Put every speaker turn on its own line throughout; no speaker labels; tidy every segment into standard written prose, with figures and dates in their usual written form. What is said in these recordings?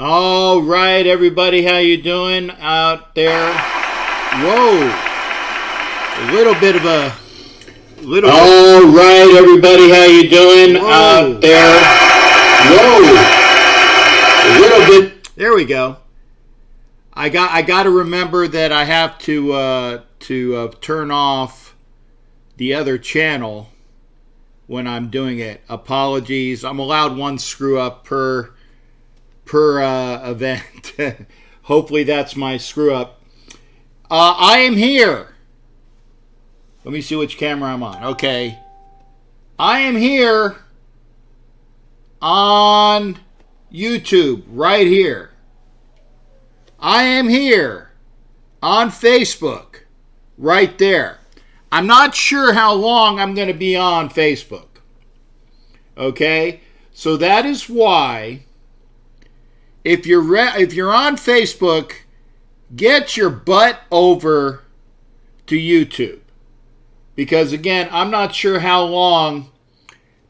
All right, everybody, how you doing out there? Whoa, a little bit of a little. All right, everybody, how you doing out there? Whoa, a little bit. There we go. I got to remember that I have to turn off the other channel when I'm doing it. Apologies. I'm allowed one screw up per event. Hopefully that's my screw up. I am here. Let me see which camera I'm on. Okay. I am here on YouTube right here. I am here on Facebook right there. I'm not sure how long I'm going to be on Facebook. Okay? So that is why if you're on Facebook, get your butt over to YouTube. Because again, I'm not sure how long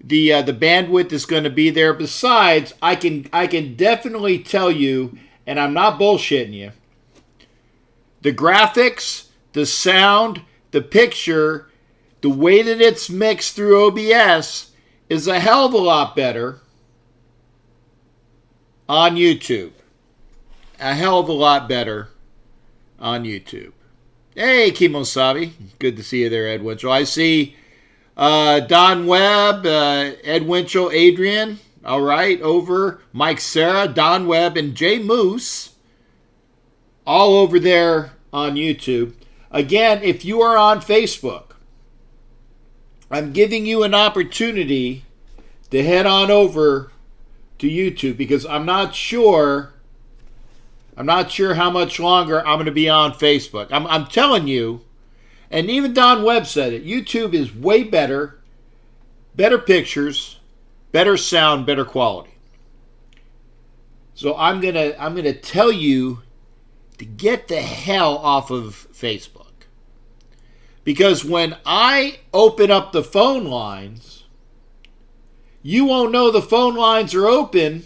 the bandwidth is going to be there. Besides, I can definitely tell you, and I'm not bullshitting you, the graphics, the sound, the picture, the way that it's mixed through OBS is a hell of a lot better on YouTube. A hell of a lot better on YouTube. Hey, Kimosabi. Good to see you there, Ed Winchell. I see Don Webb, Ed Winchell, Adrian. All right, over. Mike Sarah, Don Webb, and Jay Moose. All over there on YouTube. Again, if you are on Facebook, I'm giving you an opportunity to head on over to YouTube because I'm not sure how much longer I'm going to be on Facebook. I'm telling you, and even Don Webb said it, YouTube is way better pictures, better sound, better quality. So I'm gonna tell you to get the hell off of Facebook. Because when I open up the phone lines, you won't know the phone lines are open.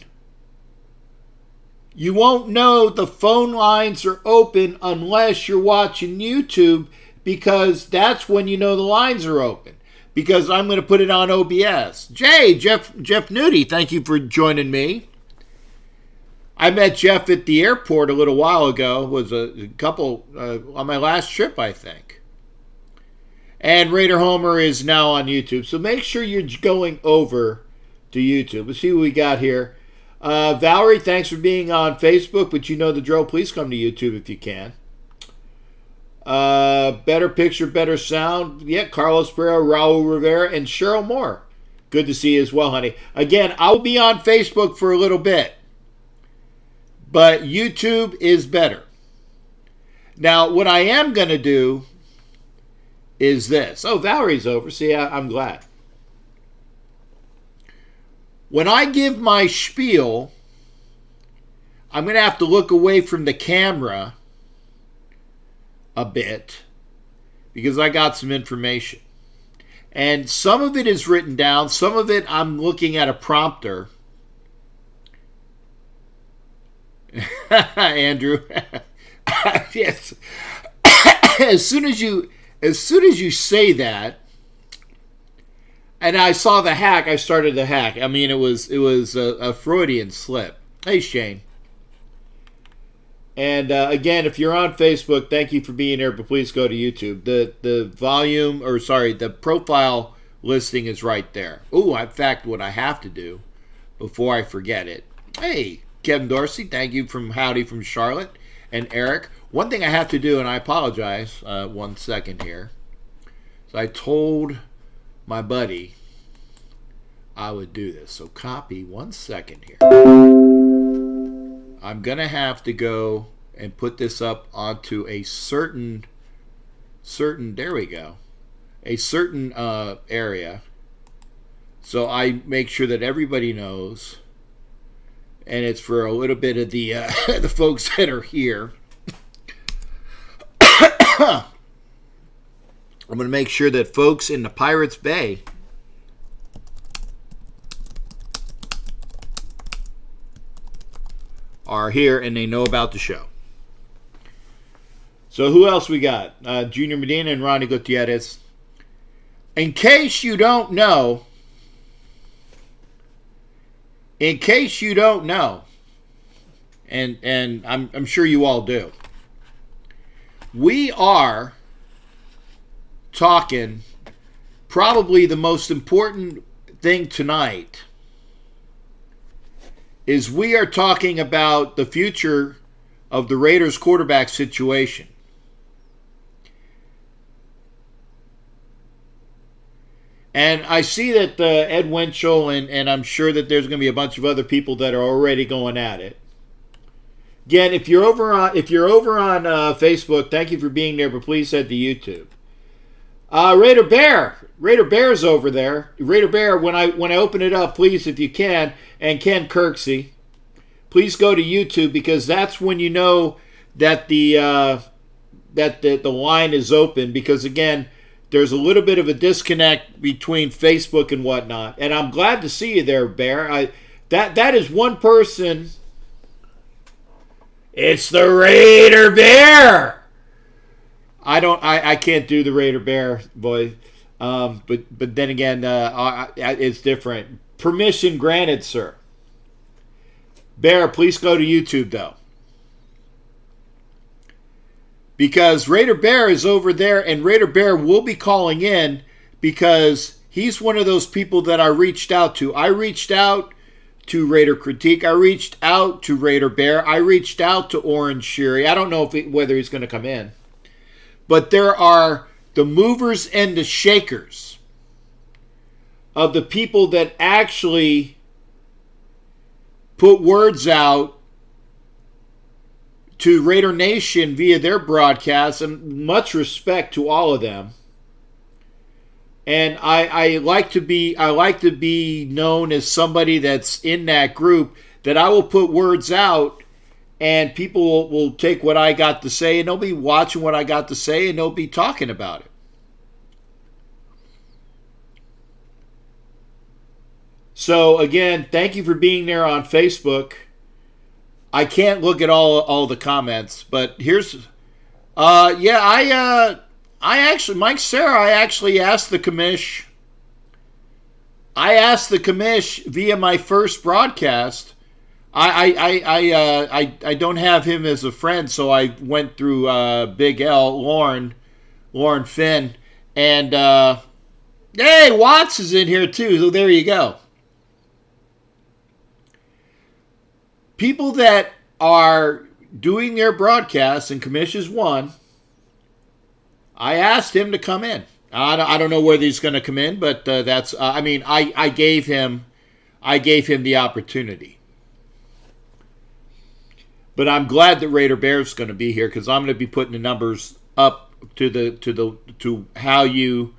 You won't know the phone lines are open unless you're watching YouTube, because that's when you know the lines are open. Because I'm going to put it on OBS. Jeff Nudie, thank you for joining me. I met Jeff at the airport a little while ago. It was a couple on my last trip, I think. And Raider Homer is now on YouTube. So make sure you're going over to YouTube. Let's see what we got here. Valerie, thanks for being on Facebook, but you know the drill. Please come to YouTube if you can. Better picture, better sound. Yeah, Carlos Pereira, Raul Rivera, and Cheryl Moore. Good to see you as well, honey. Again, I'll be on Facebook for a little bit, but YouTube is better. Now, what I am going to do is this. Oh, Valerie's over. See, I'm glad. When I give my spiel, I'm going to have to look away from the camera a bit because I got some information. And some of it is written down. Some of it I'm looking at a prompter. Andrew. Yes. As soon as you say that, and I saw the hack, I started the hack. I mean, it was a Freudian slip. Hey, Shane. And again, if you're on Facebook, thank you for being here, but please go to YouTube. The profile listing is right there. Oh, in fact, what I have to do before I forget it. Hey, Kevin Dorsey, thank you from Howdy from Charlotte. And Eric, one thing I have to do, and I apologize, 1 second here. So I told my buddy I would do this. So copy 1 second here. I'm going to have to go and put this up onto a certain, there we go, a certain area. So I make sure that everybody knows, and it's for a little bit of the the folks that are here. I'm going to make sure that folks in the Pirates Bay are here and they know about the show. So who else we got? Junior Medina and Ronnie Gutierrez. In case you don't know, and I'm sure you all do, we are talking probably the most important thing tonight is we are talking about the future of the Raiders quarterback situation. And I see that Ed Winchell, and I'm sure that there's going to be a bunch of other people that are already going at it. Again, if you're over on Facebook, thank you for being there, but please head to YouTube. Raider Bear's over there. Raider Bear, when I open it up, please, if you can, and Ken Kirksey, please go to YouTube, because that's when you know that the line is open. Because again, there's a little bit of a disconnect between Facebook and whatnot. And I'm glad to see you there, Bear. That is one person. It's the Raider Bear. I can't do the Raider Bear, boy. But then again, it's different. Permission granted, sir. Bear, please go to YouTube, though. Because Raider Bear is over there, and Raider Bear will be calling in because he's one of those people that I reached out to. I reached out to Raider Critique. I reached out to Raider Bear. I reached out to Orange Sherry. I don't know whether he's going to come in. But there are the movers and the shakers of the people that actually put words out to Raider Nation via their broadcasts, and much respect to all of them. And I like to be known as somebody that's in that group, that I will put words out and people will take what I got to say, and they'll be watching what I got to say, and they'll be talking about it. So again, thank you for being there on Facebook. I can't look at all the comments, but here's, I actually, Mike Sarah, I actually asked the commish. I asked the commish via my first broadcast. I don't have him as a friend, so I went through Big L, Lauren Finn, and hey, Watts is in here too. So there you go. People that are doing their broadcasts, and Commish is one, I asked him to come in. I don't know whether he's going to come in, but that's. I gave him the opportunity. But I'm glad that Raider Bear's going to be here, because I'm going to be putting the numbers up to how you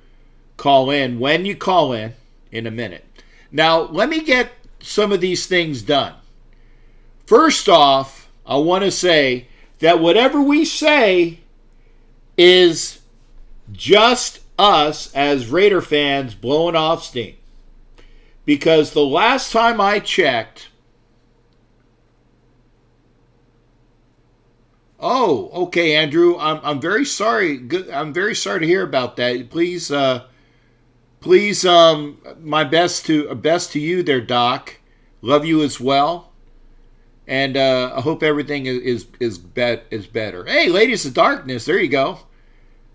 call in, when you call in a minute. Now let me get some of these things done. First off, I want to say that whatever we say is just us as Raider fans blowing off steam. Because the last time I checked... Oh, okay, Andrew. I'm very sorry. I'm very sorry to hear about that. Please, my best to you there, Doc. Love you as well. And I hope everything is better. Hey, Ladies of Darkness, there you go.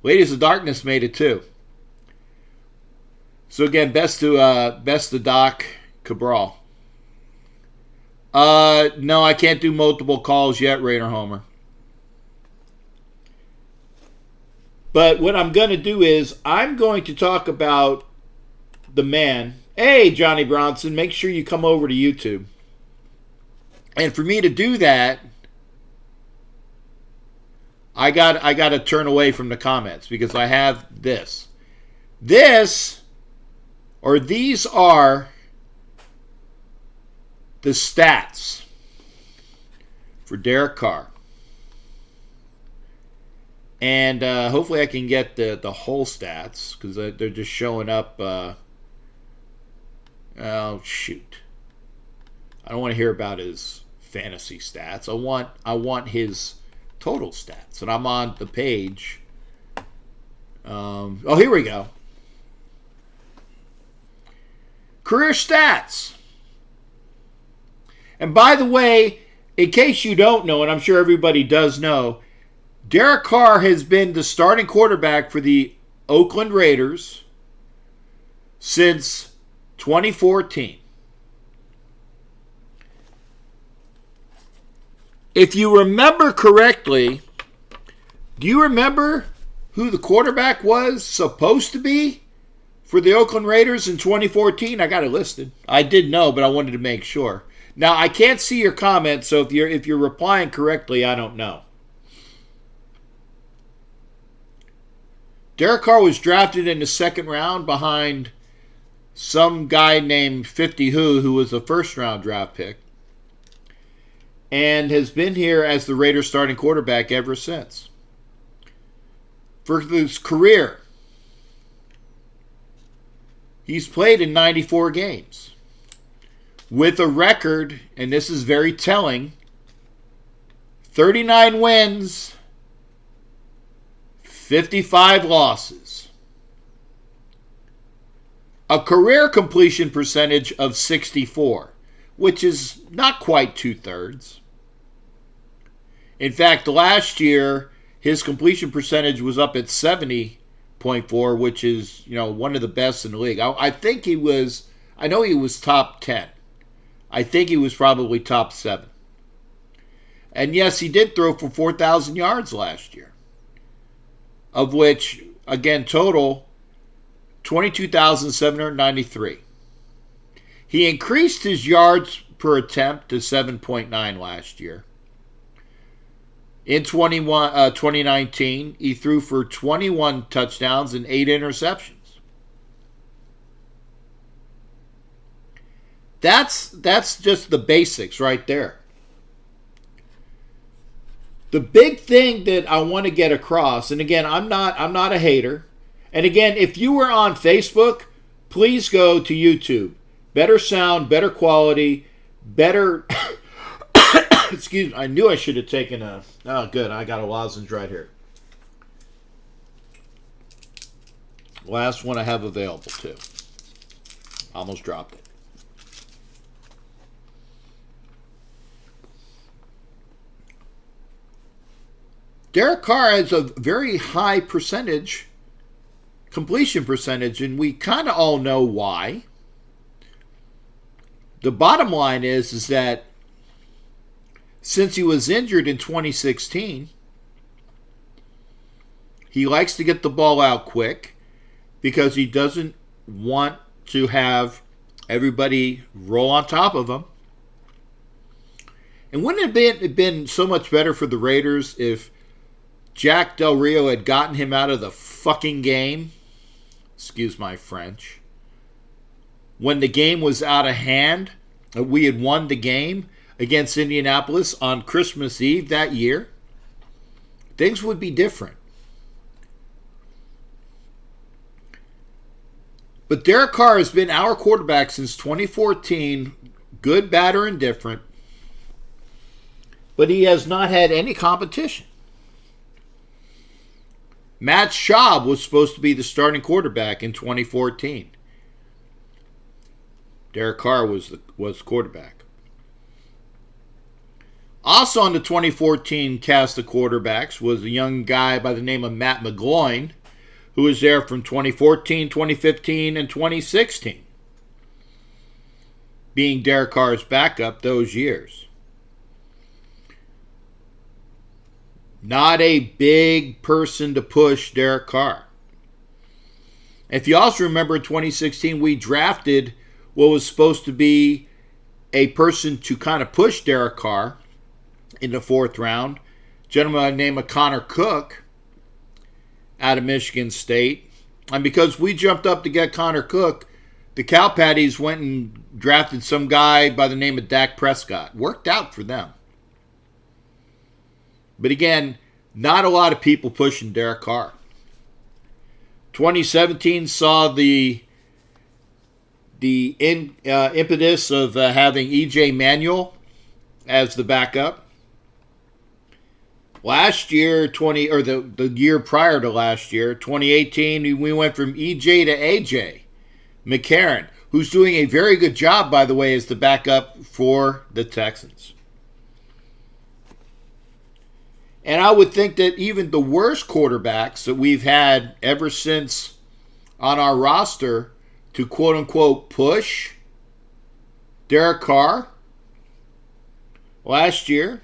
Ladies of Darkness made it too. So again, best to Doc Cabral. No, I can't do multiple calls yet, Raider Homer. But what I'm going to do is I'm going to talk about the man. Hey, Johnny Bronson, make sure you come over to YouTube. And for me to do that, I got to turn away from the comments, because I have this. These are the stats for Derek Carr. And hopefully I can get the whole stats, because they're just showing up. Oh, shoot. I don't want to hear about his fantasy stats. I want his total stats. And I'm on the page. Here we go. Career stats. And by the way, in case you don't know, and I'm sure everybody does know, Derek Carr has been the starting quarterback for the Oakland Raiders since 2014. If you remember correctly, do you remember who the quarterback was supposed to be for the Oakland Raiders in 2014? I got it listed. I did know, but I wanted to make sure. Now, I can't see your comment, so if you're replying correctly, I don't know. Derek Carr was drafted in the second round behind some guy named 50 who was a first-round draft pick, and has been here as the Raiders starting quarterback ever since. For his career, he's played in 94 games with a record, and this is very telling, 39 wins, 55 losses. A career completion percentage of 64, which is not quite 2/3. In fact, last year, his completion percentage was up at 70.4, which is, one of the best in the league. I know he was top 10. I think he was probably top 7. And yes, he did throw for 4,000 yards last year, of which, again, total 22,793. He increased his yards per attempt to 7.9 last year. In 2019, he threw for 21 touchdowns and 8 interceptions. That's just the basics right there. The big thing that I want to get across, and again, I'm not a hater. And again, if you were on Facebook, please go to YouTube. Better sound, better quality, better excuse me, I knew I should have taken oh good, I got a lozenge right here. Last one I have available too. Almost dropped it. Derek Carr has a very high completion percentage, and we kind of all know why. The bottom line is that since he was injured in 2016, he likes to get the ball out quick because he doesn't want to have everybody roll on top of him. And wouldn't it have been so much better for the Raiders if Jack Del Rio had gotten him out of the fucking game? Excuse my French. When the game was out of hand, we had won the game against Indianapolis on Christmas Eve that year, things would be different. But Derek Carr has been our quarterback since 2014, good, bad, or indifferent, but he has not had any competition. Matt Schaub was supposed to be the starting quarterback in 2014. Derek Carr was quarterback. Also on the 2014 cast of quarterbacks was a young guy by the name of Matt McGloin, who was there from 2014, 2015, and 2016, being Derek Carr's backup those years. Not a big person to push Derek Carr. If you also remember in 2016, we drafted what was supposed to be a person to kind of push Derek Carr in the 4th round, a gentleman named Connor Cook out of Michigan State. And because we jumped up to get Connor Cook, the Cowpatties went and drafted some guy by the name of Dak Prescott. Worked out for them. But again, not a lot of people pushing Derek Carr. 2017 saw the impetus of having E.J. Manuel as the backup. Last year, the year prior to last year, 2018, we went from EJ to AJ McCarron, who's doing a very good job, by the way, as the backup for the Texans. And I would think that even the worst quarterbacks that we've had ever since on our roster to quote-unquote push Derek Carr last year,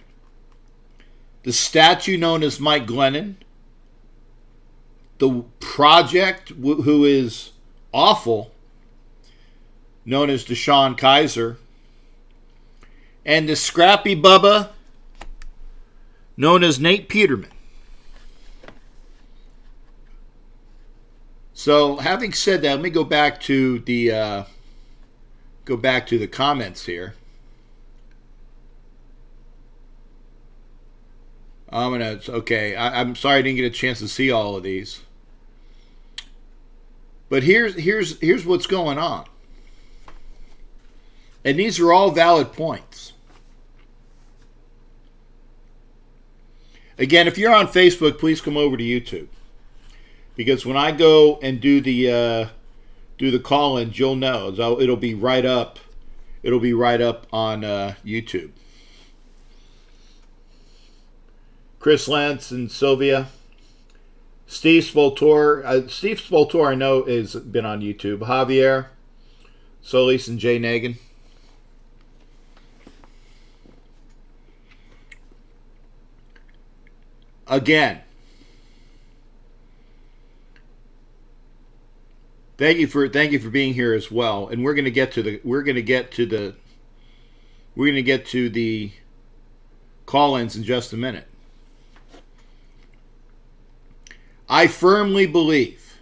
the statue known as Mike Glennon, the project who is awful, known as Deshaun Kaiser, and the scrappy Bubba, known as Nate Peterman. So, having said that, let me go back to the comments here. I'm sorry I didn't get a chance to see all of these. But here's what's going on. And these are all valid points. Again, if you're on Facebook, please come over to YouTube. Because when I go and do the call-ins, you'll know. It'll be right up. It'll be right up on YouTube. Chris Lentz and Sylvia. Steve Spoltor. Steve Spoltor, I know, has been on YouTube. Javier Solis and Jay Nagin. Again, thank you for being here as well. And we're going to get to the call-ins in just a minute. I firmly believe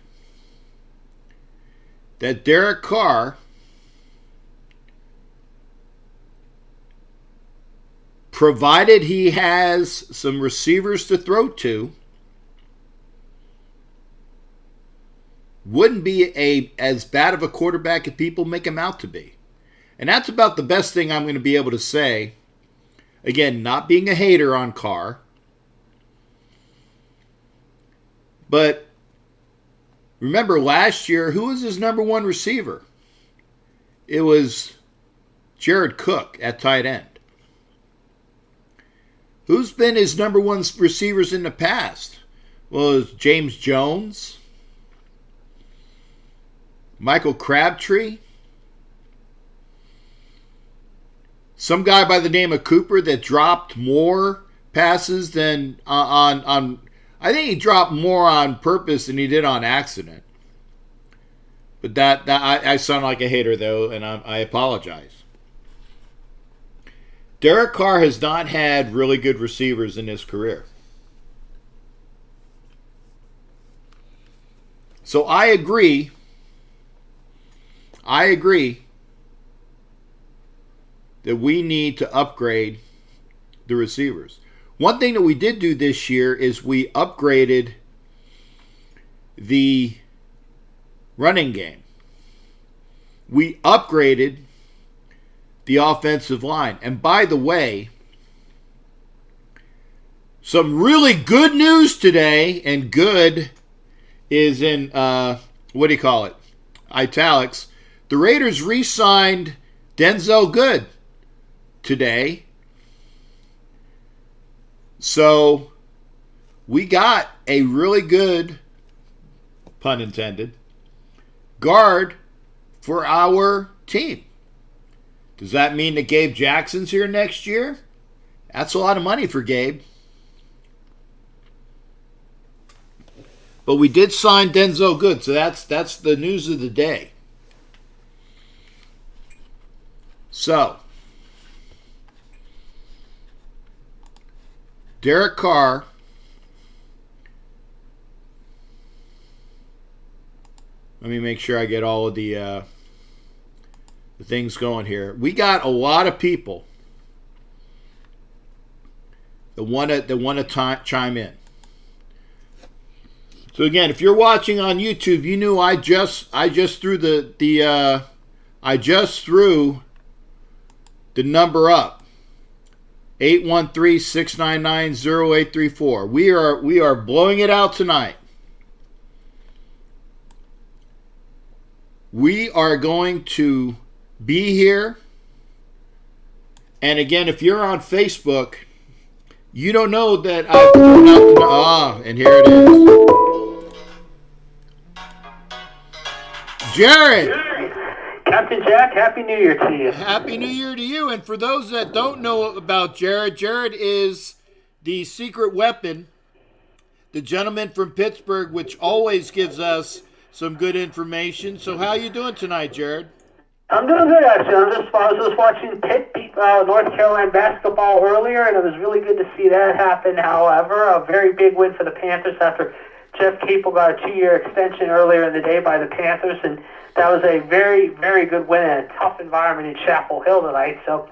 that Derek Carr provided he has some receivers to throw to, wouldn't be as bad of a quarterback as people make him out to be. And that's about the best thing I'm going to be able to say. Again, not being a hater on Carr. But remember last year, who was his number one receiver? It was Jared Cook at tight end. Who's been his number one receivers in the past? Well, it was James Jones, Michael Crabtree, some guy by the name of Cooper that dropped more passes than on I think he dropped more on purpose than he did on accident. But that I sound like a hater, though, and I apologize. Derek Carr has not had really good receivers in his career. So I agree that we need to upgrade the receivers. One thing that we did do this year is we upgraded the running game. We upgraded the offensive line. And by the way, some really good news today, and good is in, italics. The Raiders re-signed Denzel Good today. So we got a really good, pun intended, guard for our team. Does that mean that Gabe Jackson's here next year? That's a lot of money for Gabe. But we did sign Denzel Good, so that's the news of the day. So, Derek Carr, let me make sure I get all of the things going here. We got a lot of people that want to chime in. So again, if you're watching on YouTube, you knew I just threw the number up 813-699-0834. We are blowing it out tonight. We are going to be here. And again, if you're on Facebook, you don't know that I've turned out and here it is. Jared!
Captain Jack, Happy New Year to you.
Happy New Year to you. And for those that don't know about Jared, Jared is the secret weapon, the gentleman from Pittsburgh, which always gives us some good information. So how you doing tonight, Jared?
I'm doing good, actually. I was just watching Pitt beat North Carolina basketball earlier, and it was really good to see that happen. However, a very big win for the Panthers after Jeff Capel got a 2-year extension earlier in the day by the Panthers, and that was a very, very good win in a tough environment in Chapel Hill tonight. So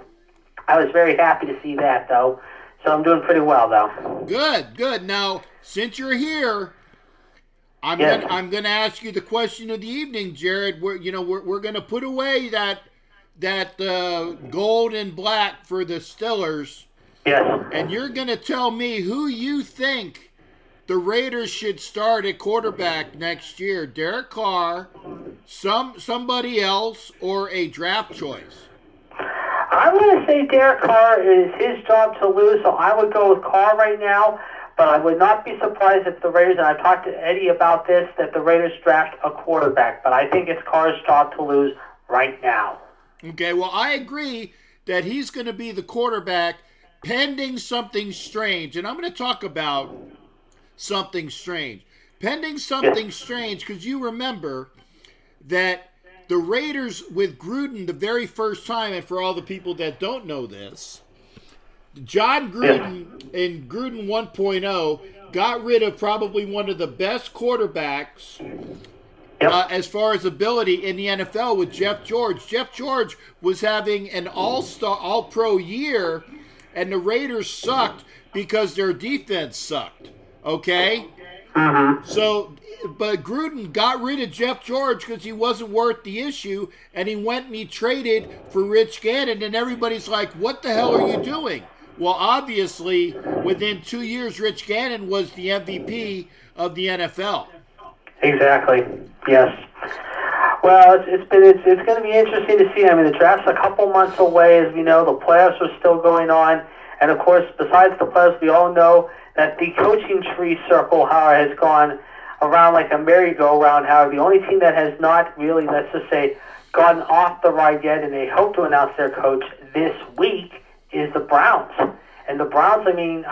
I was very happy to see that, though. So I'm doing pretty well, though.
Good, good. Now, since you're here, I'm going to ask you the question of the evening, Jared. We're going to put away that gold and black for the Steelers.
Yes.
And you're going to tell me who you think the Raiders should start at quarterback next year. Derek Carr, somebody else, or a draft choice?
I'm going to say Derek Carr is his job to lose, so I would go with Carr right now. But I would not be surprised if the Raiders, and I've talked to Eddie about this, that the Raiders draft a quarterback. But I think it's Carr's job to lose right now.
Okay, well, I agree that he's going to be the quarterback pending something strange. And I'm going to talk about something strange. Pending something strange, because you remember that the Raiders with Gruden the very first time, and for all the people that don't know this, John Gruden in Gruden 1.0 got rid of probably one of the best quarterbacks as far as ability in the NFL with Jeff George. Jeff George was having an all-star, all-pro year, and the Raiders sucked because their defense sucked. Okay? So, but Gruden got rid of Jeff George because he wasn't worth the issue, and he went and he traded for Rich Gannon, and everybody's like, what the hell are you doing? Well, obviously, within 2 years, Rich Gannon was the MVP of the NFL.
Exactly. Yes. Well, it's going to be interesting to see. I mean, the draft's a couple months away, as we know. The playoffs are still going on, and of course, besides the playoffs, we all know that the coaching tree circle, Howard, has gone around like a merry-go-round. Howard, the only team that has not really, let's just say, gotten off the ride yet, and they hope to announce their coach this week, is the Browns. And the Browns, I mean,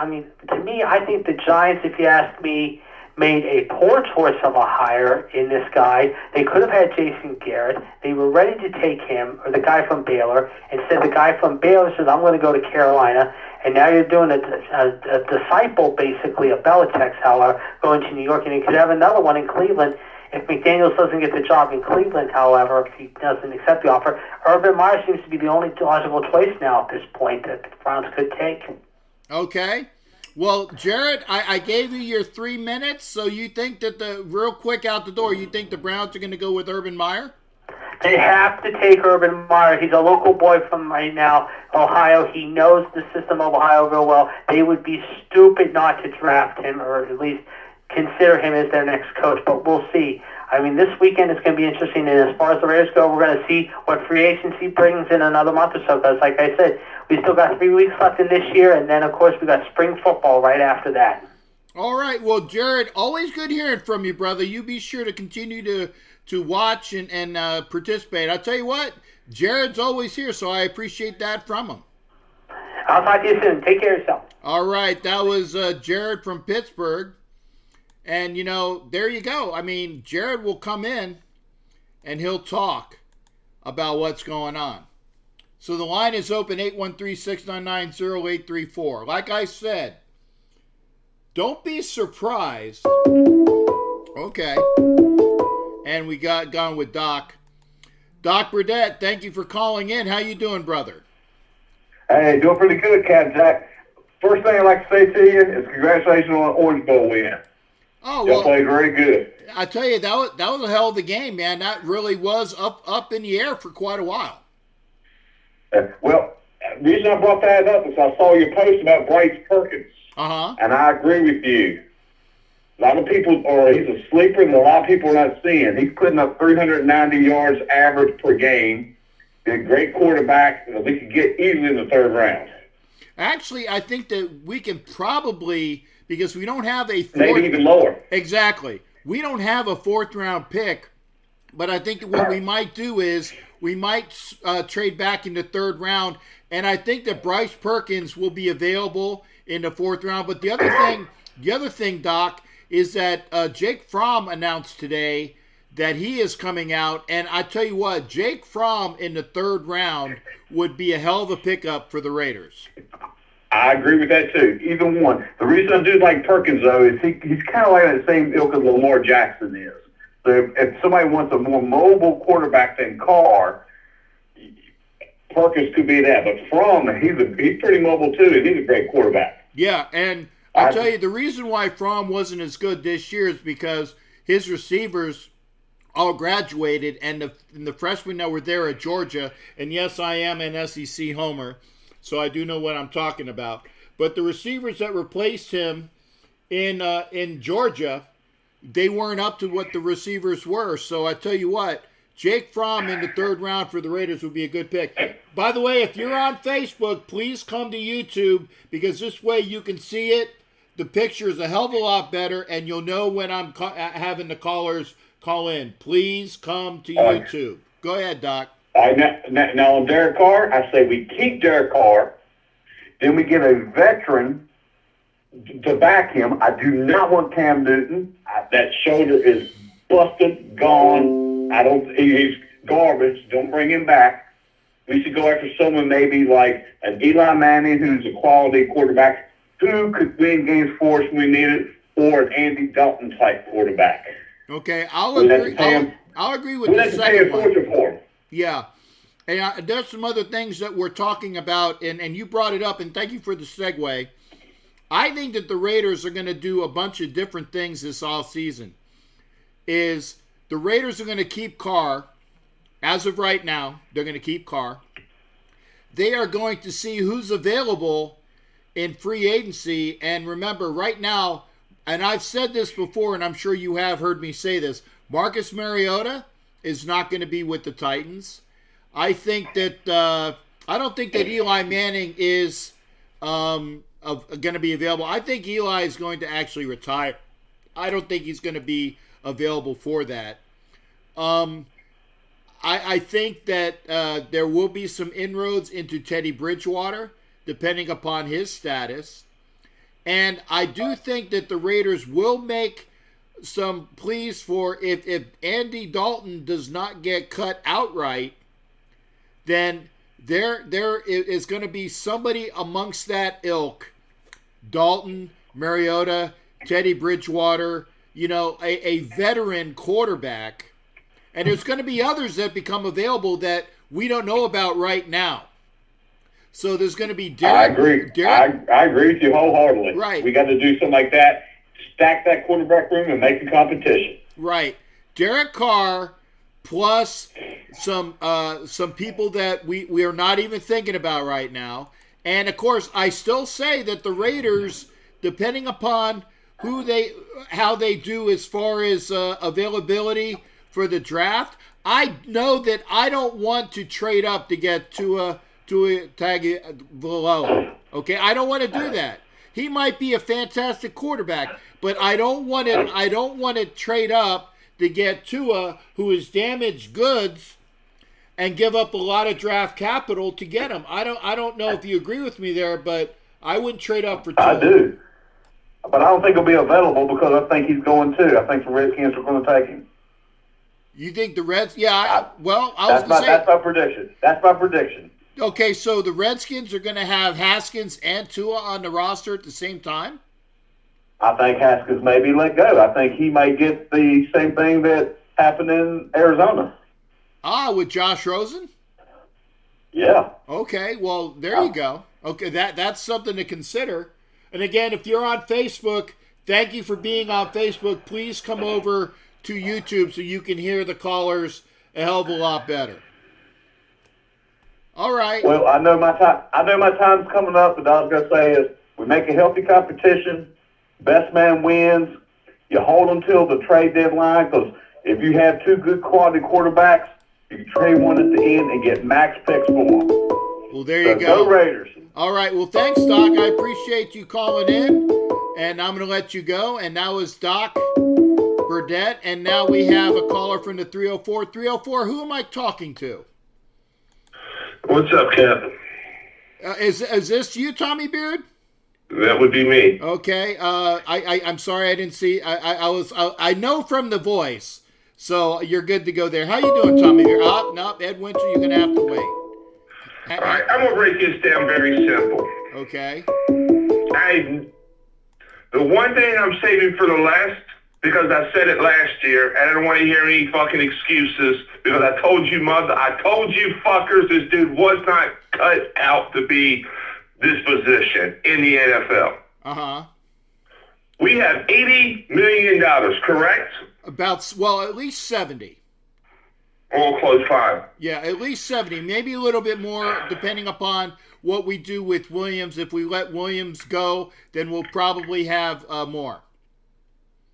to me, I think the Giants, if you ask me, made a poor choice of a hire in this guy. They could have had Jason Garrett. They were ready to take him, or the guy from Baylor. Instead, the guy from Baylor says, I'm going to go to Carolina. And now you're doing a disciple, basically, of Belichick's, however, going to New York. And you could have another one in Cleveland. If McDaniels doesn't get the job in Cleveland, however, if he doesn't accept the offer, Urban Meyer seems to be the only logical choice now at this point that the Browns could take.
Okay. Well, Jared, I gave you your 3 minutes, so you think that real quick out the door, you think the Browns are going to go with Urban Meyer?
They have to take Urban Meyer. He's a local boy from right now, Ohio. He knows the system of Ohio real well. They would be stupid not to draft him, or at least consider him as their next coach, but we'll see. I mean, this weekend is going to be interesting, and as far as the Raiders go, we're going to see what free agency brings in another month or so, because like I said, we still got 3 weeks left in this year, and then, of course, we got spring football right after that.
All right. Well, Jared, always good hearing from you, brother. You be sure to continue to watch and participate. I'll tell you what, Jared's always here, so I appreciate that from him.
I'll talk to you soon. Take care of yourself.
All right. That was Jared from Pittsburgh. And, there you go. I mean, Jared will come in and he'll talk about what's going on. So the line is open, 813-699-0834. Like I said, don't be surprised. Okay. And we got gone with Doc. Doc Burdett, thank you for calling in. How you doing, brother?
Hey, doing pretty good, Captain Jack. First thing I'd like to say to you is congratulations on the Orange Bowl win.
Oh,
well, played very good.
I tell you, that was a hell of a game, man. That really was up in the air for quite a while.
Well, reason I brought that up is I saw your post about Bryce Perkins.
Uh-huh.
And I agree with you. A lot of people, or he's a sleeper that a lot of people are not seeing. He's putting up 390 yards average per game. He's a great quarterback that we could get easily in the third round.
Actually, I think that we can probably, because we don't have a fourth,
maybe even lower.
Exactly. We don't have a fourth-round pick, but I think what we might do is we might trade back in the third round, and I think that Bryce Perkins will be available in the fourth round. But the other thing, Doc, is that Jake Fromm announced today that he is coming out, and I tell you what, Jake Fromm in the third round would be a hell of a pickup for the Raiders.
I agree with that too. Either one. The reason I do like Perkins though is he's kind of like the same ilk as Lamar Jackson is. So if somebody wants a more mobile quarterback than Carr, Perkins could be that. But Fromm, he's pretty mobile too, and he's a great quarterback.
Yeah, and I'll tell you the reason why Fromm wasn't as good this year is because his receivers all graduated, and the freshmen that were there at Georgia, and yes, I am an SEC homer, so I do know what I'm talking about. But the receivers that replaced him in Georgia, they weren't up to what the receivers were. So I tell you what, Jake Fromm in the third round for the Raiders would be a good pick. By the way, if you're on Facebook, please come to YouTube, because this way you can see it. The picture is a hell of a lot better, and you'll know when I'm having the callers call in. Please come to YouTube. Go ahead, Doc.
Now on Derek Carr, I say we keep Derek Carr, then we get a veteran to back him. I do not want Cam Newton. That shoulder is busted, gone. He's garbage. Don't bring him back. We should go after someone maybe like an Eli Manning, who's a quality quarterback, who could win games for us when we need it, or an Andy Dalton type quarterback.
Okay, I'll agree. I'll agree with the second one. Yeah, and there's some other things that we're talking about, and you brought it up, and thank you for the segue. I think that the Raiders are going to do a bunch of different things this offseason. The Raiders are going to keep Carr. As of right now, they're going to keep Carr. They are going to see who's available in free agency, and remember, right now, and I've said this before, and I'm sure you have heard me say this, Marcus Mariota is not going to be with the Titans. I think that I don't think that Eli Manning is going to be available. I think Eli is going to actually retire. I don't think he's going to be available for that. I think that there will be some inroads into Teddy Bridgewater, depending upon his status. And I do think that the Raiders will make some pleas for if Andy Dalton does not get cut outright, then there is going to be somebody amongst that ilk, Dalton, Mariota, Teddy Bridgewater, a veteran quarterback. And there's going to be others that become available that we don't know about right now. So there's going to be Derek.
I agree with you wholeheartedly.
Right.
We got to do something like that, stack that quarterback room and make a competition.
Right. Derek Carr plus some people that we are not even thinking about right now. And, of course, I still say that the Raiders, depending upon how they do as far as availability for the draft, I know that I don't want to trade up to get Tua Tagovailoa. Okay, I don't want to do that. He might be a fantastic quarterback, but I don't want to trade up to get Tua, who is damaged goods, and give up a lot of draft capital to get him. I don't know if you agree with me there, but I wouldn't trade up for Tua.
I do, but I don't think he'll be available because I think he's going too. I think the Redskins are going to take him.
You think the Reds? Yeah. That's
my prediction. That's my prediction.
Okay, so the Redskins are going to have Haskins and Tua on the roster at the same time?
I think Haskins may be let go. I think he may get the same thing that happened in Arizona.
With Josh Rosen?
Yeah.
Okay, well, there you go. Okay, that's something to consider. And again, if you're on Facebook, thank you for being on Facebook. Please come over to YouTube so you can hear the callers a hell of a lot better. All right.
Well, I know my time. I know my time's coming up, but all I was gonna say is we make a healthy competition. Best man wins. You hold them till the trade deadline, because if you have two good quality quarterbacks, you can trade one at the end and get max picks for them.
Well, there you
Go Raiders.
All right. Well, thanks, Doc. I appreciate you calling in, and I'm going to let you go. And now is Doc Burdett, and now we have a caller from the 304. 304, who am I talking to?
What's up, Captain?
Is this you, Tommy Beard?
That would be me.
Okay. I'm sorry I didn't see. I know from the voice, so you're good to go there. How you doing, Tommy Beard? No, Ed Winter, you're going to have to wait.
All right, I'm gonna break this down very simple.
Okay.
The one thing I'm saving for the last, because I said it last year, and I don't want to hear any fucking excuses, because I told you fuckers, this dude was not cut out to be this position in the NFL.
Uh-huh.
We have $80 million, correct?
At least 70.
Or close 5.
Yeah, at least 70, maybe a little bit more, depending upon what we do with Williams. If we let Williams go, then we'll probably have more.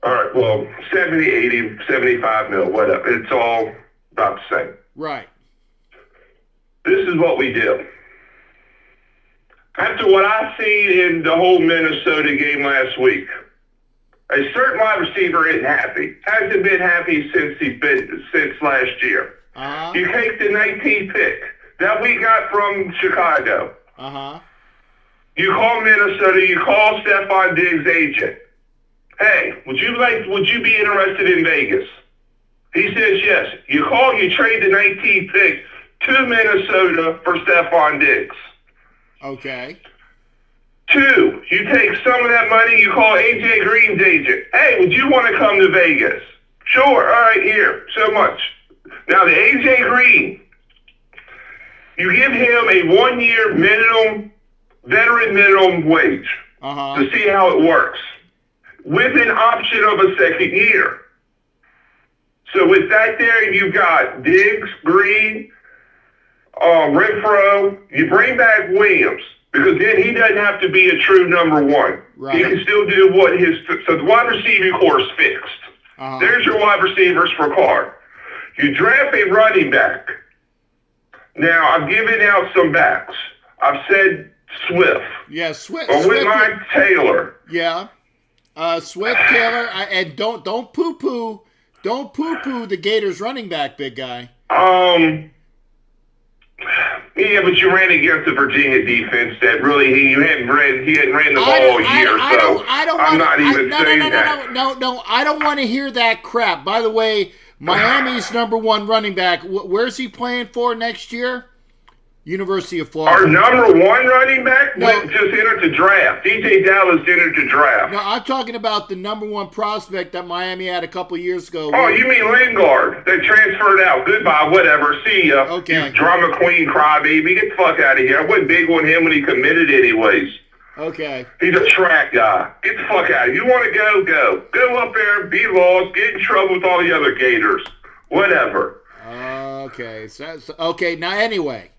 All right, well, 70, 80, 75 mil, whatever. It's all about the same.
Right.
This is what we do. After what I seen in the whole Minnesota game last week, a certain wide receiver isn't happy. Hasn't been happy since last year.
Uh-huh.
You take the 19th pick that we got from Chicago.
Uh-huh.
You call Minnesota. You call Stephon Diggs' agent. Hey, would you be interested in Vegas? He says yes. You trade the 19th pick to Minnesota for Stephon Diggs.
Okay.
2, you take some of that money, you call AJ Green's agent. Hey, would you want to come to Vegas? Sure. All right, here. So much. Now, the AJ Green, you give him a 1-year veteran minimum wage to see how it works, with an option of a second year. So with that there, you've got Diggs, Green, Renfro. You bring back Williams, because then he doesn't have to be a true number 1.
Right.
He can still do so the wide receiving core is fixed. There's your wide receivers for Carr. You draft a running back. Now, I've given out some backs. I've said Swift.
Yeah, Swift.
But with my Taylor.
Yeah. Swift, Taylor, and don't poo-poo the Gators running back, big guy.
Yeah, but you ran against the Virginia defense that really he hadn't ran the ball all year. I'm not even saying that.
No, I don't want to hear that crap. By the way, Miami's number 1 running back. Where's he playing for next year? University of Florida.
Our number 1 running back
No.
just entered the draft. DJ Dallas entered the draft.
No, I'm talking about the number 1 prospect that Miami had a couple years ago.
Oh, you mean Lingard? They transferred out. Goodbye, whatever. See ya.
Okay.
You drama queen crybaby. Get the fuck out of here. I wasn't big on him when he committed anyways.
Okay.
He's a track guy. Get the fuck out of here. You want to go, go. Go up there, be lost, get in trouble with all the other Gators. Whatever.
Okay. Okay, now anyway.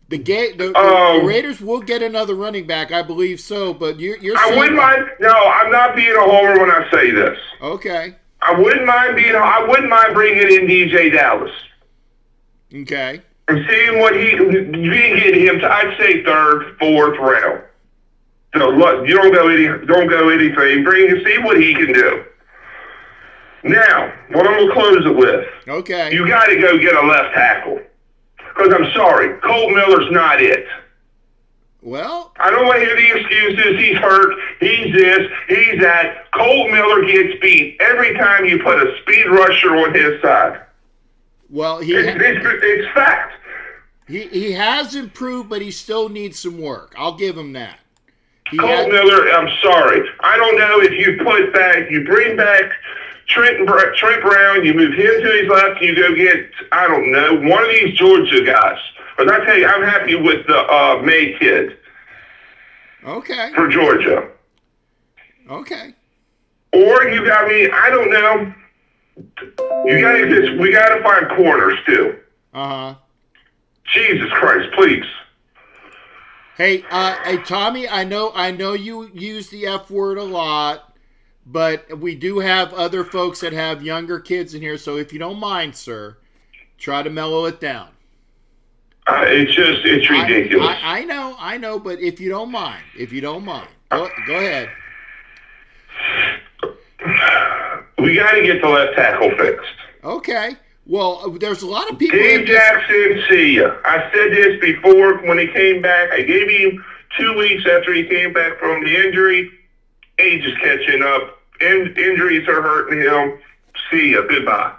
The Raiders will get another running back, I believe so, but you're saying...
I wouldn't mind... No, I'm not being a homer when I say this.
Okay.
I wouldn't mind bringing in DJ Dallas.
Okay.
And seeing what you can get him to, I'd say 3rd, 4th round. So look, you don't go anything. See what he can do. Now, what I'm gonna close it with.
Okay.
You got to go get a left tackle. Because I'm sorry, Colt Miller's not it.
Well,
I don't want to hear the excuses. He's hurt. He's this. He's that. Colt Miller gets beat every time you put a speed rusher on his side.
Well,
it's fact.
He has improved, but he still needs some work. I'll give him that.
Colt Miller, I'm sorry. I don't know if you bring back Trent Brown, you move him to his left, you go get, I don't know, one of these Georgia guys. But I tell you, I'm happy with the May kid.
Okay.
For Georgia.
Okay.
Or I don't know. We got to find corners too.
Uh-huh.
Jesus Christ, please.
Hey, Tommy, I know you use the F word a lot, but we do have other folks that have younger kids in here, so if you don't mind, sir, try to mellow it down.
It's ridiculous.
I know, but if you don't mind, go ahead.
We got to get the left tackle fixed.
Okay. Well, there's a lot of people.
Dave Jackson, see ya. I said this before when he came back. I gave him 2 weeks after he came back from the injury. Age is catching up. Injuries are hurting him. See ya. Goodbye.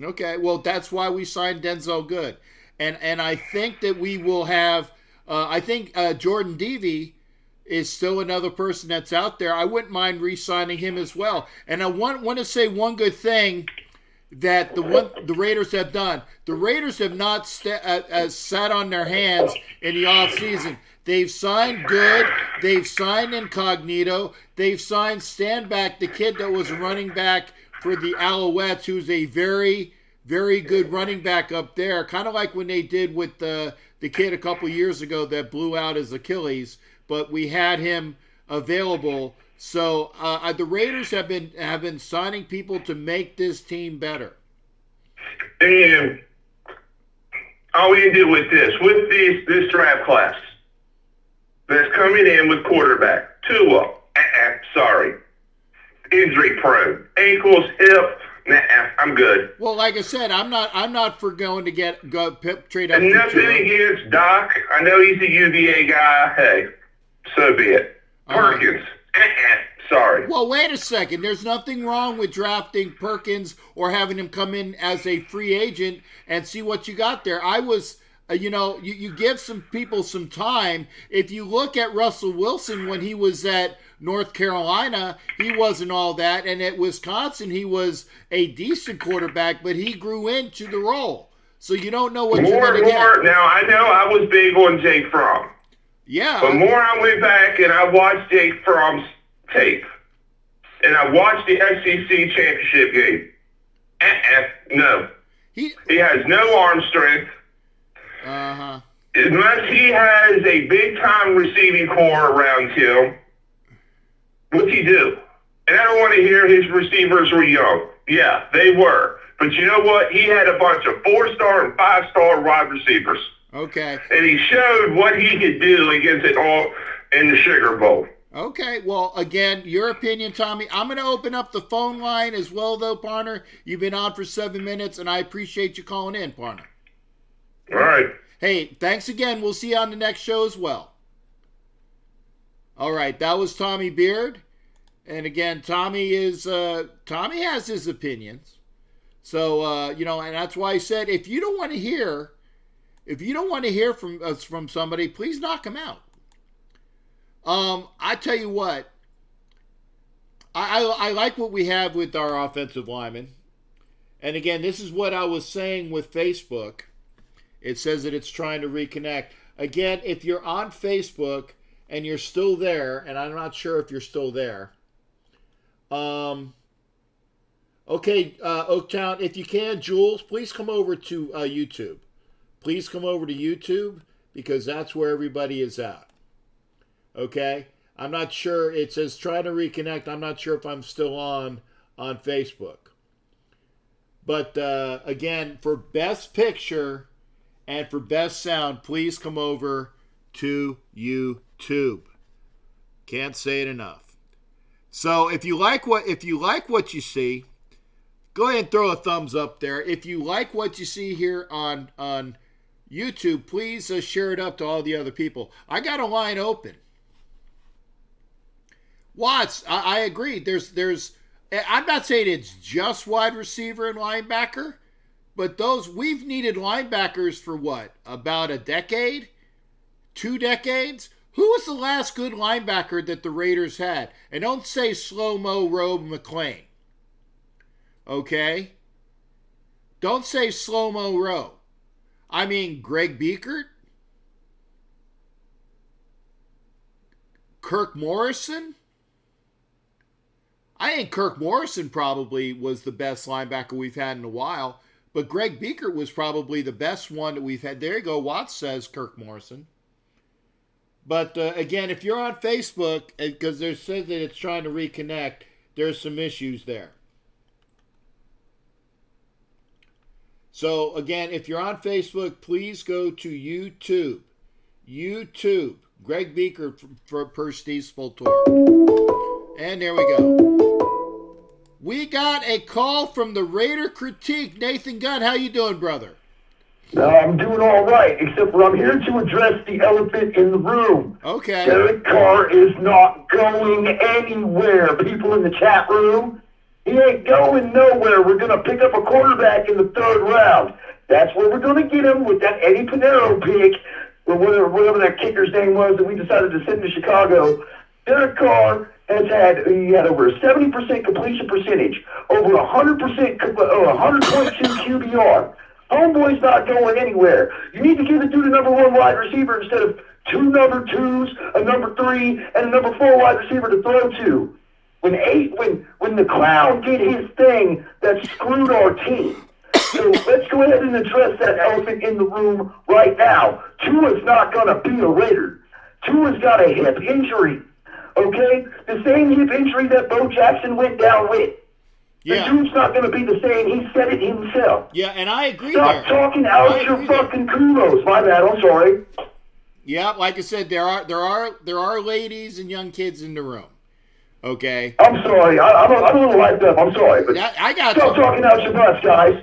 Okay. Well, that's why we signed Denzel Good. And I think that we will have, I think Jordan Devey is still another person that's out there. I wouldn't mind re-signing him as well. And I want to say one good thing that the Raiders have done. The Raiders have not sat on their hands in the offseason. They've signed Good. They've signed Incognito. They've signed Standback, the kid that was running back for the Alouettes, who's a very, very good running back up there. Kind of like when they did with the kid a couple years ago that blew out his Achilles. But we had him available. So the Raiders have been signing people to make this team better.
And I'll end it with this draft class that's coming in with quarterback Tua. Sorry, injury prone, ankles, hip. I'm good.
Well, like I said, I'm not for going to trade up.
And nothing against Doc. I know he's a UVA guy. Hey, so be it. Perkins. Sorry.
Well, wait a second. There's nothing wrong with drafting Perkins or having him come in as a free agent and see what you got there. I was, you give some people some time. If you look at Russell Wilson when he was at North Carolina, he wasn't all that. And at Wisconsin, he was a decent quarterback, but he grew into the role. So you don't know what you're going to get.
Now, I know I was big on Jake Fromm.
Yeah.
But more I went back and I watched Jake Fromm's tape. And I watched the SEC championship game. No. He has no arm strength.
Uh-huh.
Unless he has a big-time receiving core around him, what's he do? And I don't want to hear his receivers were young. Yeah, they were. But you know what? He had a bunch of 4-star and 5-star wide receivers.
Okay.
And he showed what he could do against it all in the Sugar Bowl.
Okay. Well, again, your opinion, Tommy. I'm going to open up the phone line as well, though, partner. You've been on for 7 minutes, and I appreciate you calling in, partner.
All right.
Hey, thanks again. We'll see you on the next show as well. All right. That was Tommy Beard. And again, Tommy has his opinions. So, and that's why I said, if you don't want to hear from somebody, please knock him out. I tell you what, I like what we have with our offensive linemen. And again, this is what I was saying with Facebook. It says that it's trying to reconnect. Again, if you're on Facebook and you're still there, and I'm not sure if you're still there. Okay, Oaktown, if you can, Jules, please come over to YouTube. Please come over to YouTube because that's where everybody is at. Okay? I'm not sure. It says try to reconnect. I'm not sure if I'm still on Facebook. But again, for best picture and for best sound, please come over to YouTube. Can't say it enough. So if you like what you see, go ahead and throw a thumbs up there. If you like what you see here on YouTube, please share it up to all the other people. I got a line open. Watts, I agree. There's. I'm not saying it's just wide receiver and linebacker, but we've needed linebackers for what? About a decade? 2 decades? Who was the last good linebacker that the Raiders had? And don't say slow-mo Robe McClain. Okay? Don't say slow-mo Robe. I mean, Greg Biekert? Kirk Morrison? I think Kirk Morrison probably was the best linebacker we've had in a while. But Greg Biekert was probably the best one that we've had. There you go. Watts says Kirk Morrison. But again, if you're on Facebook, because it says that it's trying to reconnect, there's some issues there. So again, if you're on Facebook, please go to YouTube. YouTube. Greg Biekert per Steve Spoltor. And there we go. We got a call from the Raider Critique. Nathan Gunn, how you doing, brother?
I'm doing all right, except for I'm here to address the elephant in the room.
Okay.
Derek Carr is not going anywhere. People in the chat room, he ain't going nowhere. We're going to pick up a quarterback in the 3rd round. That's where we're going to get him with that Eddie Pinero pick, or whatever that kicker's name was that we decided to send to Chicago. Derek Carr he had over a 70% completion percentage, over 100%, 100.2 QBR. Homeboy's not going anywhere. You need to give the dude a number 1 wide receiver instead of 2 number 2s, a number 3, and a number 4 wide receiver to throw to. When the clown did his thing, that screwed our team. So let's go ahead and address that elephant in the room right now. Tua's not going to be a Raider. Tua's got a hip injury. Okay? The same hip injury that Bo Jackson went down with.
Yeah.
The dude's not going to be the same. He said it himself.
Yeah, and I agree
Stop
there.
talking out your fucking kudos. My bad. I'm sorry.
Yeah, like I said, there are ladies and young kids in the room. Okay.
I'm sorry. I'm a little hyped up. I'm sorry. But
I got
stop
you.
talking out your butts, guys.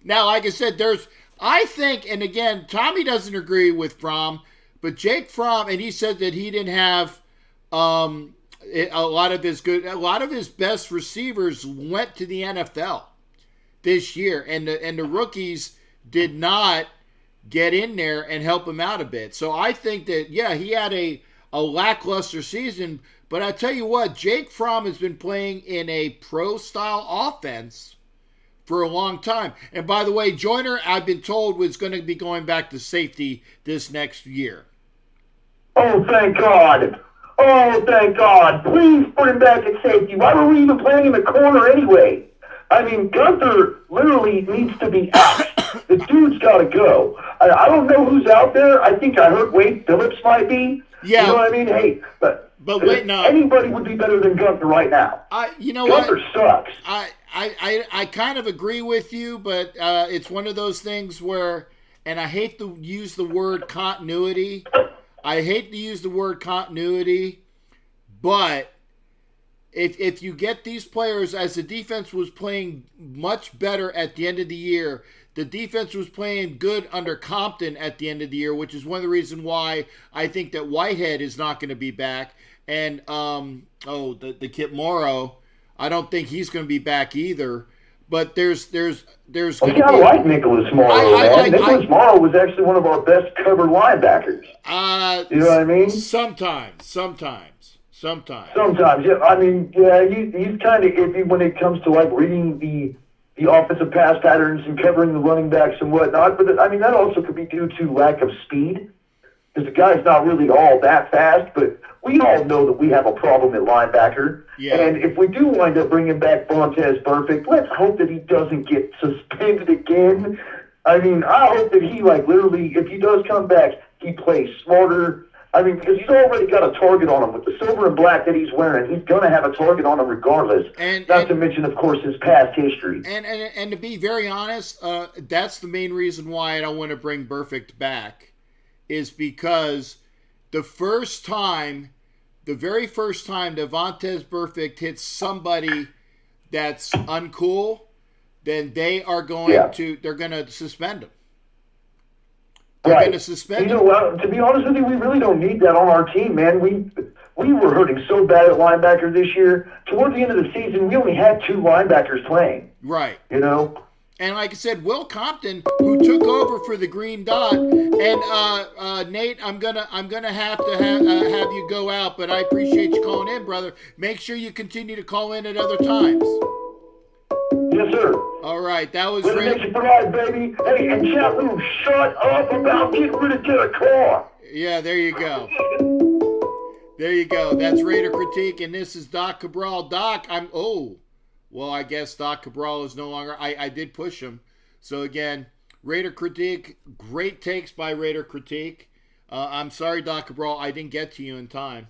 Now, like I said, I think, and again, Tommy doesn't agree with Fromm, but Jake Fromm, and he said that he didn't have a lot of his best receivers went to the NFL this year, and the rookies did not get in there and help him out a bit. So I think that, yeah, he had a lackluster season, but I tell you what, Jake Fromm has been playing in a pro-style offense for a long time. And by the way, Joyner, I've been told, was going to be going back to safety this next year.
Oh, thank God. Oh, thank God. Please put him back at safety. Why were we even playing in the corner anyway? I mean, Gunther literally needs to be out. The dude's got to go. I don't know who's out there. I think I heard Wade Phillips might be.
Yeah.
You know what I mean? Hey, but
wait, no.
Anybody would be better than Gunther right now.
You know
Gunther
what?
sucks.
I kind of agree with you, but it's one of those things where, and I hate to use the word continuity. But if you get these players, as the defense was playing much better at the end of the year, the defense was playing good under Compton at the end of the year, which is one of the reasons why I think that Whitehead is not going to be back. And, the Kip Morrow, I don't think he's going to be back either. But there's going to be...
I like Nicholas Morrow, man. Nicholas Morrow was actually one of our best covered linebackers. You know what I mean?
Sometimes.
Sometimes, yeah. I mean, yeah, he's kind of iffy when it comes to, like, reading the offensive pass patterns and covering the running backs and whatnot. But, I mean, that also could be due to lack of speed, because the guy's not really all that fast. But we all know that we have a problem at linebacker.
Yeah.
And if we do wind up bringing back Vontez Perfect, let's hope that he doesn't get suspended again. I mean, I hope that he, like, literally, if he does come back, he plays smarter. I mean, because he's already got a target on him. With the silver and black that he's wearing, he's going to have a target on him regardless. Not to mention, of course, his past history.
And to be very honest, that's the main reason why I don't want to bring Perfect back, is because the very first time that Vontez Perfect hits somebody that's uncool, then they're going to suspend him. They're going to suspend him.
Well, to be honest with you, we really don't need that on our team, man. We were hurting so bad at linebacker this year. Towards the end of the season, we only had 2 linebackers playing.
Right.
You know?
And like I said, Will Compton, who took over for the Green Dot, and Nate, I'm gonna have to have you go out, but I appreciate you calling in, brother. Make sure you continue to call in at other times.
Yes, sir.
All right, that was
Let it provide, baby. Hey, and chat room, shut up about getting rid of Derek Carr.
Yeah, there you go. There you go. That's Raider Critique, and this is Doc Cabral. Doc, well, I guess Doc Cabral is no longer. I did push him. So again, Raider Critique, great takes by Raider Critique. I'm sorry, Doc Cabral, I didn't get to you in time,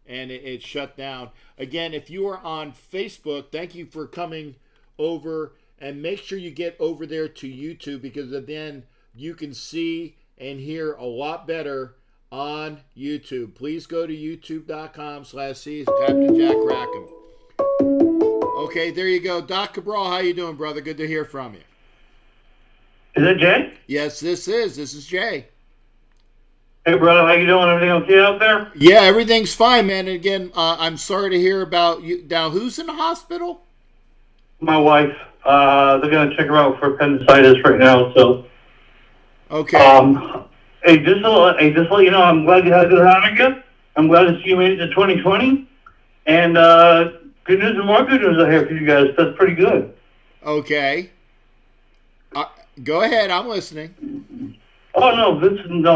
and it shut down. Again, if you are on Facebook, thank you for coming over, and make sure you get over there to YouTube, because then you can see and hear a lot better on YouTube. Please go to youtube.com/C Captain Jack Rackham. Okay, there you go. Doc Cabral, how you doing, brother? Good to hear from you.
Is that Jay?
Yes, this is Jay.
Hey, brother, how you doing? Everything okay out there?
Yeah, everything's fine, man. And again, I'm sorry to hear about you. Now, who's in the hospital?
My wife. They're going to check her out for appendicitis right now, so.
Okay.
Hey, just to let you know, I'm glad you had a good Hanukkah. I'm glad to see you made it to 2020. And good news and more good news out here for you guys. That's pretty good.
Okay. Go ahead. I'm listening.
Oh, no,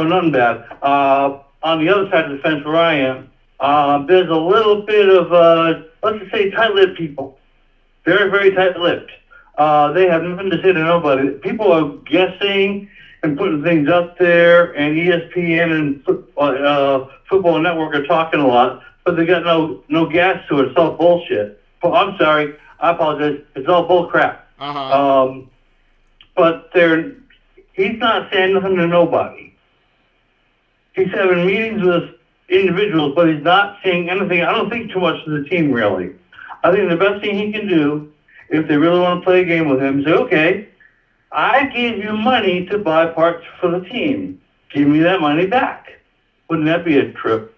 nothing bad. On the other side of the fence where I am, there's a little bit of, let's just say, tight-lipped people. Very, very tight-lipped. They have nothing to say to nobody. People are guessing and putting things up there, and ESPN and Football Network are talking a lot, but they got no gas to it. It's all bullshit. Oh, I'm sorry. I apologize. It's all bull crap. But he's not saying nothing to nobody. He's having meetings with individuals, but he's not saying anything. I don't think too much to the team, really. I think the best thing he can do, if they really want to play a game with him, is say, okay, I gave you money to buy parts for the team. Give me that money back. Wouldn't that be a trip?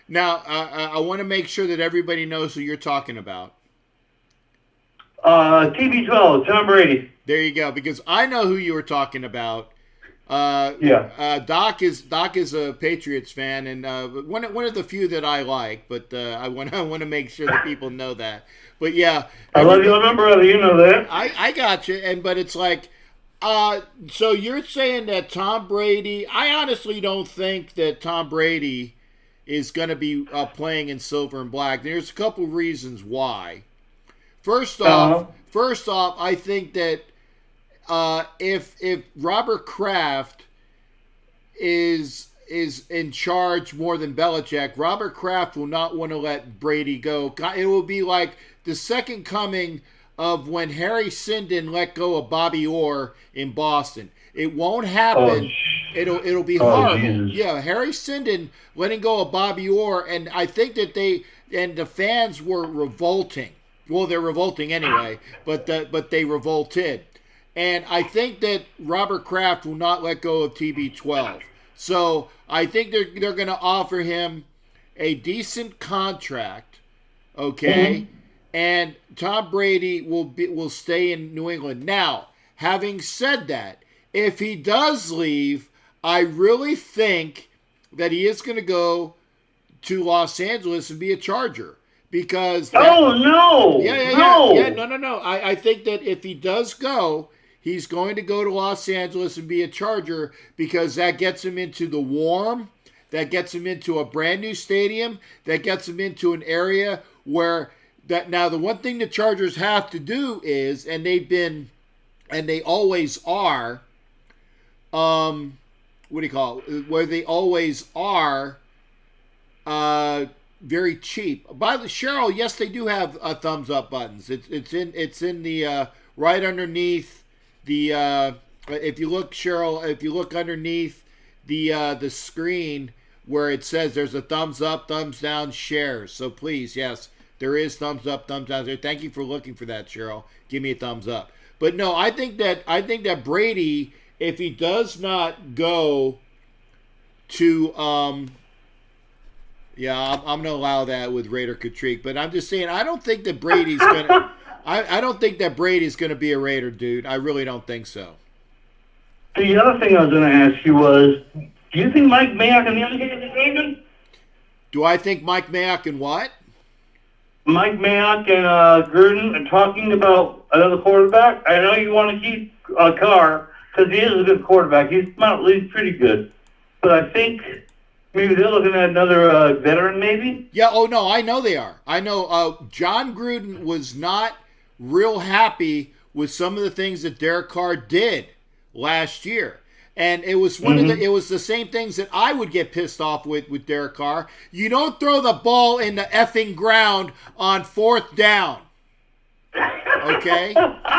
Now, I want to make sure that everybody knows who you're talking about.
TB12, Tom Brady.
There you go, because I know who you were talking about. Doc is a Patriots fan, and one of the few that I like. But I want to make sure that people know that. But yeah,
I love you, brother. You know that.
I got you, but it's like, so you're saying that Tom Brady? I honestly don't think that Tom Brady is going to be playing in silver and black. There's a couple reasons why. First off, I think that if Robert Kraft is in charge more than Belichick, Robert Kraft will not want to let Brady go. It will be like the second coming of when Harry Sinden let go of Bobby Orr in Boston. It won't happen. It'll be horrible. Jesus. Yeah, Harry Sinden letting go of Bobby Orr, and I think that the fans were revolting. Well, they're revolting anyway, but they revolted. And I think that Robert Kraft will not let go of TB12. So I think they're going to offer him a decent contract, okay? Mm-hmm. And Tom Brady will stay in New England. Now, having said that, if he does leave, I really think that he is going to go to Los Angeles and be a Charger. Because
no.
I think that if he does go, he's going to go to Los Angeles and be a Charger, because that gets him into the warm, that gets him into a brand new stadium, that gets him into an area where that. Now, the one thing the Chargers have to do is, and they always are, where they always are, very cheap. By the Cheryl, yes, they do have thumbs up buttons. It's in the right underneath the. If you look, Cheryl, if you look underneath the screen where it says there's a thumbs up, thumbs down, shares. So please, yes, there is thumbs up, thumbs down there. Thank you for looking for that, Cheryl. Give me a thumbs up. But no, I think that Brady, if he does not go to yeah, I'm going to allow that with Raider Katrick, but I'm just saying I don't think that Brady's going to I don't think that Brady's going to be a Raider, dude. I really don't think so.
The other thing I was going to ask you was, do you think Mike Mayock and the other guys are leaving?
Do I think Mike Mayock and what?
Mike Mayock and Gruden are talking about another quarterback. I know you want to keep Carr because he is a good quarterback. He's at least pretty good. But I think maybe they're looking at another veteran, maybe?
Yeah, oh, no, I know they are. I know John Gruden was not real happy with some of the things that Derek Carr did last year. And it was it was the same things that I would get pissed off with Derek Carr. You don't throw the ball in the effing ground on 4th down. Okay?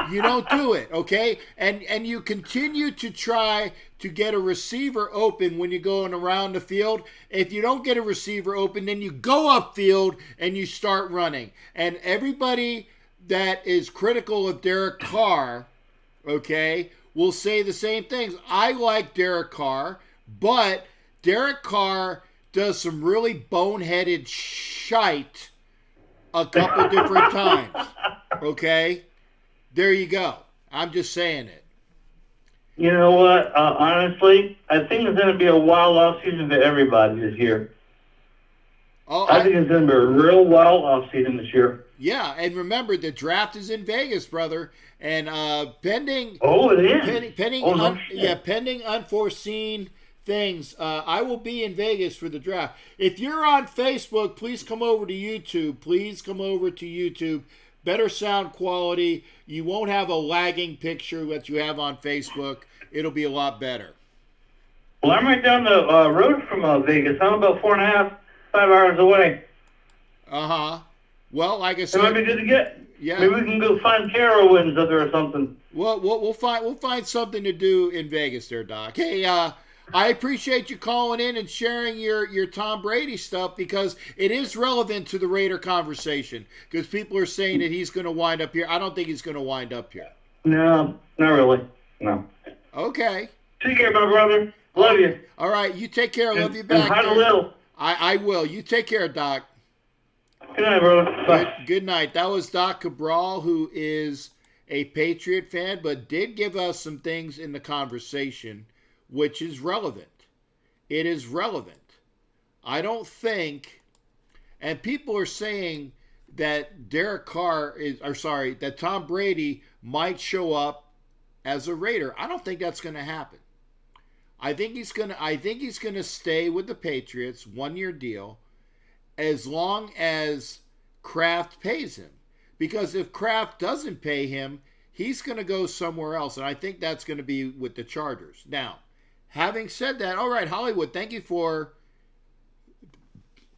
You don't do it, okay? And you continue to try to get a receiver open when you're going around the field. If you don't get a receiver open, then you go upfield and you start running. And everybody that is critical of Derek Carr, okay, will say the same things. I like Derek Carr, but Derek Carr does some really boneheaded shite a couple different times. Okay? There you go. I'm just saying it.
You know what? Honestly, I think it's going to be a wild offseason for everybody this year.
Oh,
I think it's going to be a real wild offseason this year.
Yeah, and remember, the draft is in Vegas, brother. And pending...
Oh, it is?
Pending unforeseen things, I will be in Vegas for the draft. If you're on Facebook, please come over to YouTube. Please come over to YouTube. Better sound quality. You won't have a lagging picture that you have on Facebook. It'll be a lot better.
Well, I'm right down the road from Vegas. I'm about 4.5, 5 hours away.
Uh-huh. Well, like I said...
It might be good to get.
Yeah.
Maybe we can go find carowinds up there or something.
Well, we'll find something to do in Vegas there, Doc. Hey, I appreciate you calling in and sharing your Tom Brady stuff, because it is relevant to the Raider conversation, because people are saying that he's going to wind up here. I don't think he's going to wind up here.
No, not really. No.
Okay.
Take care, my brother. Love you.
All right, you take care. Love you back.
And hi to Lil.
I will. You take care, Doc.
Good night, brother. Bye.
Good night. That was Doc Cabral, who is a Patriot fan, but did give us some things in the conversation which is relevant. It is relevant. I don't think, and people are saying that that Tom Brady might show up as a Raider. I don't think that's going to happen. I think he's going to stay with the Patriots, 1-year deal, as long as Kraft pays him. Because if Kraft doesn't pay him, he's going to go somewhere else, and I think that's going to be with the Chargers. Now, having said that, all right, Hollywood, thank you for...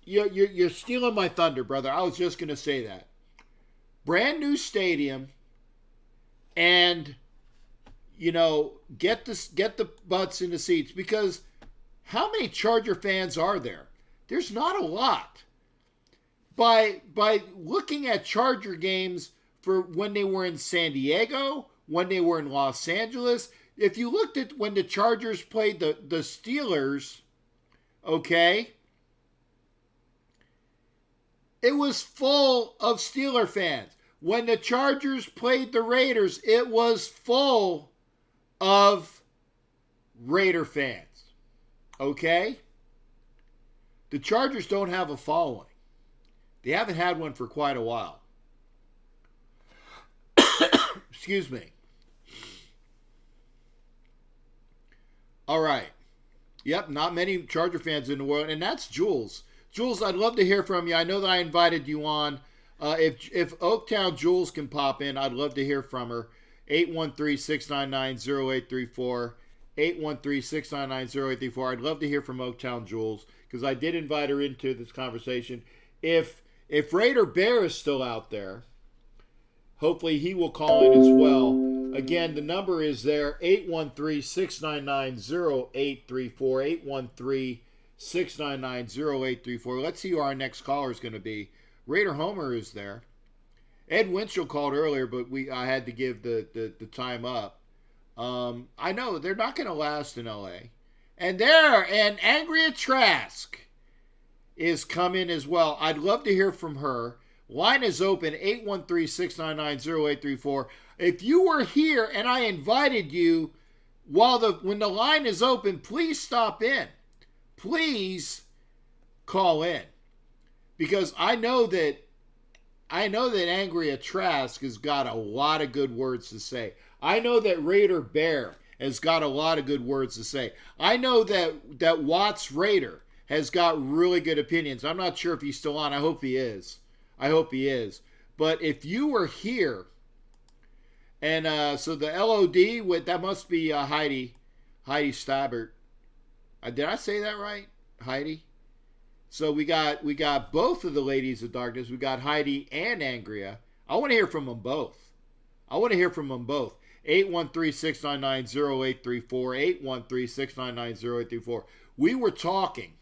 You're stealing my thunder, brother. I was just going to say that. Brand new stadium, and, get the butts in the seats, because how many Charger fans are there? There's not a lot. By looking at Charger games for when they were in San Diego, when they were in Los Angeles, if you looked at when the Chargers played the Steelers, okay, it was full of Steeler fans. When the Chargers played the Raiders, it was full of Raider fans. Okay? The Chargers don't have a following. They haven't had one for quite a while. Excuse me. All right. Yep, not many Charger fans in the world, and that's Jules. Jules, I'd love to hear from you. I know that I invited you on. If Oaktown Jules can pop in, I'd love to hear from her. 813-699-0834. 813-699-0834. I'd love to hear from Oaktown Jules, because I did invite her into this conversation. If Raider Bear is still out there, hopefully he will call in as well. Again, the number is there, 813-699-0834. 813-699-0834. Let's see who our next caller is going to be. Raider Homer is there. Ed Winchell called earlier, but I had to give the time up. I know they're not going to last in L.A. And Angria Trask is coming as well. I'd love to hear from her. Line is open, 813-699-0834. If you were here and I invited you when the line is open, please stop in. Please call in. Because I know that Angria Trask has got a lot of good words to say. I know that Raider Bear has got a lot of good words to say. I know that Watts Raider has got really good opinions. I'm not sure if he's still on. I hope he is. But if you were here And so the LOD with that must be Heidi Stabert. Did I say that right, Heidi? So we got both of the ladies of darkness. We got Heidi and Angria. I want to hear from them both. 813-699-0834. 813-699-0834. We were talking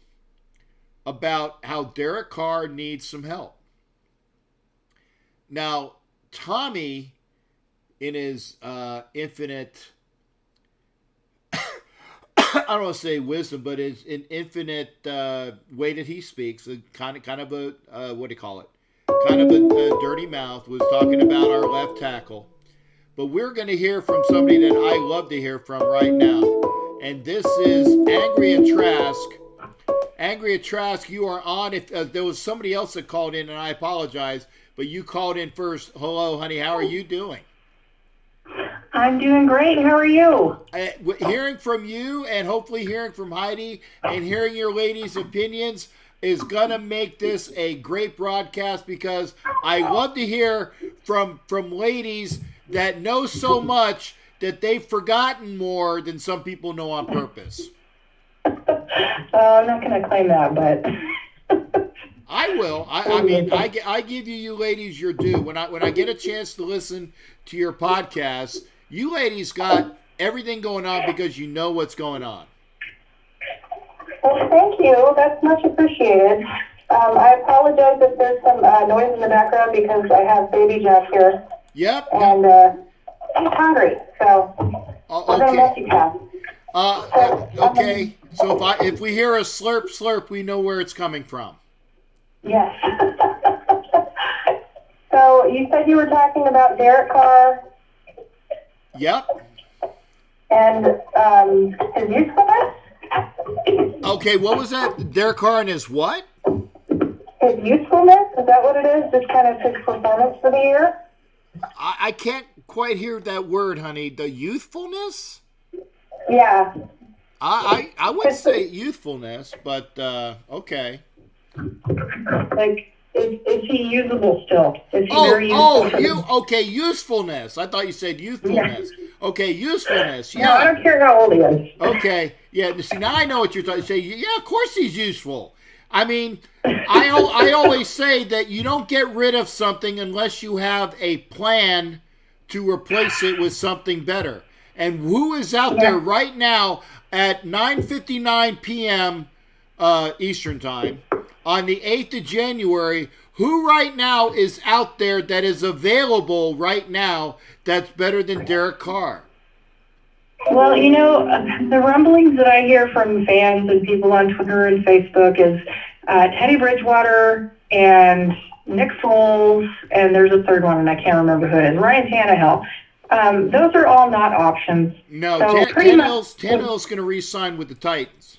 about how Derek Carr needs some help. Now, Tommy, in his infinite, I don't want to say wisdom, but his infinite way that he speaks, kind of a what do you call it? Kind of a dirty mouth, was talking about our left tackle. But we're going to hear from somebody that I love to hear from right now. And this is Angria Trask. Angria Trask, you are on. If there was somebody else that called in, and I apologize, but you called in first. Hello, honey. How are you doing?
I'm doing great. How are you?
Hearing from you and hopefully hearing from Heidi and hearing your ladies' opinions is going to make this a great broadcast, because I love to hear from ladies that know so much that they've forgotten more than some people know on purpose.
I'm not going to claim that, but
I will. I mean, I give you ladies your due. When I get a chance to listen to your podcast, you ladies got everything going on because you know what's going on.
well, thank you. That's much appreciated. I apologize if there's some noise in the background because I have baby Jeff here.
Yep.
And he's hungry, so we're going to multitask.
Okay. So if we hear a slurp slurp, we know where it's coming from.
Yes. So you said you were talking about Derek Carr.
Yep.
And his usefulness?
Okay, what was that? Derek Carr and his what?
His usefulness? Is that what it is? Just kind of his performance for the year?
I can't quite hear that word, honey. The youthfulness?
Yeah.
I would say youthfulness, but okay.
Like, is he usable still? Is he very useful?
Okay, usefulness. I thought you said youthfulness. Yeah. Okay, usefulness. Yeah.
No, I don't care how old he is.
Okay, yeah. See, now I know what you're talking. Say, yeah, of course he's useful. I mean, I always say that you don't get rid of something unless you have a plan to replace it with something better. And who is out there right now at 9:59 p.m. Eastern Time on the 8th of January? Who right now is out there that is available right now that's better than Derek Carr?
Well, you know, the rumblings that I hear from fans and people on Twitter and Facebook is Teddy Bridgewater and Nick Foles, and there's a third one, and I can't remember who it is, Ryan Tannehill. Those are all not options.
No,
so
Tannehill's going to re-sign with the Titans.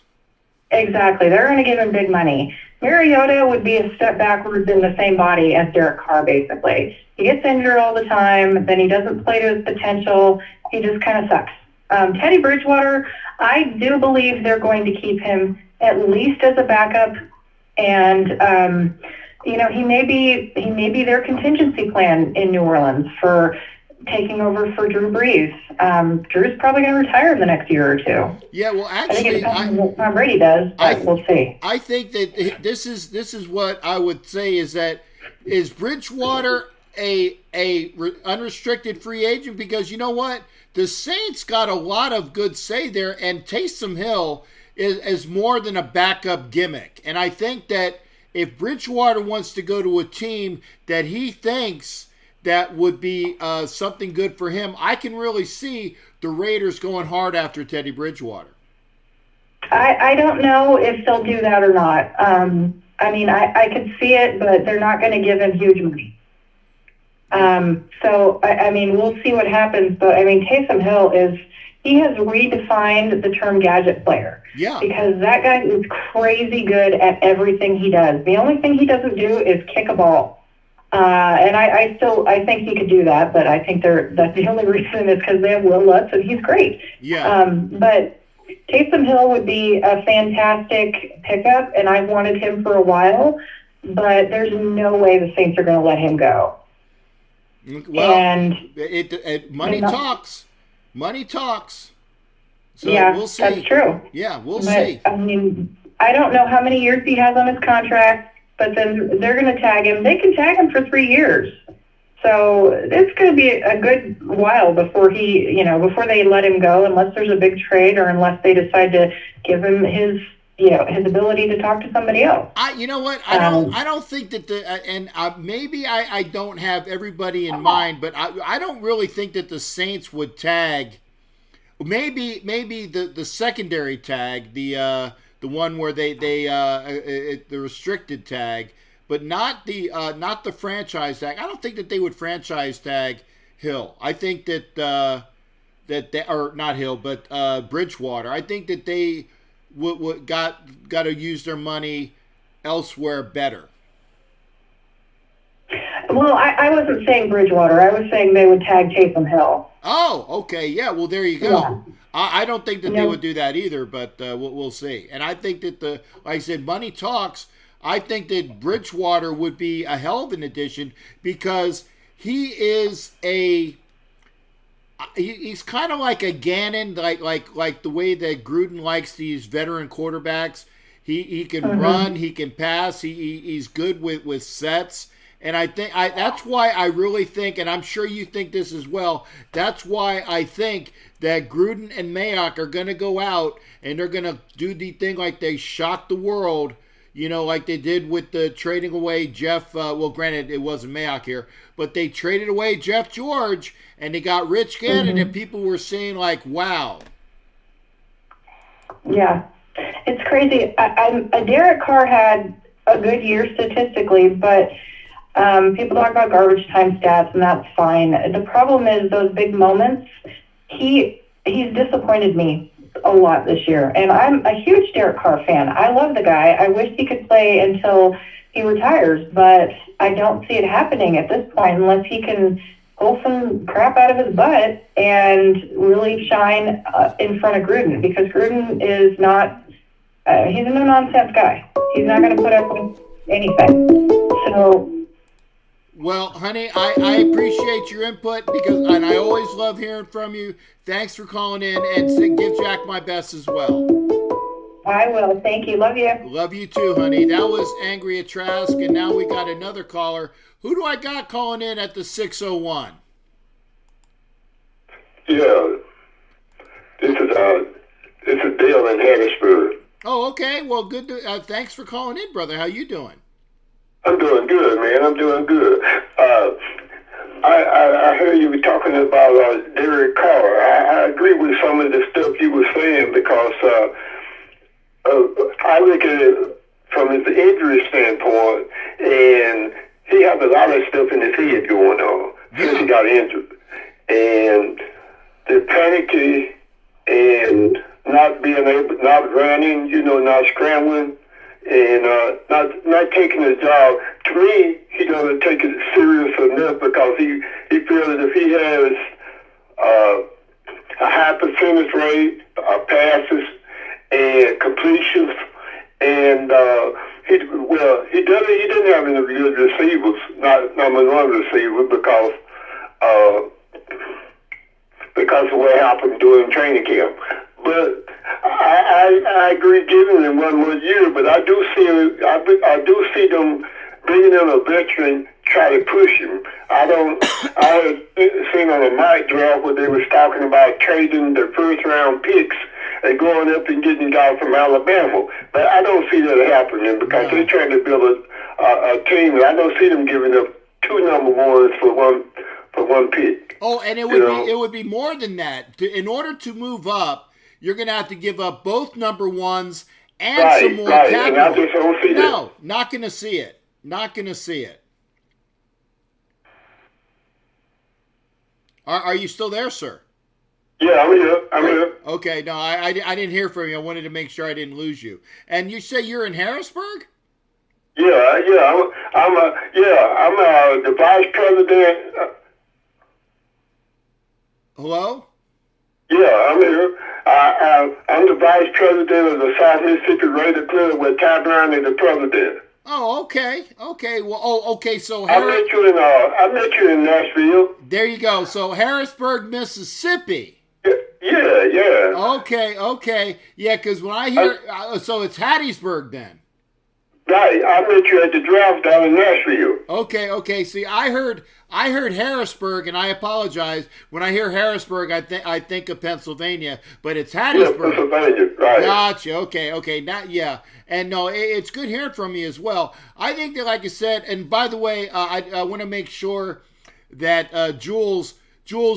Exactly. They're going to give him big money. Mariota would be a step backwards in the same body as Derek Carr, basically. He gets injured all the time, then he doesn't play to his potential. He just kind of sucks. Teddy Bridgewater, I do believe they're going to keep him at least as a backup, and you know, he may be their contingency plan in New Orleans for taking over for Drew Brees. Drew's probably going to retire in the next year or two.
Yeah, well, actually,
I think it depends on what Tom Brady does, but we'll see.
I think that this is what I would say is Bridgewater a unrestricted free agent, because you know what? The Saints got a lot of good say there, and Taysom Hill is more than a backup gimmick. And I think that if Bridgewater wants to go to a team that he thinks that would be something good for him, I can really see the Raiders going hard after Teddy Bridgewater.
I don't know if they'll do that or not. I mean, I could see it, but they're not going to give him huge money. So, I mean, we'll see what happens. But, I mean, Taysom Hill he has redefined the term gadget player.
Yeah.
Because that guy is crazy good at everything he does. The only thing he doesn't do is kick a ball. And I think he could do that, but I think that's the only reason is because they have Will Lutz, and he's great.
Yeah.
But Taysom Hill would be a fantastic pickup, and I've wanted him for a while, but there's no way the Saints are going to let him go.
Well,
and
money talks. Money talks. So
yeah,
we'll see.
that's true.
Yeah, we'll
But,
see.
I mean, I don't know how many years he has on his contract, but then they're going to tag him. They can tag him for 3 years. So it's going to be a good while before before they let him go, unless there's a big trade or unless they decide to give him his ability to talk to somebody else.
You know what? I don't think that maybe I don't have everybody in mind, but I don't really think that the Saints would tag. Maybe the secondary tag, the one where they the restricted tag, but not the franchise tag. I don't think that they would franchise tag Hill. I think that or not Hill, but Bridgewater. I think that they got to use their money elsewhere better.
Well, I wasn't saying Bridgewater. I was saying they would tag Taysom Hill.
Oh, okay. Yeah, well, there you go. Yeah. I don't think that they would do that either, but we'll see. And I think that like I said, money talks. I think that Bridgewater would be a hell of an addition because he is he's kind of like a Gannon, like the way that Gruden likes these veteran quarterbacks. He can run, he can pass, he's good with sets. And I think that's why I really think, and I'm sure you think this as well, that's why I think that Gruden and Mayock are going to go out and they're going to do the thing like they shocked the world, like they did with the trading away Jeff, well, granted, it wasn't Mayock here, but they traded away Jeff George and they got Rich Gannon and people were saying like, wow.
Yeah, it's crazy. Derek Carr had a good year statistically, but people talk about garbage time stats, and that's fine. The problem is those big moments. He's disappointed me a lot this year, and I'm a huge Derek Carr fan. I love the guy. I wish he could play until he retires, but I don't see it happening at this point unless he can pull some crap out of his butt and really shine in front of Gruden, because Gruden is not. He's a no-nonsense guy. He's not going to put up with anything. So.
Well, honey, I appreciate your input and I always love hearing from you. Thanks for calling in, and give Jack my best as well.
I will. Thank you. Love you.
Love you too, honey. That was Angry at Trask, and now we got another caller. Who do I got calling in at the 601?
Yeah, this is Dale in Harrisburg.
Oh, okay. Well, good. Thanks for calling in, brother. How you doing?
I'm doing good, man. I'm doing good. I heard you were talking about Derek Carr. I agree with some of the stuff you were saying because I look at it from his injury standpoint, and he has a lot of stuff in his head going on since he got injured. And the panicky and not running, not scrambling, and not taking his job. To me, he doesn't take it serious enough because he feels that if he has a high percentage rate, passes, and completions, and he didn't have any good receivers, not number one receiver because of what happened during training camp. But I agree giving him one more year, but I do see them bringing in a veteran, try to push him. I had seen on a mock draft where they was talking about trading their first round picks and going up and getting guys from Alabama. But I don't see that happening because they're trying to build a team, and I don't see them giving up 2 number ones for one pick.
Oh, and it would be more than that. In order to move up, you're going to have to give up both number ones and some more capital.
And I just don't see that.
No, not going to see it. Not going to see it. Are you still there, sir?
Yeah, I'm here.
Okay, no, I didn't hear from you. I wanted to make sure I didn't lose you. And you say you're in Harrisburg?
Yeah, I'm the vice president.
Hello?
Yeah, I'm here. I'm the vice president of the South Mississippi Raider Club, where Ty Brown is the president.
Oh, okay. Okay. Well, okay. So
I met you in Nashville.
there you go. So Harrisburg, Mississippi.
Yeah.
Okay. Yeah, because when I hear, so it's Hattiesburg then.
Right. I met you at the draft down in Nashville.
Okay. See, I heard Harrisburg, and I apologize. When I hear Harrisburg, I think of Pennsylvania, but it's Hattiesburg.
Yeah, Pennsylvania, right.
Gotcha. Okay. Not yeah. And no, it's good hearing from you as well. I think that, like I said, and by the way, I want to make sure that Jules,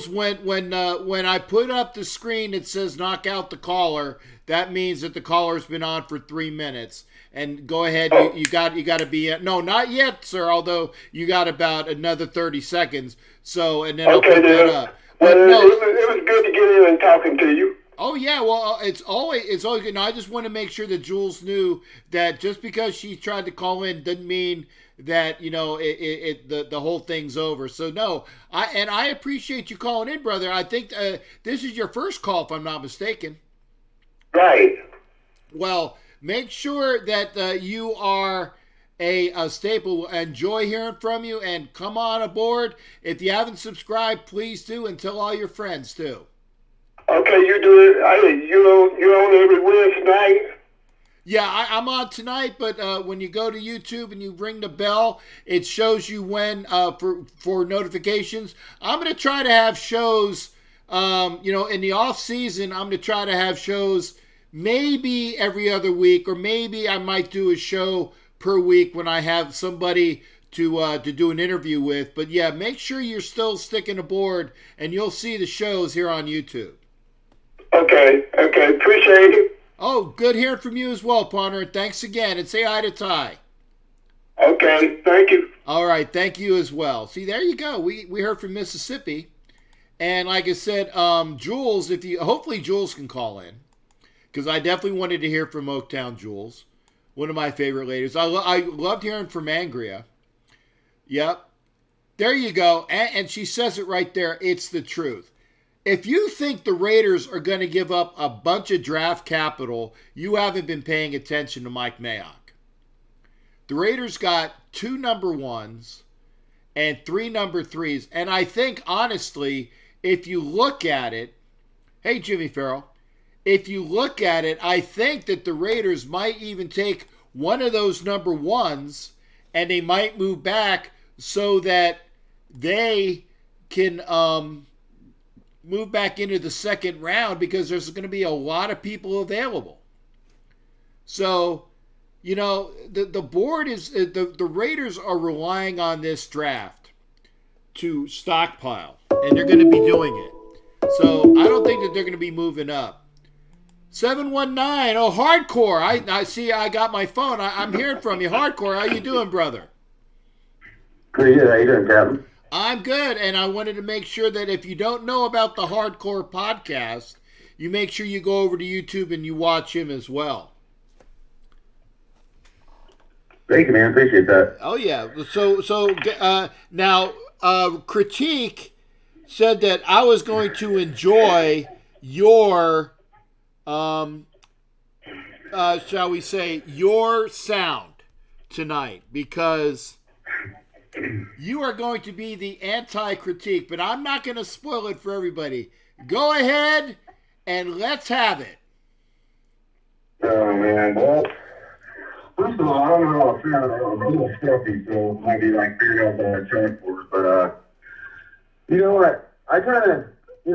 when I put up the screen that says knock out the caller, that means that the caller's been on for 3 minutes. And go ahead, you got to be no, not yet, sir. Although you got about another 30 seconds. So and then I'll put that up. But
well,
no,
it was good to get in and talking to you.
Oh yeah, well it's always good. No, I just want to make sure that Jules knew that just because she tried to call in doesn't mean that the whole thing's over. So no, I appreciate you calling in, brother. I think this is your first call, if I'm not mistaken.
Right.
Well, make sure that you are a staple. Enjoy hearing from you, and come on aboard. If you haven't subscribed, please do, and tell all your friends too.
Okay, you do it. You're on every Wednesday night.
Yeah, I'm on tonight, but when you go to YouTube and you ring the bell, it shows you when for notifications. I'm going to try to have shows, in the off season. I'm going to try to have shows maybe every other week, or maybe I might do a show per week when I have somebody to do an interview with. But yeah, make sure you're still sticking aboard, and you'll see the shows here on YouTube.
Okay, appreciate it.
Oh, good hearing from you as well, partner. Thanks again, and say hi to Ty.
Okay, thank you.
All right, thank you as well. See, there you go. We heard from Mississippi, and like I said, Jules, hopefully Jules can call in, because I definitely wanted to hear from Oaktown Jules, one of my favorite ladies. I loved hearing from Angria. Yep, there you go, and she says it right there. It's the truth. If you think the Raiders are going to give up a bunch of draft capital, you haven't been paying attention to Mike Mayock. The Raiders got 2 number 1s and 3 number 3s. And I think, honestly, if you look at it, hey, Jimmy Farrell, if you look at it, I think that the Raiders might even take one of those number 1s and they might move back so that they can move back into the second round, because there's going to be a lot of people available. So, the board is, the Raiders are relying on this draft to stockpile, and they're going to be doing it. So I don't think that they're going to be moving up. 719, Hardcore. I see, I got my phone. I'm hearing from you. Hardcore, how you doing, brother?
Pretty good. How you doing, Captain?
I'm good, and I wanted to make sure that if you don't know about the Hardcore podcast, you make sure you go over to YouTube and you watch him as well.
Thank you, man. Appreciate that.
Oh, yeah. So now, Critique said that I was going to enjoy your, shall we say, your sound tonight, because you are going to be the anti-critique, but I'm not going to spoil it for everybody. Go ahead and let's have it.
Oh, man. Well, first of all, I don't know how to sound. I'm a little stuffy, so it might be like figured out by transport. But, you know what? I kind of,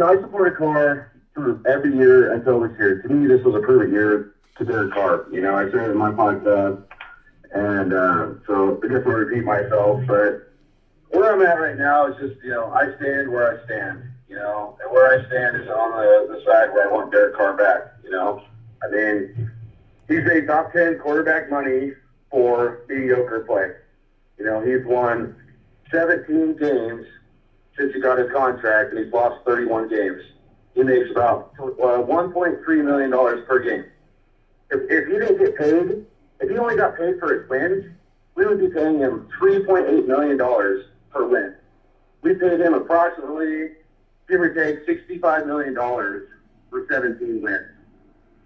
I supported Carr for every year until this year. To me, this was a perfect year to Derek Carr. I said it in my podcast. And so I guess I'll repeat myself, but where I'm at right now is just, I stand where I stand, and where I stand is on the side where I want Derek Carr back, I mean, he's a top 10 quarterback money for mediocre play. He's won 17 games since he got his contract, and he's lost 31 games. He makes about $1.3 million per game. If he didn't get paid, if he only got paid for his wins, we would be paying him $3.8 million per win. We paid him approximately, give or take, $65 million for 17 wins.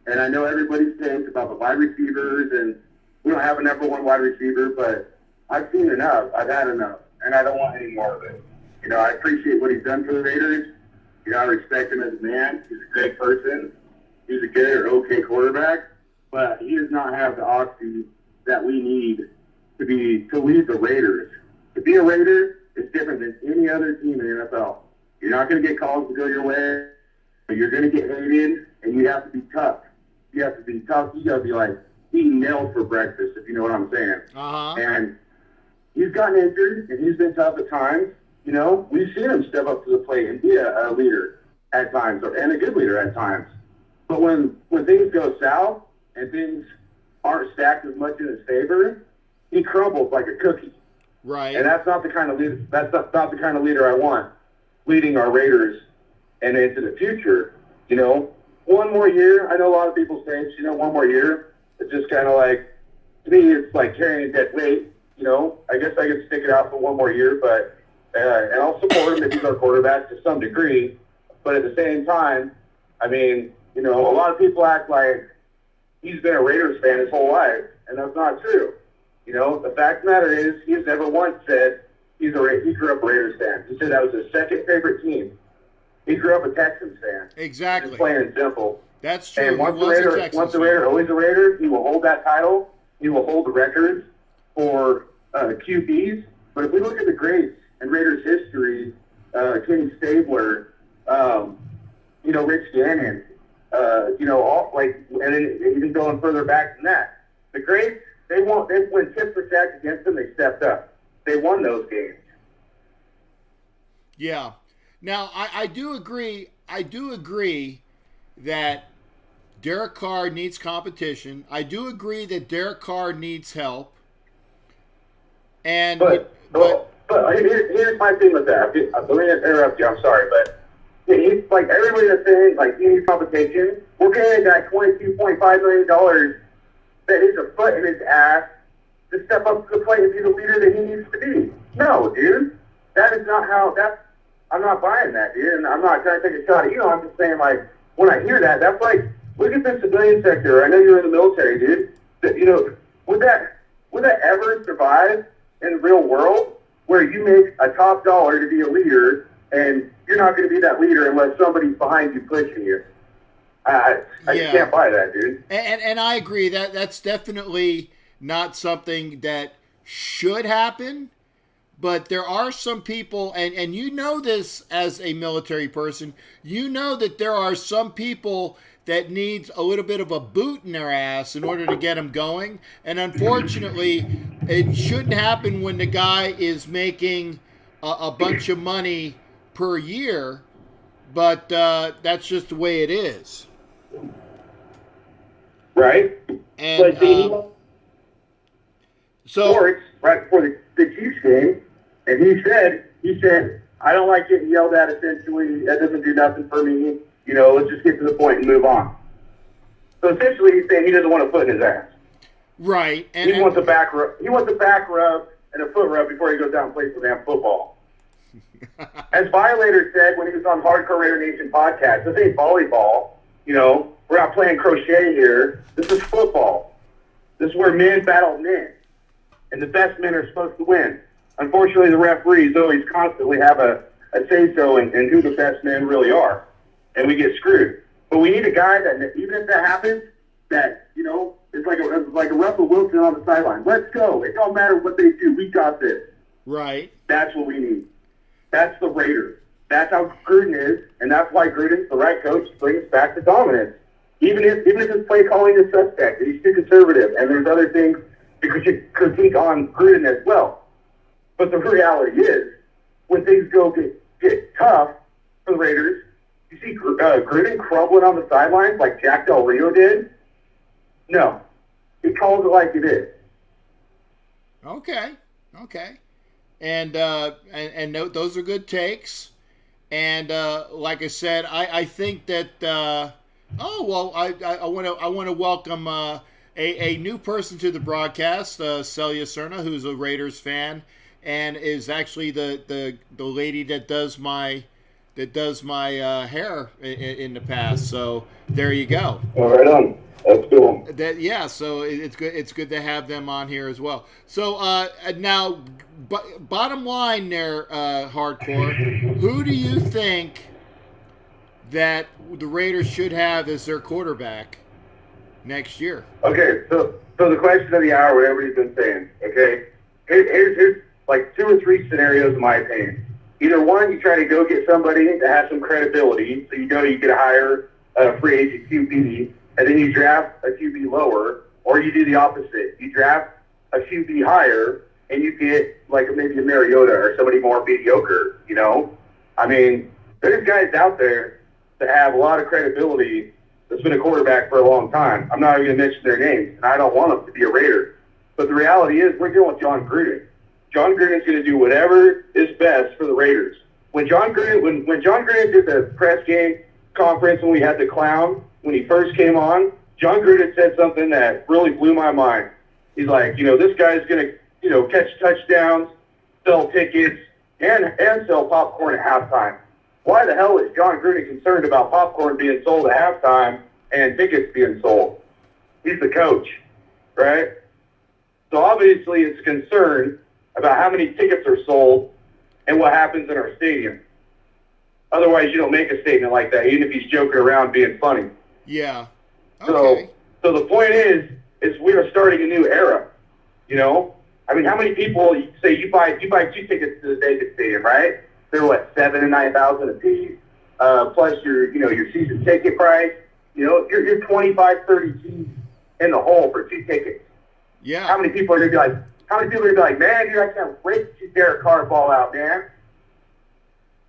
And I know everybody's thinks about the wide receivers and
we don't have a number one wide receiver, but I've seen enough. I've had enough, and I don't want any more of it. You know, I appreciate what he's done for the Raiders. You know, I respect him as a man. He's a great person. He's a good or okay quarterback, but he does not have the oxy that we need to lead the Raiders. To be a Raider is different than any other team in the NFL. You're not going to get calls to go your way, but you're going to get hated, and you have to be tough. You have to be tough. You got to be like eating nails for breakfast, if you know what I'm saying. And he's gotten injured, and he's been tough at times. You know, we've seen him step up to the plate and be a leader at times, and a good leader at times. But when things go south and things aren't stacked as much in his favor, he crumbles like a cookie.
Right.
And that's not the kind of leader. That's not the kind of leader I want leading our Raiders and into the future. You know, one more year. I know a lot of people say, you know, one more year. It's just kind of like, to me, it's like carrying a dead weight. You know, I guess I could stick it out for one more year, but and I'll support him if he's our quarterback to some degree. But at the same time, I mean, you know, a lot of people act like he's been a Raiders fan his whole life, and that's not true. You know, the fact of the matter is he's never once said he grew up a Raiders fan. He said that was his second favorite team. He grew up a Texans fan.
Exactly.
Just plain and simple.
That's true.
And once the Raider, always a Raider, he will hold that title. He will hold the records for QBs. But if we look at the greats in Raiders history, Kenny Stabler, you know, Rich Gannon, you know, all like, and then even going further back than that, the greats, when tips were stacked against them, they stepped up. They won those games.
Yeah. Now, I do agree. I do agree that Derek Carr needs competition. I do agree that Derek Carr needs help. And
but here's my thing with that. Let me interrupt you. I'm sorry, but he's like everybody that's saying like he needs competition. We're getting that $22.5 million that is a foot in his ass to step up to the plate and be the leader that he needs to be. No, dude, that is not how. I'm not buying that, dude. And I'm not trying to take a shot at you. I'm just saying, like, when I hear that, that's like, look at the civilian sector. I know you're in the military, dude. You know, would that ever survive in the real world where you make a top dollar to be a leader and you're not going to be that leader unless somebody's behind you pushing you? I just can't buy that, dude.
And I agree that's definitely not something that should happen. But there are some people, and you know this as a military person, you know that there are some people that needs a little bit of a boot in their ass in order to get them going. And unfortunately, it shouldn't happen when the guy is making a bunch of money per year. But that's just the way it is.
Right?
And
sports, right before the Chiefs game, and he said, I don't like getting yelled at, essentially. That doesn't do nothing for me. You know, let's just get to the point and move on. So essentially he's saying he doesn't want a foot in his ass.
Right.
He wants a back rub and a foot rub before he goes out and plays the damn football. As Violator said when he was on Hardcore Raider Nation podcast, this ain't volleyball. You know, we're not playing crochet here. This is football. This is where men battle men. And the best men are supposed to win. Unfortunately, the referees always constantly have a say-so in who the best men really are. And we get screwed. But we need a guy that, even if that happens, that, you know, it's like a Russell Wilson on the sideline. Let's go. It don't matter what they do. We got this.
Right.
That's what we need. That's the Raiders. That's how Gruden is, and that's why Gruden's the right coach to bring us back to dominance. Even if his play calling is suspect, and he's too conservative, and there's other things to critique on Gruden as well. But the reality is, when things get tough for the Raiders, you see Gruden crumbling on the sidelines like Jack Del Rio did? No. He calls it like it is.
Okay. And those are good takes. And like I said, I think that I want to welcome a new person to the broadcast, Celia Cerna, who's a Raiders fan, and is actually the lady that does my hair in the past. So there you go.
All right on. That's cool.
So it's good. It's good to have them on here as well. So now, bottom line there, hardcore. Who do you think that the Raiders should have as their quarterback next year?
Okay, so the question of the hour, whatever you've been saying. Okay, here's like 2 or 3 scenarios in my opinion. Either one, you try to go get somebody that has some credibility, so you know you could hire a free agent QB, and then you draft a QB lower, or you do the opposite. You draft a QB higher, and you get like maybe a Mariota or somebody more mediocre, you know? I mean, there's guys out there that have a lot of credibility that's been a quarterback for a long time. I'm not even going to mention their names, and I don't want them to be a Raider. But the reality is we're dealing with John Gruden. John Gruden's going to do whatever is best for the Raiders. When John Gruden did the press game conference when we had the clown, when he first came on, John Gruden said something that really blew my mind. He's like, this guy's going to, catch touchdowns, sell tickets, and sell popcorn at halftime. Why the hell is John Gruden concerned about popcorn being sold at halftime and tickets being sold? He's the coach, right? So obviously it's concerned about how many tickets are sold and what happens in our stadium. Otherwise, you don't make a statement like that, even if he's joking around being funny.
Yeah. Okay.
So the point is we are starting a new era. I mean, how many people say you buy 2 tickets to the Vegas Stadium, right? They're what, 7,000 and 9,000 a piece, plus your season ticket price. You're 25, 30 G's in the hole for 2 tickets.
Yeah.
How many people are gonna be like, man, dude, I can't wait to see Derek Carr ball out, man?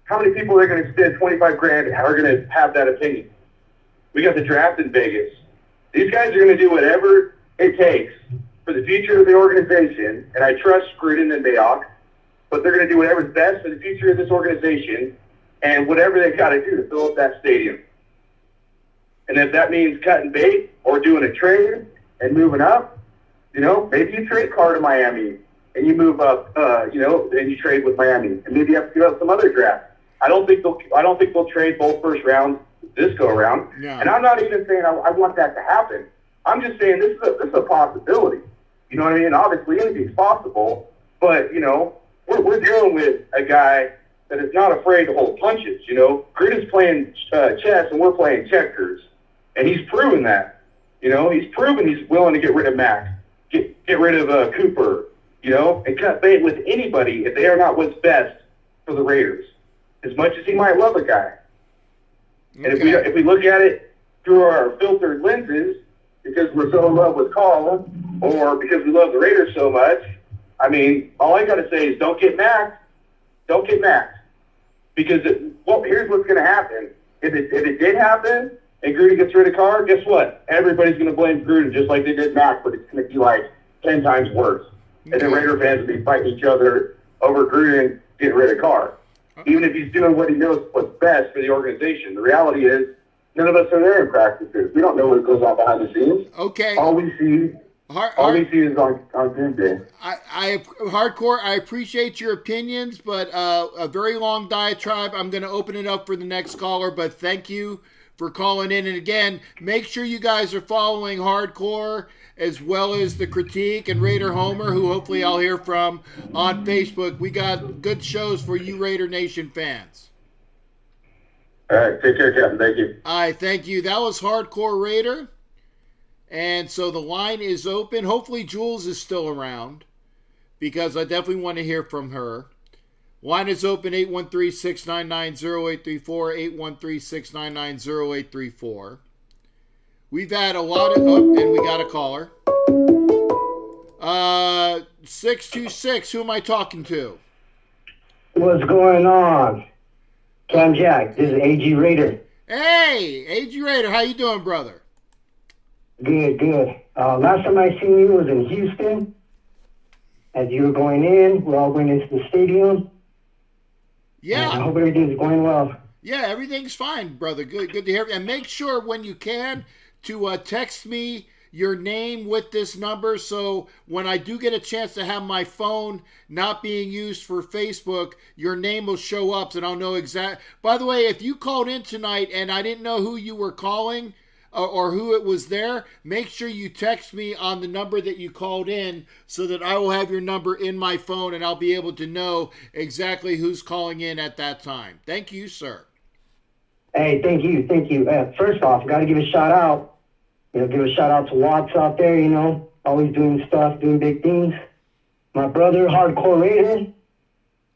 How many people are going to spend $25,000 and are going to have that opinion? We got the draft in Vegas. These guys are going to do whatever it takes for the future of the organization, and I trust Gruden and Mayock, but they're going to do whatever's best for the future of this organization and whatever they've got to do to fill up that stadium. And if that means cutting bait or doing a trade and moving up, maybe you trade Carr to Miami and you move up, and you trade with Miami, and maybe you have to give up some other draft. I don't think they'll trade both first rounds this go around.
No.
And I'm not even saying I want that to happen. I'm just saying this is a possibility. You know what I mean? Obviously anything's possible, but we're dealing with a guy that is not afraid to hold punches. Gruden's playing chess and we're playing checkers, and he's proven that. He's proven he's willing to get rid of Mac, get rid of Cooper, and cut bait with anybody if they are not what's best for the Raiders. As much as he might love a guy. And if we look at it through our filtered lenses, because we're so in love with Carl, or because we love the Raiders so much, I mean, all I got to say is don't get Mac. Don't get Mac. Because here's what's going to happen. If it did happen and Gruden gets rid of Carr, guess what? Everybody's going to blame Gruden just like they did Mac, but it's going to be like 10 times worse. Okay. And then Raider fans will be fighting each other over Gruden getting rid of Carr. Even if he's doing what he knows what's best for the organization. The reality is, none of us are there in practices. We don't know what goes on behind the scenes.
Okay.
All we see is on game day.
Hardcore, I appreciate your opinions, but a very long diatribe. I'm going to open it up for the next caller, but thank you for calling in. And again, make sure you guys are following Hardcore as well as the Critique and Raider Homer, who hopefully I'll hear from on Facebook. We got good shows for you Raider Nation fans.
All right, take care, Captain. Thank you.
All right, thank you. That was Hardcore Raider. And so the line is open. Hopefully Jules is still around because I definitely want to hear from her. Line is open, 813-699-0834, 813-699-0834. We've had a lot of... Oh, and we got a caller. 626, who am I talking to?
What's going on? Cam Jack, this is AG Raider.
Hey, AG Raider, how you doing, brother?
Good. Last time I seen you was in Houston. As you were going in, we're all going into the stadium.
Yeah.
I hope everything's going well.
Yeah, everything's fine, brother. Good to hear. And make sure when you can to text me your name with this number, so when I do get a chance to have my phone not being used for Facebook, your name will show up and I'll know exact. By the way, if you called in tonight and I didn't know who you were calling, or who it was there, make sure you text me on the number that you called in so that I will have your number in my phone and I'll be able to know exactly who's calling in at that time. Thank you, sir.
Hey, thank you. First off, got to give a shout out. Give a shout out to Watts out there, always doing stuff, doing big things. My brother, Hardcore Raider.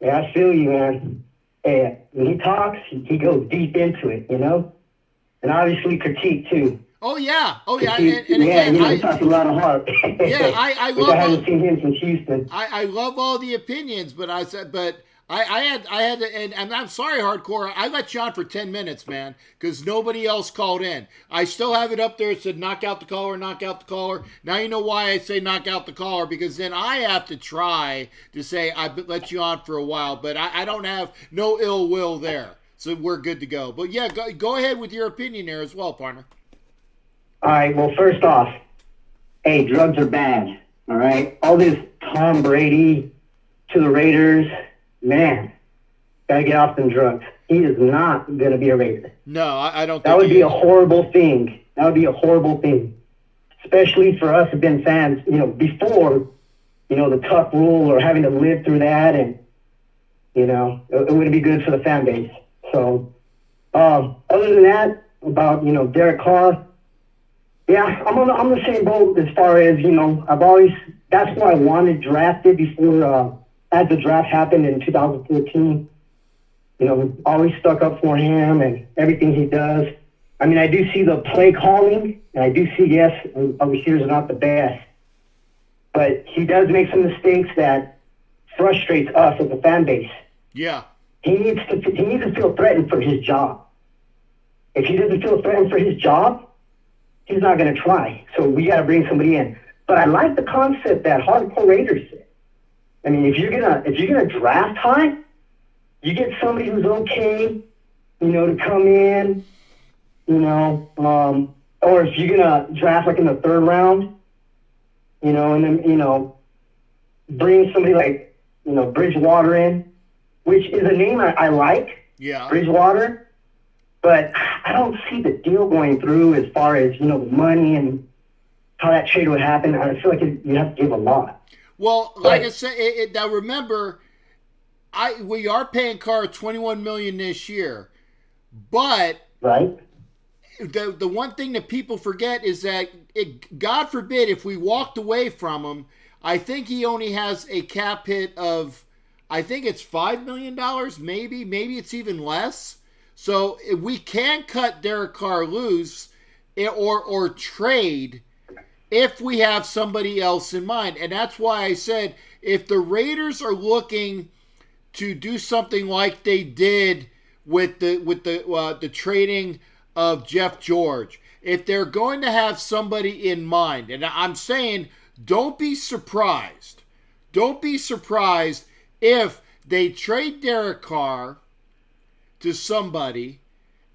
Yeah, I feel you, man. Hey, when he talks, he goes deep into it, And obviously critique, too.
Oh, yeah.
Critique,
And again,
he talks a lot of heart.
Yeah, I love
I haven't seen him since Houston.
I love all the opinions, but I had to, and I'm sorry, Hardcore. I let you on for 10 minutes, man, because nobody else called in. I still have it up there. It said knock out the caller, knock out the caller. Now you know why I say knock out the caller, because then I have to try to say I let you on for a while, but I don't have no ill will there. So we're good to go. But yeah, go ahead with your opinion there as well, partner.
All right, well, first off, hey, drugs are bad, all right? All this Tom Brady to the Raiders, man, got to get off them drugs. He is not going to be a Raider.
No, I don't think
that would be a horrible thing. That would be a horrible thing, especially for us who've been fans, before, the tough rule or having to live through that, and, it wouldn't be good for the fan base. So, other than that, about, Derek Carr, yeah, I'm the same boat as far as, that's why I wanted drafted before, as the draft happened in 2014, always stuck up for him and everything he does. I mean, I do see the play calling, and I do see, yes, our receivers are not the best. But he does make some mistakes that frustrates us as a fan base.
Yeah.
He needs to feel threatened for his job. If he doesn't feel threatened for his job, he's not going to try. So we got to bring somebody in. But I like the concept that Hardcore Raiders said. I mean, if you're gonna draft high, you get somebody who's okay, to come in, or if you're gonna draft like in the third round, and then bring somebody like Bridgewater in, which is a name I like.
Yeah.
Bridgewater, but I don't see the deal going through as far as the money and how that trade would happen. I feel like you have to give a lot.
Well, like I said, now remember, we are paying Carr $21 million this year, but
right.
The one thing that people forget is that, God forbid, if we walked away from him, I think he only has a cap hit of, I think it's $5 million, maybe it's even less. So if we can cut Derek Carr loose or trade if we have somebody else in mind. And that's why I said, if the Raiders are looking to do something like they did with the trading of Jeff George, if they're going to have somebody in mind, and I'm saying, don't be surprised if they trade Derek Carr to somebody,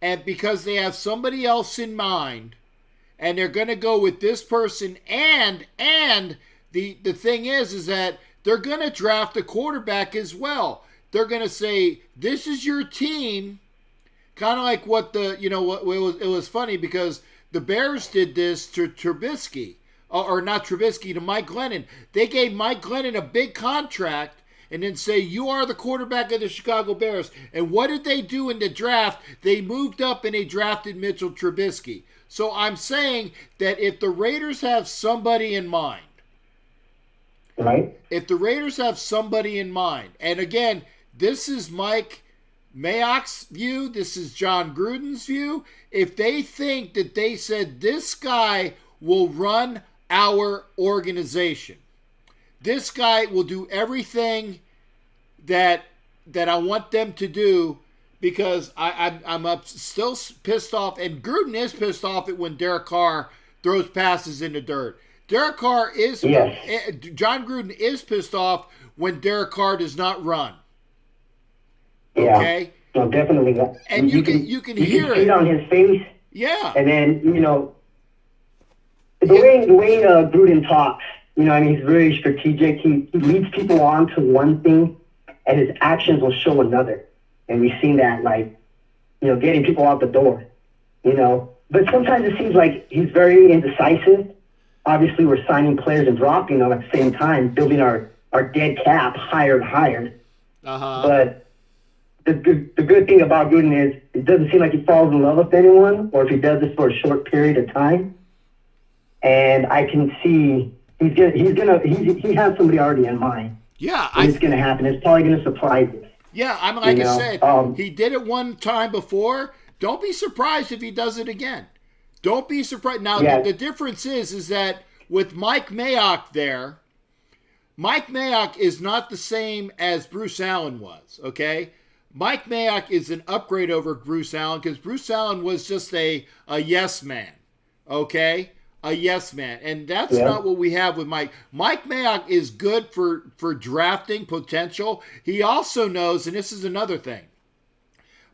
and because they have somebody else in mind, and they're going to go with this person, and the thing is that they're going to draft a quarterback as well. They're going to say, this is your team, kind of like what it was funny because the Bears did this to Trubisky, or not Trubisky, to Mike Glennon. They gave Mike Glennon a big contract and then say, you are the quarterback of the Chicago Bears. And what did they do in the draft? They moved up and they drafted Mitchell Trubisky. So I'm saying that if the Raiders have somebody in mind,
right?
If the Raiders have somebody in mind, and again, this is Mike Mayock's view, this is John Gruden's view, if they think that they said this guy will run our organization, this guy will do everything that I want them to do, because I'm still pissed off, and Gruden is pissed off at when Derek Carr throws passes in the dirt. Derek Carr is,
yes.
John Gruden is pissed off when Derek Carr does not run.
Yeah.
Okay?
No, definitely.
And you can hear
it on his face.
Yeah.
And then, the way Gruden talks, he's very strategic. He leads people on to one thing, and his actions will show another. And we've seen that, getting people out the door. but sometimes it seems like he's very indecisive. Obviously, we're signing players and dropping them at the same time, building our dead cap higher and higher. But the good thing about Gruden is it doesn't seem like he falls in love with anyone, or if he does this for a short period of time. And I can see he has somebody already in mind.
Yeah,
it's going to happen. It's probably going to surprise us.
Yeah, I mean, like I said, he did it one time before. Don't be surprised if he does it again. Don't be surprised. Now, the difference is that with Mike Mayock there, Mike Mayock is not the same as Bruce Allen was, okay? Mike Mayock is an upgrade over Bruce Allen because Bruce Allen was just a yes man, okay? A yes man. And that's not what we have with Mike. Mike Mayock is good for drafting potential. He also knows, and this is another thing,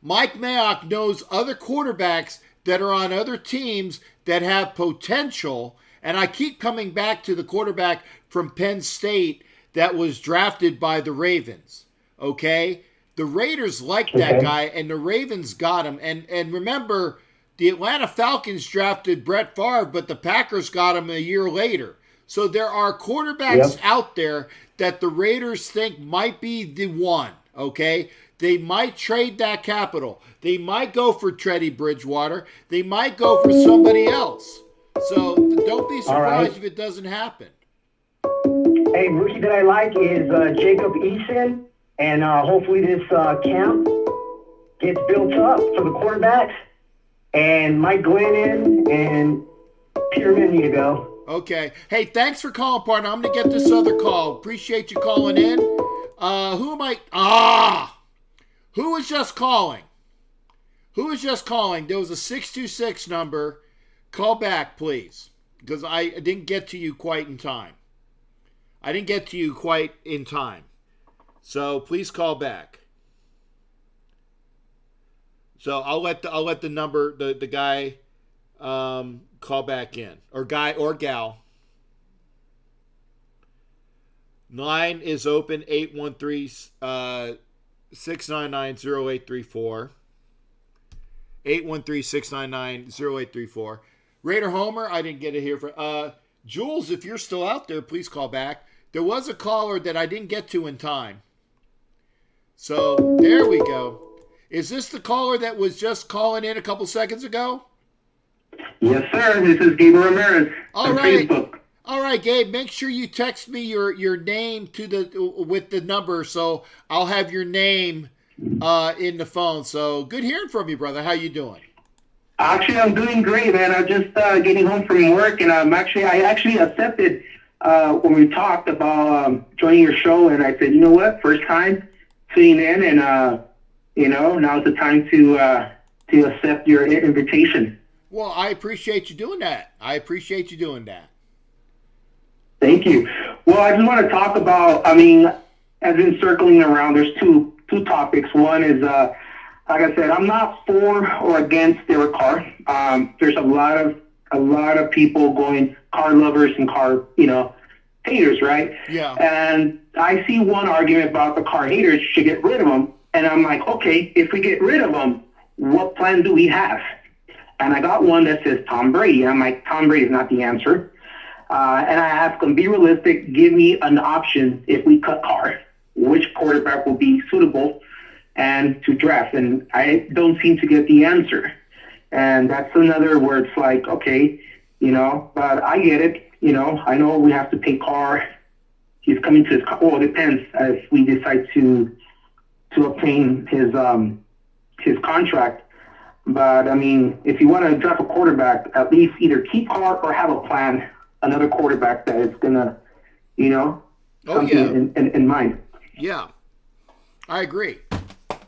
Mike Mayock knows other quarterbacks that are on other teams that have potential. And I keep coming back to the quarterback from Penn State that was drafted by the Ravens, okay? The Raiders like that guy, and the Ravens got him. And remember, the Atlanta Falcons drafted Brett Favre, but the Packers got him a year later. So there are quarterbacks out there that the Raiders think might be the one, okay? They might trade that capital. They might go for Teddy Bridgewater. They might go for somebody else. So don't be surprised if it doesn't happen.
Hey, rookie that I like is Jacob Eason, and hopefully this camp gets built up for the quarterbacks. And Mike Glennon and Peterman need to go.
Okay. Hey, thanks for calling, partner. I'm going to get this other call. Appreciate you calling in. Who am I? Who was just calling? Who was just calling? There was a 626 number. Call back, please, because I didn't get to you quite in time. So please call back. So I'll let the number, the guy call back in, or guy or gal. Line is open, 813-699-0834. 813-699-0834. Raider Homer, I didn't get it here. Jules, if you're still out there, please call back. There was a caller that I didn't get to in time. So there we go. Is this the caller that was just calling in a couple seconds ago?
Yes, sir. This is Gabe Ramirez
on Facebook.
All
right, Gabe. Make sure you text me your name with the number, so I'll have your name in the phone. So good hearing from you, brother. How you doing?
Actually, I'm doing great, man. I'm just getting home from work, and I actually accepted when we talked about joining your show, and I said, you know what, first time tuning in, and now's the time to accept your invitation.
Well, I appreciate you doing that.
Thank you. Well, I just want to talk about, I've been circling around. There's two topics. One is, like I said, I'm not for or against Derek Carr. There's a lot of people going Carr lovers and Carr, haters, right?
Yeah.
And I see one argument about the Carr haters should get rid of them. And I'm like, okay, if we get rid of them, what plan do we have? And I got one that says Tom Brady. And I'm like, Tom Brady is not the answer. And I asked them, be realistic, give me an option if we cut Carr, which quarterback will be suitable and to draft. And I don't seem to get the answer. And that's another where it's like, okay, but I get it. I know we have to pay Carr. He's coming to his, well, it depends if we decide to obtain his contract. But, if you want to draft a quarterback, at least either keep Carr or have a plan, another quarterback that is going to, something in mind.
Yeah, I agree.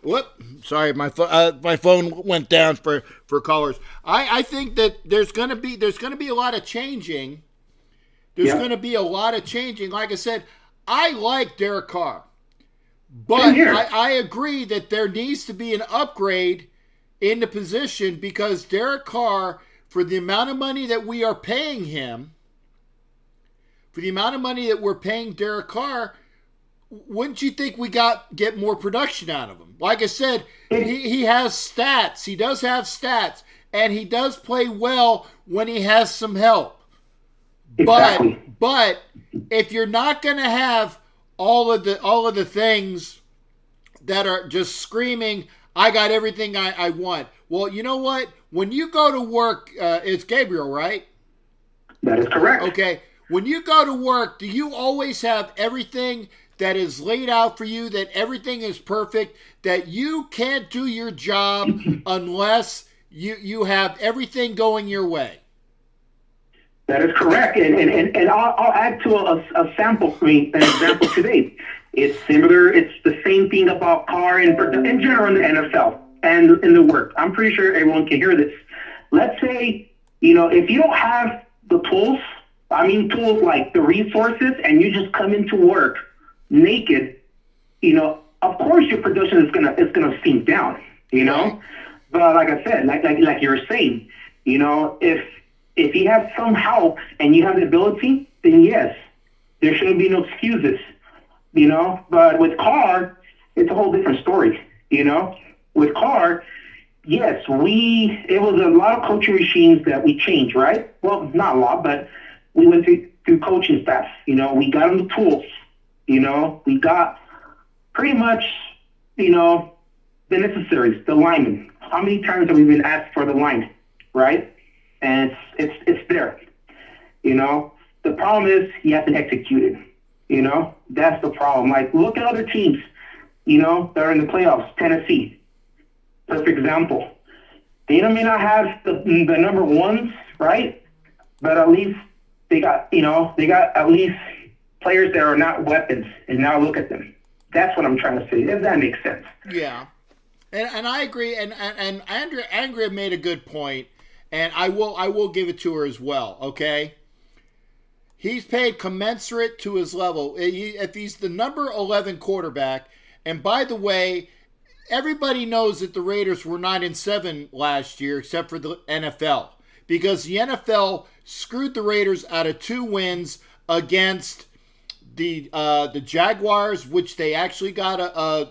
Whoop! Sorry, my phone went down for callers. I think that there's gonna be a lot of changing. Gonna be a lot of changing. Like I said, I like Derek Carr, but I agree that there needs to be an upgrade in the position because Derek Carr, for the amount of money that we are paying him, Derek Carr, wouldn't you think we get more production out of him? Like I said, he has stats. He does have stats. and he does play well when he has some help.
Exactly.
But if you're not going to have all of the things that are just screaming, I got everything I want. Well, you know what? When you go to work, it's Gabriel, right?
That is correct.
Okay. When you go to work, do you always have everything that is laid out for you, that everything is perfect, that you can't do your job unless you have everything going your way?
That is correct. And I'll add to a sample for me, an example today. It's similar. It's the same thing about Carr in general in the NFL and in the work. I'm pretty sure everyone can hear this. Let's say, if you don't have the tools, tools like the resources, and you just come into work naked, of course your production is gonna sink down, But like I said, like you were saying, if you have some help and you have the ability, then yes, there shouldn't be no excuses, But with Carr, it's a whole different story, With Carr, yes, it was a lot of coaching machines that we changed, right? Well, not a lot, but we went through coaching staff. We got them the tools. We got pretty much, the necessaries, the linemen. How many times have we been asked for the line, right? And it's there. The problem is you have to execute it. That's the problem. Like, look at other teams, that are in the playoffs. Tennessee, perfect example. They may not have the number ones, right? But at least they got at least players that are not weapons. And now look at them. That's what I'm trying to say. If that makes sense.
Yeah, and I agree. And Andrea made a good point, and I will give it to her as well. Okay. He's paid commensurate to his level. If he's the number 11 quarterback, and by the way, everybody knows that the Raiders were 9-7 last year, except for the NFL, because the NFL screwed the Raiders out of 2 wins against the Jaguars, which they actually got a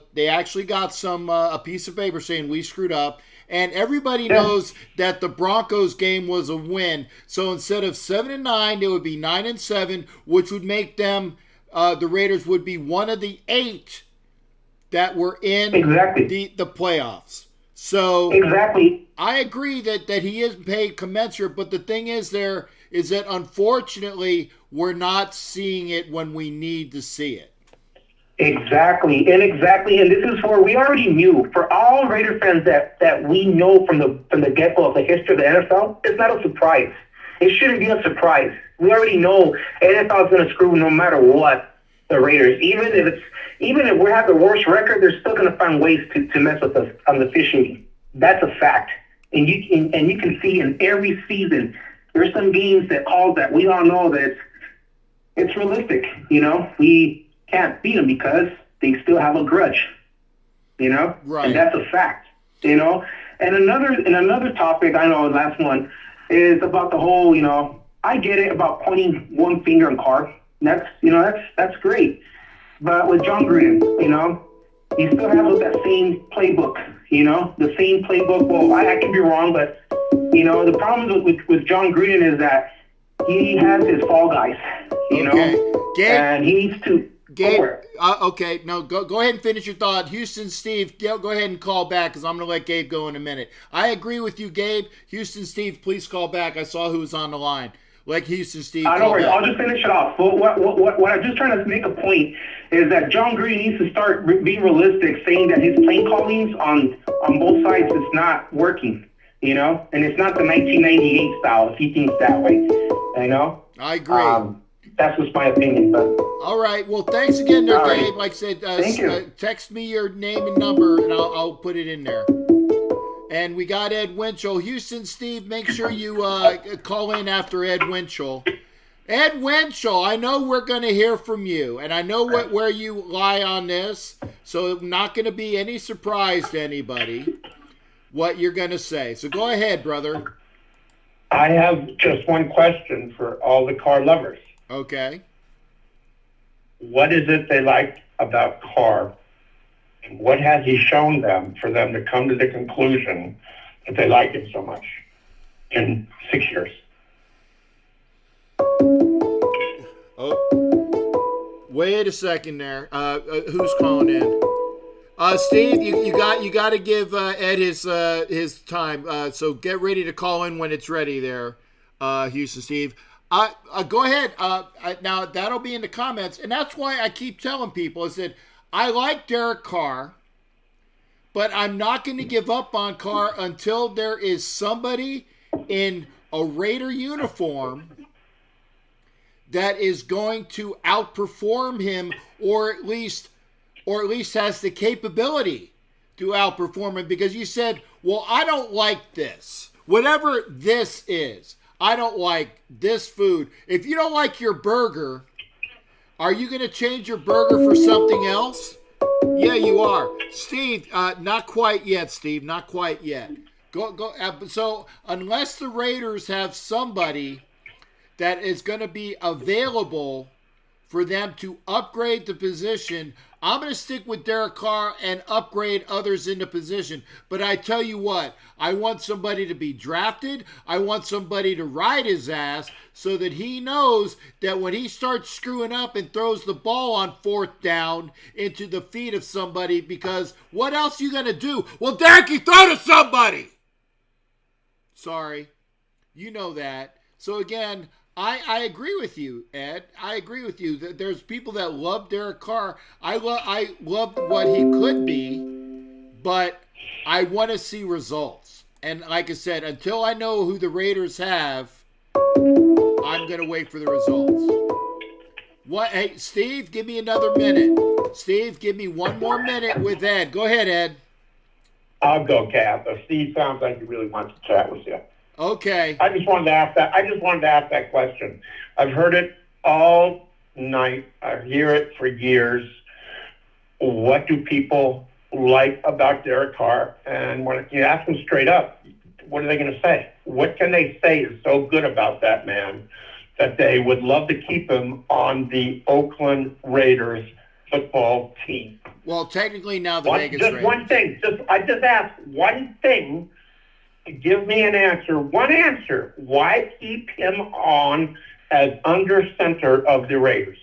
piece of paper saying we screwed up. And everybody knows that the Broncos game was a win. So instead of 7-9, it would be 9-7, which would make them, the Raiders would be one of the 8 that were in the playoffs. So
exactly,
I agree that he is paid commensurate, but the thing is that unfortunately we're not seeing it when we need to see it.
Exactly, and this is where we already knew. For all Raider fans that we know from the get-go of the history of the NFL, it's not a surprise. It shouldn't be a surprise. We already know NFL is going to screw no matter what the Raiders. Even if we have the worst record, they're still going to find ways to mess with us on the fishing. That's a fact, and you can see in every season there's some games that we all know that it's realistic. We can't beat them because they still have a grudge,
Right.
And that's a fact, And another topic, I know the last one, is about the whole, I get it about pointing one finger on Carr. That's great. But with John Gruden, he still has that same playbook, the same playbook. Well, I could be wrong, but, the problem with John Gruden is that he has his fall guys, and he needs to...
Gabe, okay, no, go ahead and finish your thought. Houston Steve, go ahead and call back because I'm going to let Gabe go in a minute. I agree with you, Gabe. Houston Steve, please call back. I saw who was on the line. Like Houston Steve.
Don't worry, I'll just finish it off. What I'm just trying to make a point is that John Green needs to start being realistic, saying that his play callings on both sides is not working, and it's not the 1998 style if he thinks that way,
I agree.
That's just my opinion. But
all right. Well, thanks again, there,
Gabe.
Gabe. Like I said,
Thank you.
Text me your name and number, and I'll put it in there. And we got Ed Winchell. Houston Steve, make sure you call in after Ed Winchell. Ed Winchell, I know we're going to hear from you, and I know where you lie on this, so not going to be any surprise to anybody what you're going to say. So go ahead, brother.
I have just one question for all the Carr lovers.
Okay.
What is it they like about Carr? And what has he shown them for them to come to the conclusion that they like him so much? in 6 years.
Oh, wait a second there. Who's calling in? Steve, you got to give Ed his time. So get ready to call in when it's ready there, Houston Steve. Go ahead. Now that'll be in the comments, and that's why I keep telling people is that I like Derek Carr, but I'm not going to give up on Carr until there is somebody in a Raider uniform that is going to outperform him, or at least has the capability to outperform him. Because you said, well, I don't like this. Whatever this is, I don't like this food. If you don't like your burger, are you going to change your burger for something else? Yeah, you are. Steve, not quite yet, Steve. Not quite yet. Go. So unless the Raiders have somebody that is going to be available for them to upgrade the position, I'm going to stick with Derek Carr and upgrade others in the position. But I tell you what, I want somebody to be drafted. I want somebody to ride his ass so that he knows that when he starts screwing up and throws the ball on 4th down into the feet of somebody, because what else are you going to do? Well, Derek, you throw to somebody. Sorry. You know that. So again, I agree with you, Ed. I agree with you. There's people that love Derek Carr. I love what he could be, but I want to see results. And like I said, until I know who the Raiders have, I'm going to wait for the results. What? Hey, Steve, give me another minute. Steve, give me one more minute with Ed. Go ahead, Ed.
I'll go, Cap. Steve sounds like he really wants to chat with you.
Okay.
I just wanted to ask that question. I've heard it all night. I hear it for years. What do people like about Derek Carr? And when you ask them straight up, what are they going to say? What can they say is so good about that man that they would love to keep him on the Oakland Raiders football team?
Well, technically now the Vegas
just
Raiders.
One thing. I just asked one thing. Give me an answer. One answer. Why keep him on as under center of the Raiders?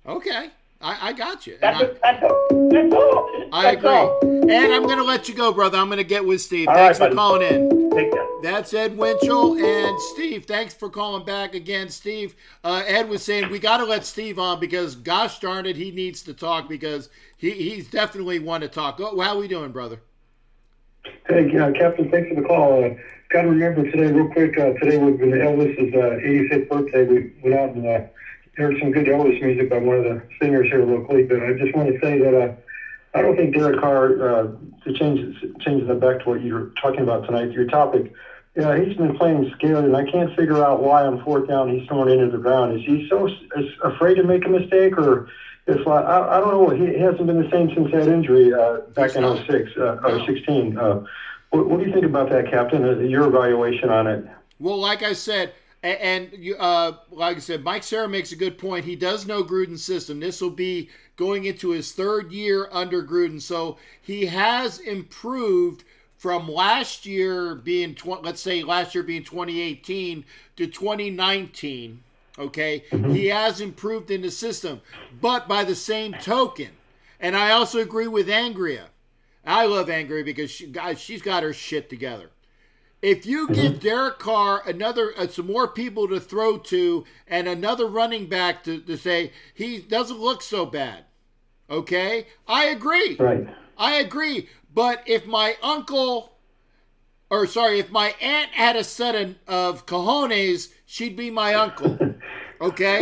Okay. I got you.
That's all.
I agree. And I'm going to let you go, brother. I'm going to get with Steve.
All
Thanks
right,
for calling in.
Take care.
That's Ed Winchell and Steve. Thanks for calling back again, Steve. Ed was saying we got to let Steve on because, gosh darn it, he needs to talk because he's definitely one to talk. How are we doing, brother?
Hey, Captain, thanks for the call. Got to remember today, real quick, today was Elvis's 85th birthday. We went out and heard some good Elvis music by one of the singers here locally. But I just want to say that I don't think Derek Carr, to change that back to what you were talking about tonight, your topic, he's been playing scared, and I can't figure out why on 4th down he's throwing into the ground. Is he so afraid to make a mistake, or it's like, I don't know. He hasn't been the same since that injury back in 06 or 16. What do you think about that, Captain? Your evaluation on it?
Well, like I said, like I said, Mike Serra makes a good point. He does know Gruden's system. This will be going into his 3rd year under Gruden, so he has improved from last year being, let's say last year being 2018 to 2019. Okay, he has improved in the system, but by the same token, and I also agree with Angria. I love Angria because she's got her shit together. If you give Derek Carr another some more people to throw to and another running back to say he doesn't look so bad, okay, I agree.
Right.
I agree. But if my if my aunt had a set of cojones, she'd be my uncle. Okay?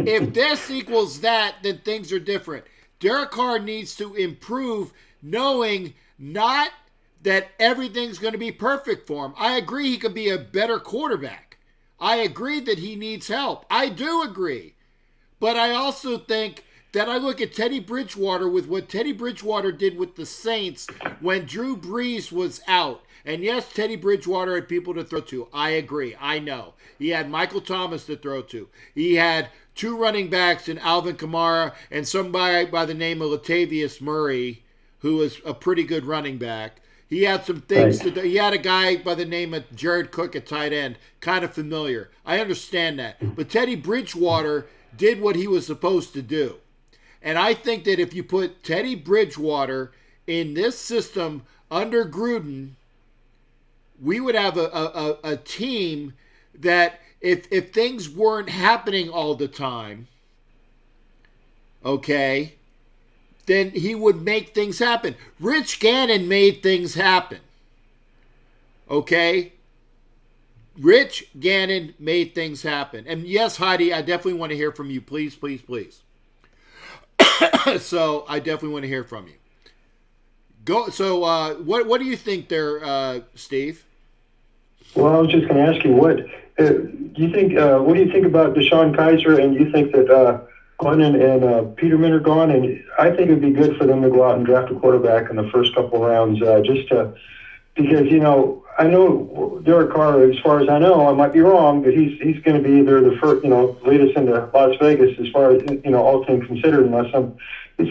If this equals that, then things are different. Derek Carr needs to improve, knowing not that everything's going to be perfect for him. I agree he could be a better quarterback. I agree that he needs help. I do agree. But I also think that I look at Teddy Bridgewater with what Teddy Bridgewater did with the Saints when Drew Brees was out. And yes, Teddy Bridgewater had people to throw to. I agree. I know. He had Michael Thomas to throw to. He had 2 running backs in Alvin Kamara and somebody by the name of Latavius Murray, who was a pretty good running back. He had some things to do. He had a guy by the name of Jared Cook at tight end, kind of familiar. I understand that. But Teddy Bridgewater did what he was supposed to do. And I think that if you put Teddy Bridgewater in this system under Gruden, we would have a team that if things weren't happening all the time, okay, then he would make things happen. Rich Gannon made things happen. Okay? Rich Gannon made things happen. And yes, Heidi, I definitely want to hear from you. Please, please, please. So I definitely want to hear from you. Go. So what do you think there, Steve?
Well, I was just going to ask you, what do you think? What do you think about Deshaun Kaiser? And you think that Glennon and Peterman are gone? And I think it'd be good for them to go out and draft a quarterback in the first couple of rounds, because I know Derek Carr, as far as I know, I might be wrong, but he's going to be either the first, lead us into Las Vegas as far as all things considered, unless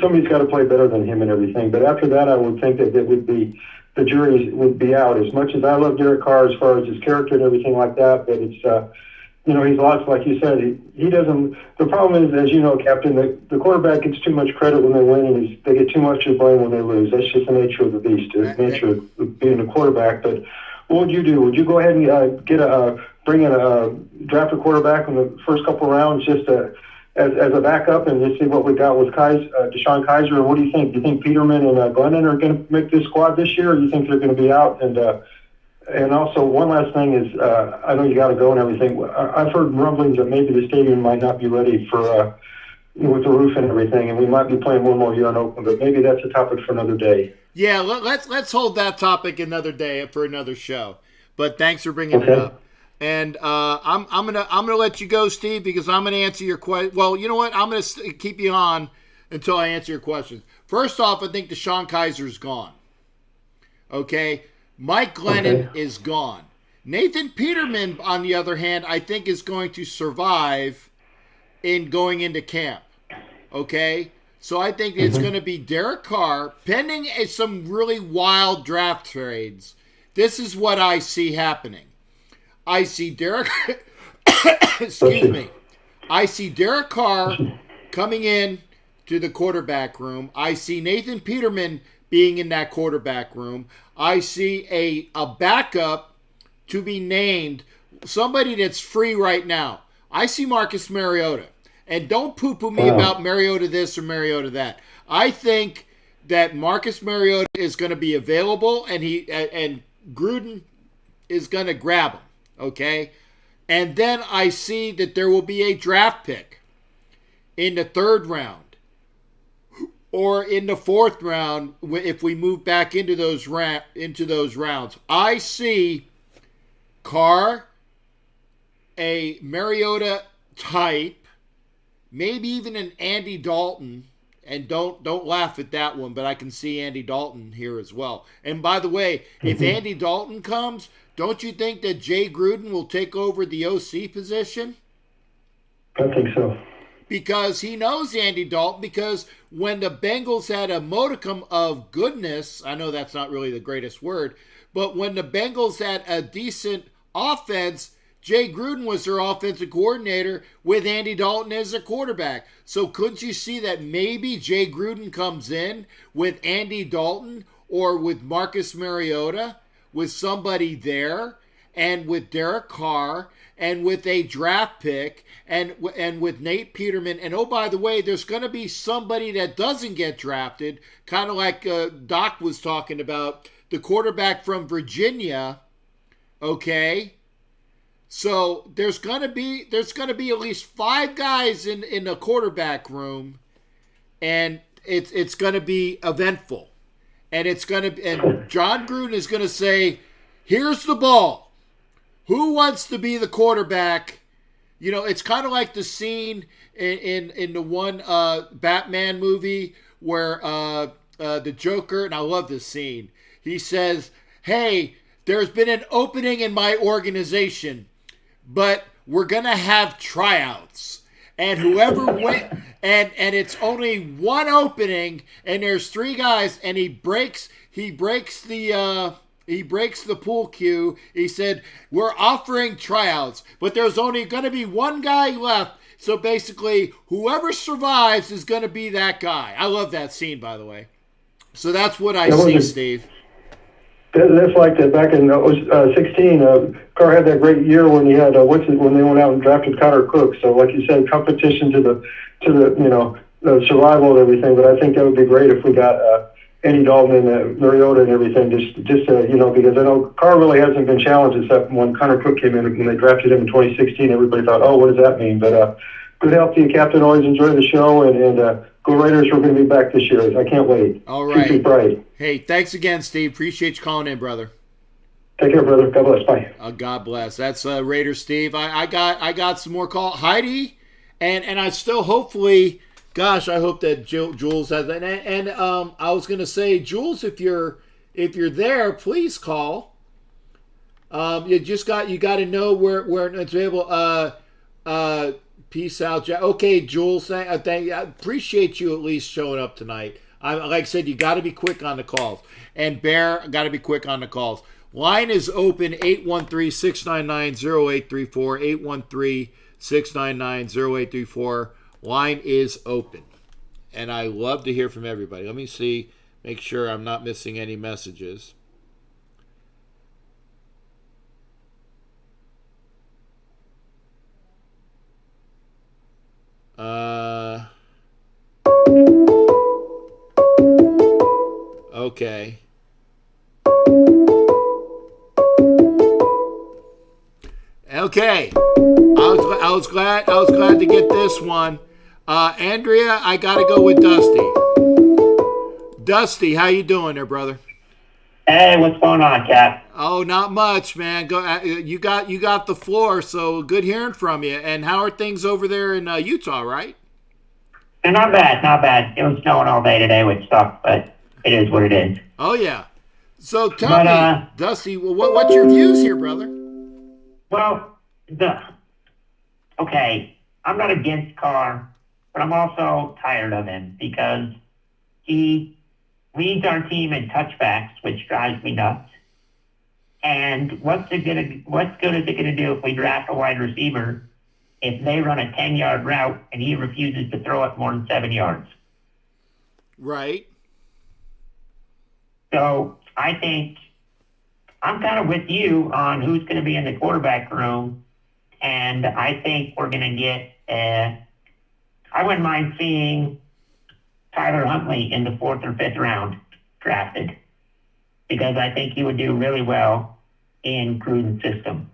somebody's got to play better than him and everything. But after that, I would think that it would be. The jury would be out. As much as I love Derek Carr as far as his character and everything like that, but it's, he's lost, like you said, he doesn't, the problem is, as you know, Captain, the quarterback gets too much credit when they win and they get too much of blame when they lose. That's just the nature of the beast, the nature of being a quarterback. But what would you do? Would you go ahead and draft a quarterback in the first couple rounds just as a backup and just see what we got with Deshaun Kaiser? And what do you think? Do you think Peterman and Glennon are going to make this squad this year, or do you think they're going to be out? And also, one last thing is, I know you got to go and everything. I've heard rumblings that maybe the stadium might not be ready for with the roof and everything, and we might be playing one more year in Oakland. But maybe that's a topic for another day.
Yeah, let's hold that topic another day for another show. But thanks for bringing it up. And I'm gonna let you go, Steve, because I'm gonna answer your question. Well, you know what? I'm gonna keep you on until I answer your questions. First off, I think Deshaun Kaiser's gone. Okay, Mike Glennon is gone. Nathan Peterman, on the other hand, I think is going to survive in going into camp. Okay, so I think it's going to be Derek Carr, pending some really wild draft trades. This is what I see happening. I see Derek, excuse me. I see Derek Carr coming in to the quarterback room. I see Nathan Peterman being in that quarterback room. I see a backup to be named, somebody that's free right now. I see Marcus Mariota. And don't poo-poo me about Mariota this or Mariota that. I think that Marcus Mariota is going to be available, and Gruden is going to grab him. Okay, and then I see that there will be a draft pick in the third round or in the fourth round if we move back into those rounds. I see Carr, a Mariota type, maybe even an Andy Dalton. And don't laugh at that one, but I can see Andy Dalton here as well. And by the way, if Andy Dalton comes, don't you think that Jay Gruden will take over the OC position?
I think so.
Because he knows Andy Dalton, because when the Bengals had a modicum of goodness, I know that's not really the greatest word, but when the Bengals had a decent offense, Jay Gruden was their offensive coordinator with Andy Dalton as a quarterback. So couldn't you see that maybe Jay Gruden comes in with Andy Dalton or with Marcus Mariota, with somebody there, and with Derek Carr, and with a draft pick, and with Nate Peterman. And oh, by the way, there's going to be somebody that doesn't get drafted, kind of like Doc was talking about, the quarterback from Virginia, okay? So there's gonna be at least 5 guys in the quarterback room, and it's gonna be eventful, and John Gruden is gonna say, "Here's the ball. Who wants to be the quarterback?" You know, it's kind of like the scene in the one Batman movie where the Joker, and I love this scene. He says, "Hey, there's been an opening in my organization, but we're going to have tryouts. And whoever and it's only one opening, and there's 3 guys, and he breaks the pool cue. He said, we're offering tryouts, but there's only going to be one guy left. So basically, whoever survives is going to be that guy. I love that scene, by the way. So that's what I see, Steve.
That's like that back in 16. Carr had that great year when he had when they went out and drafted Connor Cook. So, like you said, competition to the the survival and everything. But I think that would be great if we got Andy Dalton and Mariota and everything. Just because I know Carr really hasn't been challenged except when Connor Cook came in when they drafted him in 2016. Everybody thought, oh, what does that mean? But good health to you, Captain. Always enjoy the show, and go Raiders. We're going to be back this year. I can't wait.
All right.
Keep pride.
Hey, thanks again, Steve. Appreciate you calling in, brother.
Take care, brother. God bless. Bye.
God bless. That's Raider Steve. I got some more call. Heidi, and I still hopefully, gosh, I hope that Jules has that. And I was gonna say, Jules, if you're there, please call. You got to know where it's able. Peace out, Jack. Okay, Jules. I appreciate you at least showing up tonight. Like I said, you got to be quick on the calls. And Bear, got to be quick on the calls. Line is open, 813-699-0834, 813-699-0834. Line is open. And I love to hear from everybody. Let me see, make sure I'm not missing any messages. Okay. Okay. I was glad to get this one. Andrea, I gotta go with Dusty. Dusty, how you doing there, brother?
Hey, what's going on, Cap?
Oh, not much, man. Go. You got the floor, so good hearing from you. And how are things over there in Utah, right?
And not bad. It was snowing all day today, which sucks, but it is what it is.
Oh, yeah. So tell me, Dusty, what's your views here, brother?
Well, I'm not against Carr, but I'm also tired of him because he leads our team in touchbacks, which drives me nuts. And what's good is it going to do if we draft a wide receiver if they run a 10-yard route and he refuses to throw it more than 7 yards?
Right.
So I think I'm kind of with you on who's going to be in the quarterback room, and I think we're going to get I wouldn't mind seeing Tyler Huntley in the 4th or 5th round drafted because I think he would do really well in Gruden's system.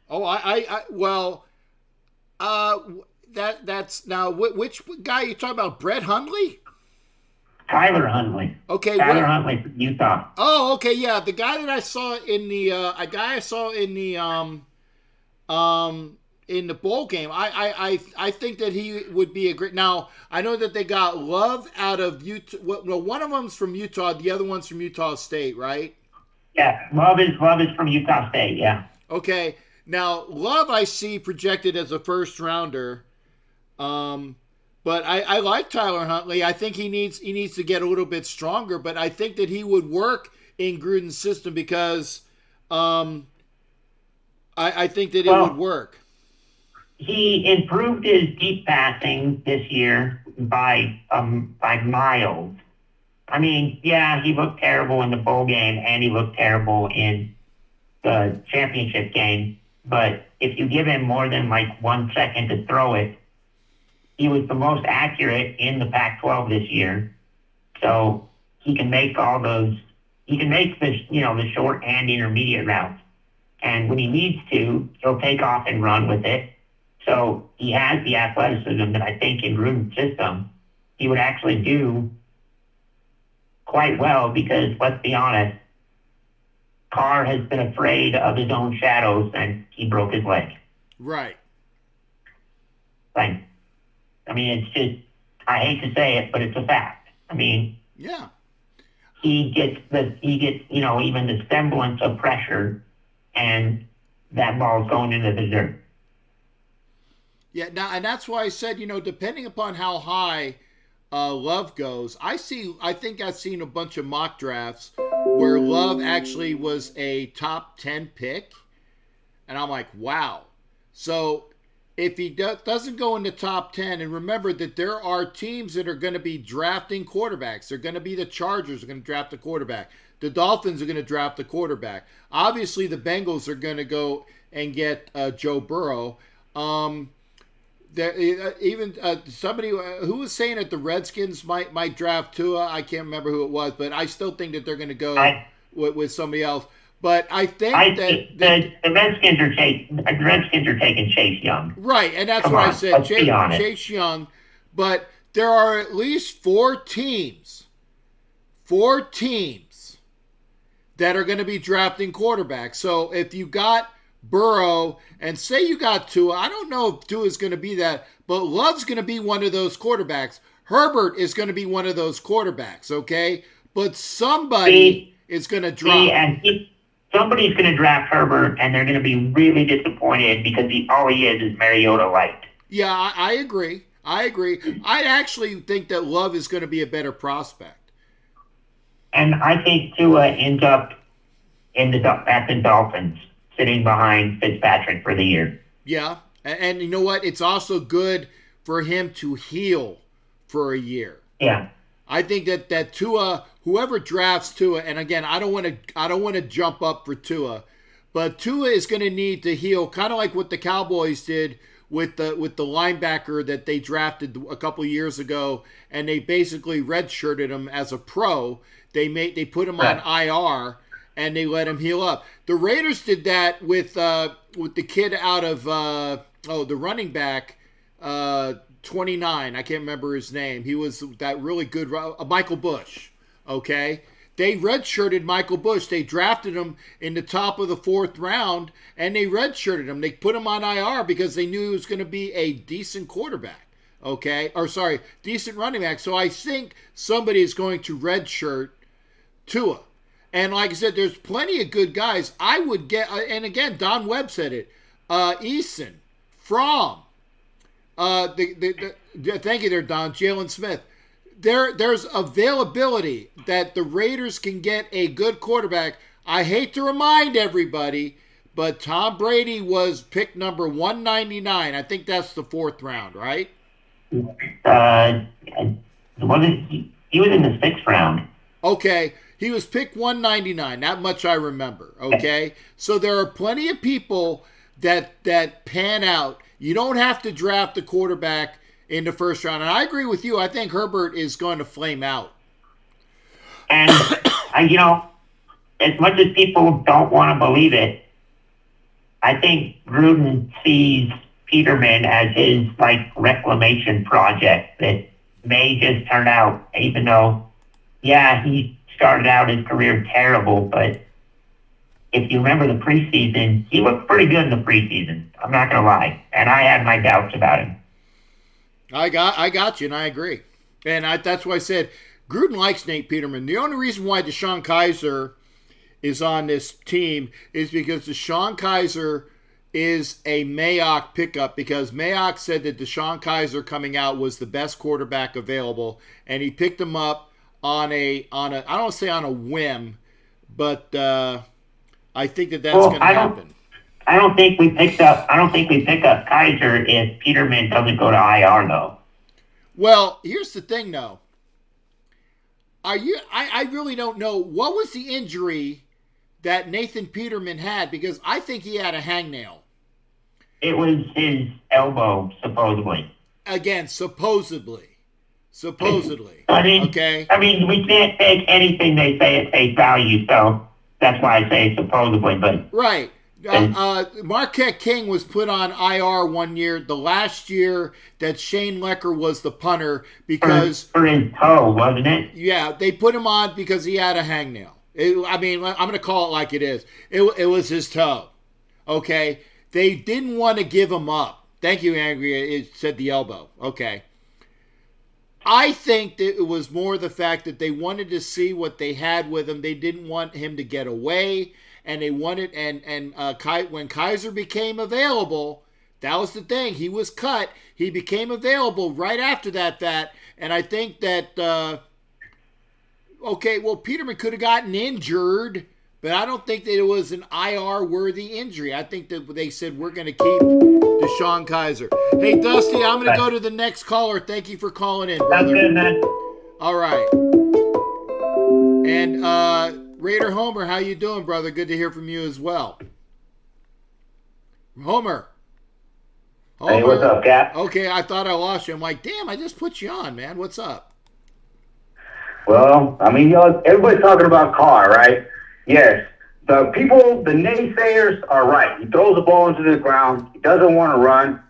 Oh, that's now which guy you talking about? Brett Hundley?
Tyler Huntley.
Okay,
Tyler Huntley from Utah.
Oh, okay, yeah, the guy that I saw in the in the bowl game. I think that he would be a great. Now I know that they got Love out of Utah. Well, one of them's from Utah, the other one's from Utah State, right?
Yeah, Love is from Utah State. Yeah.
Okay. Now, Love I see projected as a first rounder, but I like Tyler Huntley. I think he needs to get a little bit stronger, but I think that he would work in Gruden's system because I think that it would work.
He improved his deep passing this year by miles. I mean, yeah, he looked terrible in the bowl game and he looked terrible in the championship game. But if you give him more than 1 second to throw it, he was the most accurate in the Pac-12 this year. So he can make all those. He can make the short and intermediate routes. And when he needs to, he'll take off and run with it. So he has the athleticism that I think in Gruden's system he would actually do quite well because, let's be honest, Carr has been afraid of his own shadows since he broke his leg.
Right.
I mean, it's just, I hate to say it, but it's a fact. I mean,
yeah,
he gets even the semblance of pressure, and that ball's going into the dirt.
Yeah, now, and that's why I said, depending upon how high Love goes, I think I've seen a bunch of mock drafts where Love actually was a top 10 pick, and I'm like, wow. So if he doesn't go in the top 10, and remember that there are teams that are going to be drafting quarterbacks. They're going to be the Chargers are going to draft a quarterback. The Dolphins are going to draft a quarterback. Obviously, the Bengals are going to go and get Joe Burrow. Even somebody who was saying that the Redskins might draft Tua. I can't remember who it was, but I still think that they're going to go with somebody else. But I think
the Redskins are taking Chase Young.
Right, and that's what I said. Chase Young. But there are at least four teams that are going to be drafting quarterbacks. So if you got Burrow and say you got Tua, I don't know if Tua is going to be that, but Love's going to be one of those quarterbacks. Herbert is going to be one of those quarterbacks, okay? But somebody is going to drop.
Somebody's going to draft Herbert, and they're going to be really disappointed because all he is Mariota light.
Yeah, I agree. I actually think that Love is going to be a better prospect.
And I think Tua ends up at the Dolphins, sitting behind Fitzpatrick for the year.
Yeah, and you know what? It's also good for him to heal for a year.
Yeah.
I think that Tua, whoever drafts Tua, and again, I don't want to jump up for Tua, but Tua is going to need to heal, kind of like what the Cowboys did with the linebacker that they drafted a couple years ago, and they basically redshirted him as a pro. They put him on IR and they let him heal up. The Raiders did that with the kid out of the running back. 29, I can't remember his name. He was that really good, Michael Bush, okay? They redshirted Michael Bush. They drafted him in the top of the 4th round, and they redshirted him. They put him on IR because they knew he was going to be a decent quarterback, okay? Decent running back. So I think somebody is going to redshirt Tua. And like I said, there's plenty of good guys. I would get, and again, Don Webb said it, Eason, Fromm, thank you there, Don. Jalen Smith. There's availability that the Raiders can get a good quarterback. I hate to remind everybody, but Tom Brady was pick number 199. I think that's the 4th round, right?
He was in the 6th round.
Okay. He was picked 199. That much I remember. Okay. So there are plenty of people that pan out. You don't have to draft a quarterback in the 1st round. And I agree with you. I think Herbert is going to flame out.
And, as much as people don't want to believe it, I think Gruden sees Peterman as his, reclamation project that may just turn out, even though, he started out his career terrible, but if you remember the preseason, he looked pretty good in the preseason. I'm not going to lie. And I had my doubts about him.
I got you, and I agree. And that's why I said Gruden likes Nate Peterman. The only reason why DeShone Kizer is on this team is because DeShone Kizer is a Mayock pickup, because Mayock said that DeShone Kizer coming out was the best quarterback available, and he picked him up on a I don't say on a whim, but I think that's going to happen.
I don't think we pick up Kizer if Peterman doesn't go to IR though.
Well, here's the thing though. I really don't know what was the injury that Nathan Peterman had, because I think he had a hangnail.
It was his elbow, supposedly.
Again, supposedly.
Okay. I mean, we can't take anything they say at face value, so that's why I say supposedly. But
right. Marquette King was put on IR one year, the last year that Shane Lecker was the punter, because
for his toe, wasn't it?
Yeah, they put him on because he had a hangnail. I'm going to call it like it is. It was his toe. Okay, they didn't want to give him up. Thank you, Angry. It said the elbow. Okay. I think that it was more the fact that they wanted to see what they had with him. They didn't want him to get away, and they wanted when Kizer became available, That was the thing. He was cut. He became available right after that. And I think that, okay, well, Peterman could have gotten injured, but I don't think that it was an IR-worthy injury. I think that they said, we're going to keep Deshaun Kaiser. Hey, Dusty, I'm going to go to the next caller. Thank you for calling in, brother.
Sounds good, man.
All right. And Raider Homer, how you doing, brother? Good to hear from you as well. Homer.
Hey, what's up, Cap?
Okay, I thought I lost you. I'm like, damn, I just put you on, man. What's up?
Well, I mean, everybody's talking about Carr, right? Yes. The people, the naysayers are right. He throws the ball into the ground. He doesn't want to run.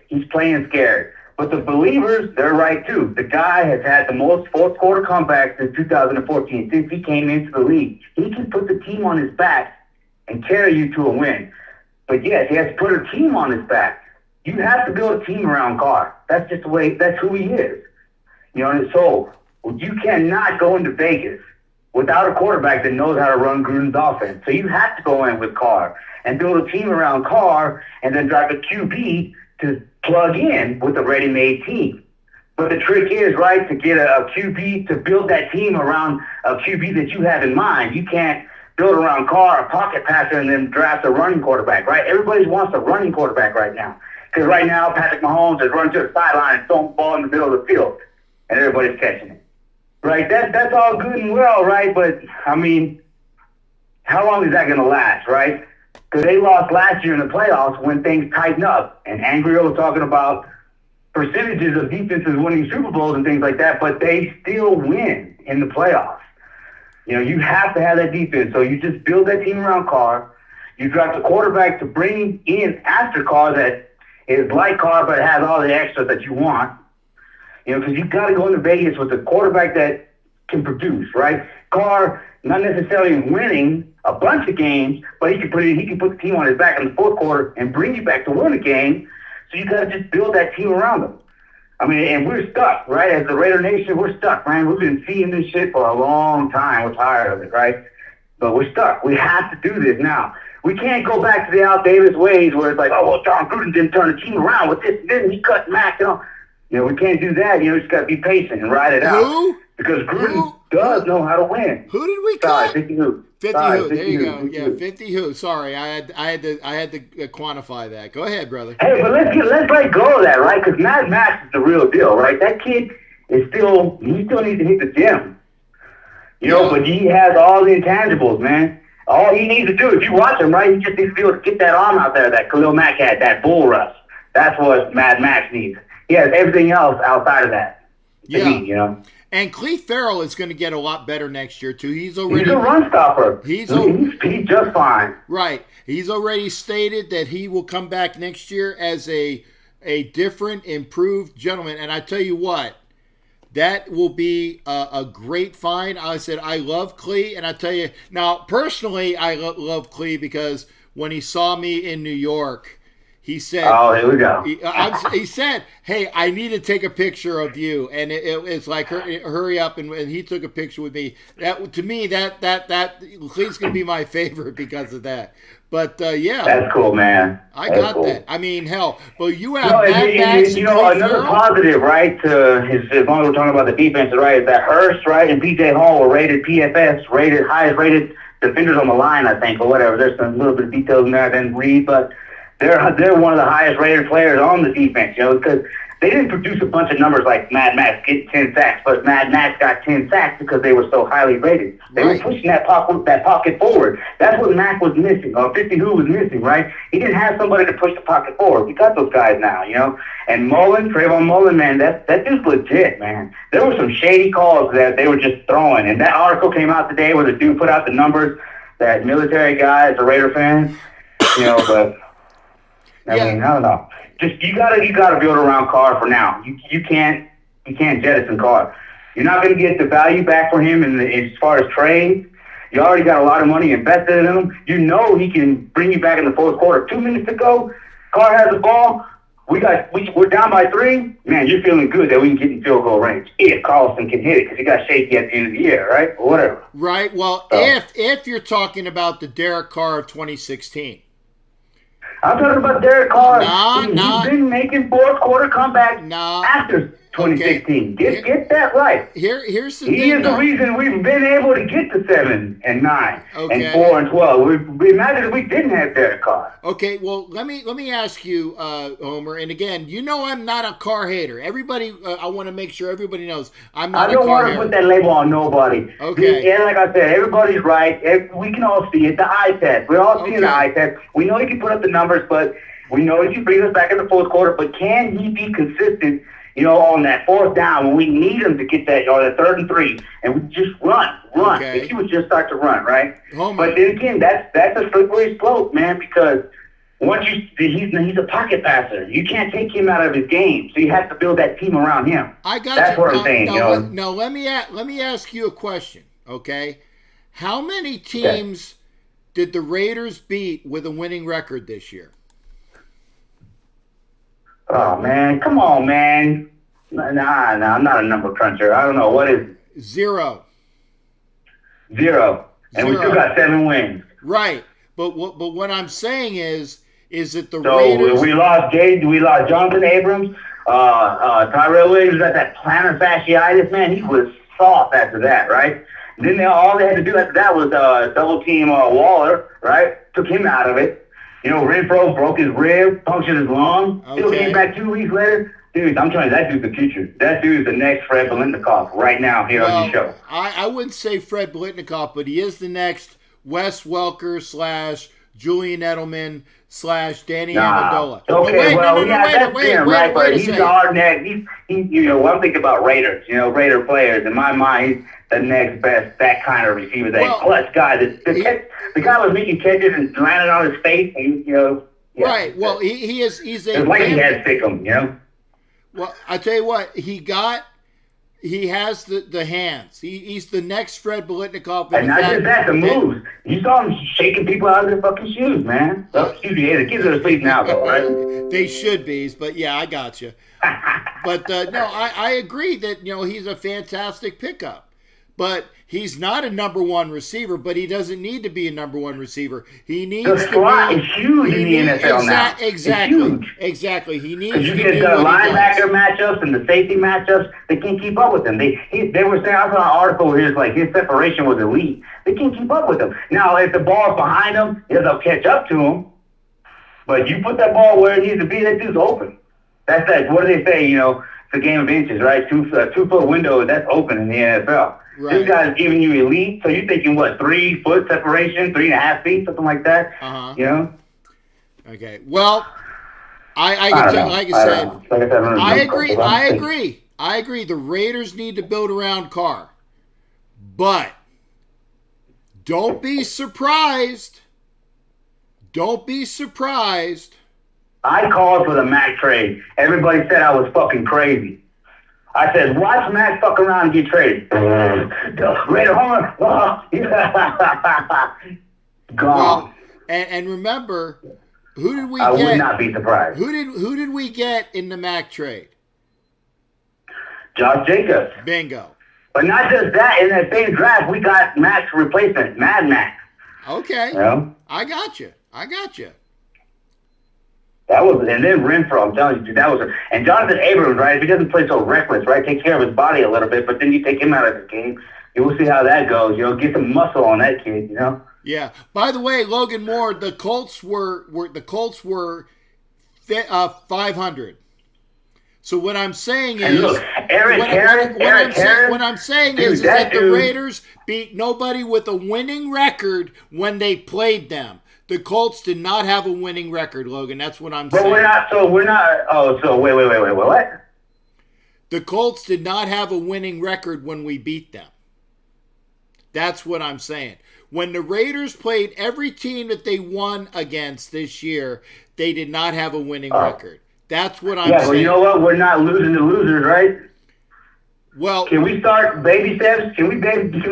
He's playing scared. But the believers, they're right, too. The guy has had the most fourth-quarter comebacks since 2014, since he came into the league. He can put the team on his back and carry you to a win. But, yes, he has to put a team on his back. You have to build a team around Carr. That's just the way, that's who he is. You know, and so you cannot go into Vegas without a quarterback that knows how to run Gruden's offense. So you have to go in with Carr and build a team around Carr and then drive a QB to plug in with a ready-made team. But the trick is, right, to get a QB, to build that team around a QB that you have in mind. You can't build around Carr, a pocket passer, and then draft a running quarterback, right? Everybody wants a running quarterback right now. Because right now, Patrick Mahomes is running to the sideline and throwing the ball in the middle of the field, and everybody's catching it. Right? That's all good and well, right? But, I mean, how long is that going to last, right? Because they lost last year in the playoffs when things tightened up. And Angrio was talking about percentages of defenses winning Super Bowls and things like that, but they still win in the playoffs. You know, you have to have that defense. So you just build that team around Carr. You draft a quarterback to bring in after Carr that is like Carr but has all the extras that you want. You know, because you've got to go into Vegas with a quarterback that can produce, right? Carr, not necessarily winning a bunch of games, but he can put the team on his back in the fourth quarter and bring you back to win a game. So you got to just build that team around him. I mean, and we're stuck, right? As the Raider Nation, we're stuck, man. We've been seeing this shit for a long time. We're tired of it, right? But we're stuck. We have to do this now. We can't go back to the Al Davis ways where it's like, oh, well, John Gruden didn't turn the team around with this, then he cut Mac, you know. You know, we can't do that. You know, just got to be patient and ride it out. Because Gruden does know how to win.
Who did we
cut?
cut?
50 who.
50 who. There you go. Yeah, 50 who. Sorry, I had to quantify that. Go ahead, brother.
Hey, but let's let go of that, right? Because Mad Max is the real deal, right? That kid he still needs to hit the gym. You know, but he has all the intangibles, man. All he needs to do, if you watch him, right, he just needs to be able to get that arm out there that Khalil Mack had, that bull rush. That's what Mad Max needs. He has everything else outside of that. Me, you know.
And Cleve Farrell is going to get a lot better next year too. He's a
run stopper. He's just fine.
Right. He's already stated that he will come back next year as a different, improved gentleman. And I tell you what, that will be a great find. I said I love Cleve, and I tell you now personally, I love Cleve because when he saw me in New York. He said,
"Oh, here we go."
He said, "Hey, I need to take a picture of you," and it's like, "Hurry up!" And he took a picture with me. That to me, that Cleve's gonna be my favorite because of that. But yeah,
that's cool, man.
I got that. I mean, hell, well, you have Mad Max.
You know, another positive, right? To as long as we're talking about the defense, right? Is that Hurst, right, and PJ Hall were rated PFS, highest rated defenders on the line, I think, or whatever. There's some little bit of details in there I didn't read, but. They're one of the highest rated players on the defense, you know, because they didn't produce a bunch of numbers like Mad Max getting 10 sacks, but Mad Max got 10 sacks because they were so highly rated. They were pushing that pocket forward. That's what Mac was missing, or 50 who was missing, right? He didn't have somebody to push the pocket forward. We got those guys now, you know. And Trayvon Mullen, man, that dude's legit, man. There were some shady calls that they were just throwing, and that article came out today where the dude put out the numbers. That military guy is a Raider fan, you know, but. I mean, I don't know. Just you gotta build around Carr for now. You can't jettison Carr. You're not gonna get the value back for him as far as trades. You already got a lot of money invested in him. You know he can bring you back in the fourth quarter. 2 minutes to go, Carr has the ball. We're down by 3. Man, you're feeling good that we can get in field goal range if Carlson can hit it because he got shaky at the end of the year, right? Or whatever.
Right. Well, if you're talking about the Derek Carr of 2016.
I'm talking about Derek Carr.
Nah.
He's been making fourth quarter comebacks after 2016. Get that right.
Here's the
thing. He is the reason we've been able to get to 7 and 9 and 4 and 12. We imagine if we didn't have Derek Carr.
Okay, well let me ask you, Homer. And again, you know I'm not a Carr hater. Everybody, I want to make sure everybody knows I'm not.
I don't want to put that label on nobody.
Okay.
And like I said, everybody's right. We can all see it. The eye test. We're all seeing the eye test. We know he can put up the numbers, but we know he can bring us back in the fourth quarter. But can he be consistent? On that fourth down when we need him to get that, or the 3rd and 3, and we just run.
Okay.
If he would just start to run, right?
Homer.
But then again, that's a slippery slope, man, because once he's a pocket passer. You can't take him out of his game, so you have to build that team around him.
I got
that's
you.
what I'm saying.
No, let me ask you a question, okay? How many teams did the Raiders beat with a winning record this year?
Oh, man. Come on, man. Nah, I'm not a number cruncher. I don't know. What is it?
0.
0. And we still got 7 wins.
Right. But what I'm saying is that the Raiders...
So we lost Jonathan Abrams. Tyrell Williams got that plantar fasciitis, man. He was soft after that, right? And then all they had to do after that was double team Waller, right? Took him out of it. Renfro broke his rib, punctured his lung. Still came back 2 weeks later. Dude, I'm telling you, that dude's the future. That dude's the next Fred Biletnikoff right now here on the show.
I wouldn't say Fred Biletnikoff, but he is the next Wes Welker / Julian Edelman / Danny Amendola.
Okay, wait, but he's the hard neck. He's I'm thinking about Raiders, Raider players. In my mind, he's the next best, that kind of receiver, that clutch guy. The guy was making catches and landing on his face, and,
Right, well, he's a...
It's like he had Sickum,
Well, I tell you what, he has the hands. He's the next Fred Biletnikoff.
And not just that, the moves. You saw him shaking people out of their fucking shoes, man. Excuse me, the kids are asleep now, though, right?
They should be, but yeah, I got you. But no, I agree that he's a fantastic pickup. But he's not a number 1 receiver, but he doesn't need to be a number 1 receiver. He needs to be...
The slot is huge in the NFL now.
Exactly. He needs
to
do
get the linebacker matchups and the safety matchups. They can't keep up with him. They were saying, I saw an article where his separation was elite. They can't keep up with him. Now, if the ball's behind him, they'll catch up to him. But you put that ball where it needs to be, that dude's open. That's that. What do they say? It's a game of inches, right? 2-foot window, that's open in the NFL. Right. This guy's giving you elite, so you're thinking, 3-foot separation, 3.5 feet, something like that?
Okay, well, I agree. The Raiders need to build around Carr. But don't be surprised.
I called for the Mac trade. Everybody said I was fucking crazy. I said, watch Mac fuck around and get traded. Raider Homer. Gone.
Well, and remember, who did we get?
I would not be surprised.
Who did we get in the Mac trade?
Josh Jacobs.
Bingo.
But not just that. In that same draft, we got Mac's replacement, Mad Max.
Okay. I got you.
That was, and then Renfro, I'm telling you, dude, that was, and Jonathan Abrams, right? If he doesn't play so reckless, right? Take care of his body a little bit, but then you take him out of the game. You will see how that goes. Get some muscle on that kid,
Yeah. By the way, Logan Moore, the Colts were 500. So what I'm saying is,
look,
what I'm saying is that the Raiders beat nobody with a winning record when they played them. The Colts did not have a winning record, Logan. That's what I'm saying.
But we're not. Oh, so wait. What?
The Colts did not have a winning record when we beat them. That's what I'm saying. When the Raiders played every team that they won against this year, they did not have a winning record. That's what I'm saying.
Yeah, well, you know what? We're not losing to losers, right?
Well,
can we start baby steps? Can we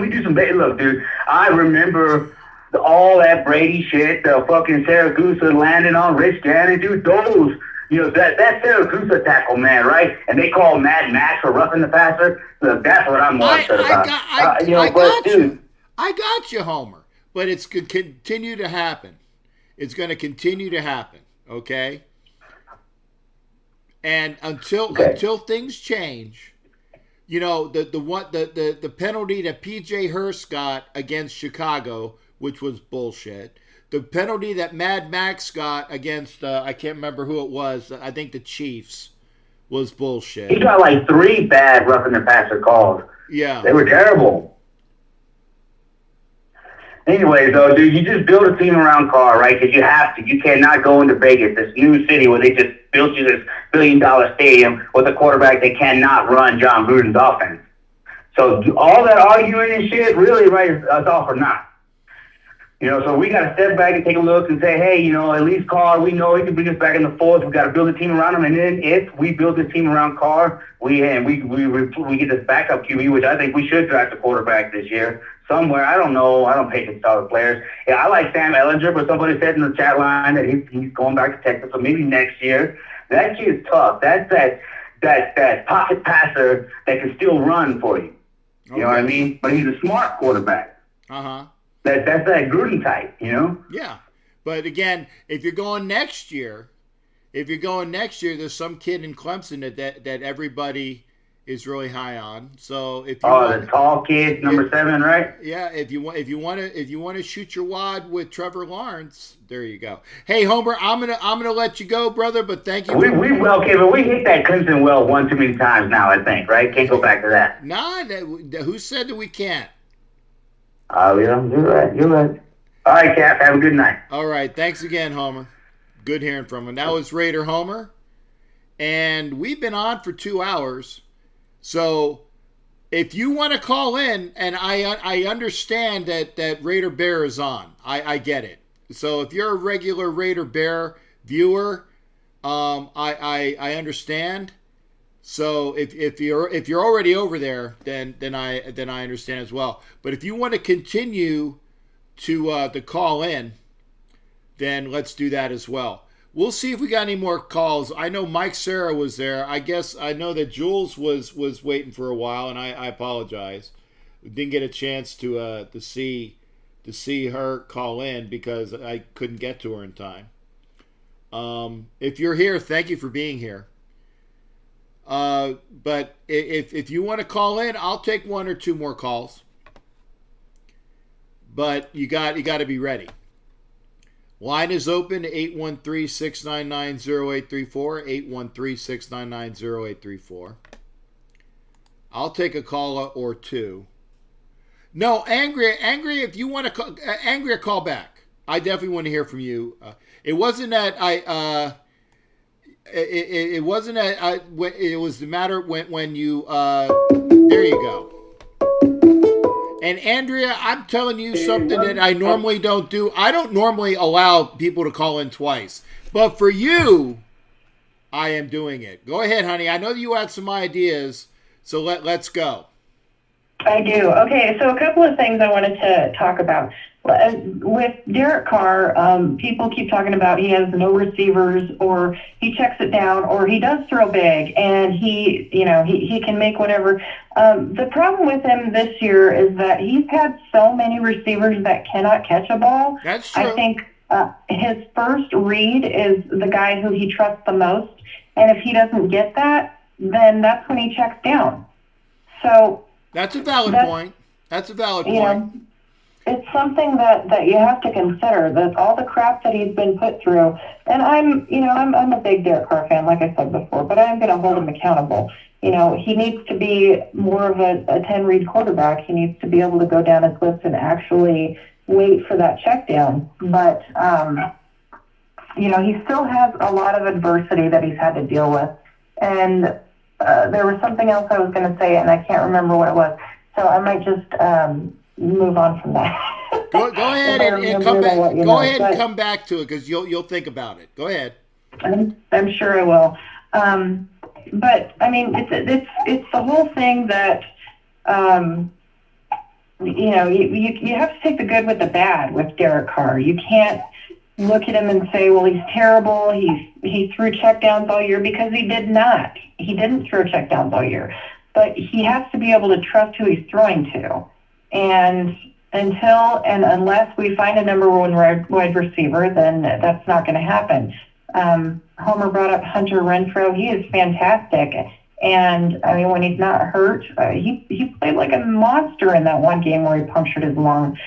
do some baby? Look, dude, I remember all that Brady shit, the fucking Saragusa landing on Rich Gannon, dude, those, that Saragusa tackle, man, right? And they call Mad Max for roughing the passer. Look, that's what I'm more upset about.
I got you, Homer. But it's going to continue to happen. It's going to continue to happen. Okay? And until things change, you know, the penalty that PJ Hurst got against Chicago, which was bullshit. The penalty that Mad Max got against I can't remember who it was. I think the Chiefs was bullshit.
He got like 3 bad roughing the passer calls.
Yeah.
They were terrible. Anyways, though, dude, you just build a team around Carr, right? Because you have to. You cannot go into Vegas, this new city where they just built you this billion-dollar stadium with a quarterback that cannot run John Gruden's offense. So all that arguing and shit really writes us off or not. You know, so we got to step back and take a look and say, hey, you know, at least Carr, we know he can bring us back in the fourth. We got to build a team around him, and then if we build this team around Carr, we get this backup QB, which I think we should draft a quarterback this year somewhere. I don't know. I don't pay attention to all the players. Yeah, I like Sam Ellinger, but somebody said in the chat line that he's going back to Texas, so maybe next year. That kid's tough. That's that pocket passer that can still run for you. You know what I mean? But he's a smart quarterback.
Uh-huh.
That's that Gruden type, you know?
Yeah. But again, if you're going next year, there's some kid in Clemson that everybody is really high on. So if you
the tall kid, number 7, right?
Yeah, if you want to shoot your wad with Trevor Lawrence, there you go. Hey Homer, I'm gonna let you go, brother, but thank you.
But we hit that Clemson well one too many times now, I think, right? Can't go back to that.
Nah, who said that we can't?
Oh, yeah, you're right. All right, Cap, have a good night.
All right, thanks again, Homer. Good hearing from him. That was Raider Homer, and we've been on for 2 hours. So if you want to call in, and I understand that Raider Bear is on. I get it. So if you're a regular Raider Bear viewer, I understand. So if you're already over there, then I understand as well. But if you want to continue to call in, then let's do that as well. We'll see if we got any more calls. I know Mike Sarah was there. I know that Jules was waiting for a while, and I apologize. We didn't get a chance to see her call in because I couldn't get to her in time. If you're here, thank you for being here. But if you want to call in, I'll take 1 or 2 more calls. But you got to be ready. Line is open, 813-699-0834, 813-699-0834. I'll take a call or 2. No, Angry, if you want to call, Angry, call back. I definitely want to hear from you. It wasn't that it wasn't that it was the matter when you, there you go. And Andrea, I'm telling you something that I normally don't do. I don't normally allow people to call in twice. But for you, I am doing it. Go ahead, honey. I know you had some ideas, so let's go.
I do. Okay, so a couple of things I wanted to talk about. With Derek Carr, people keep talking about he has no receivers, or he checks it down, or he does throw big, and he can make whatever. The problem with him this year is that he's had so many receivers that cannot catch a ball.
That's true.
I think his first read is the guy who he trusts the most, and if he doesn't get that, then that's when he checks down. So
that's a valid point. That's a valid point.
Know, it's something that you have to consider, that all the crap that he's been put through. And I'm a big Derek Carr fan, like I said before, but I'm going to hold him accountable. You know, he needs to be more of a 10-read quarterback. He needs to be able to go down his list and actually wait for that check down. But, he still has a lot of adversity that he's had to deal with. And there was something else I was going to say, and I can't remember what it was. So I might just move on from that.
Go ahead and come back. Go ahead and come back to it, because you'll think about it. Go ahead.
I'm sure I will. But I mean, it's the whole thing that you have to take the good with the bad with Derek Carr. You can't look at him and say, well, he's terrible. He threw checkdowns all year, because he did not. He didn't throw checkdowns all year. But he has to be able to trust who he's throwing to. And unless we find a number 1 wide receiver, then that's not going to happen. Homer brought up Hunter Renfrow. He is fantastic. And, I mean, when he's not hurt, he played like a monster in that one game where he punctured his lung.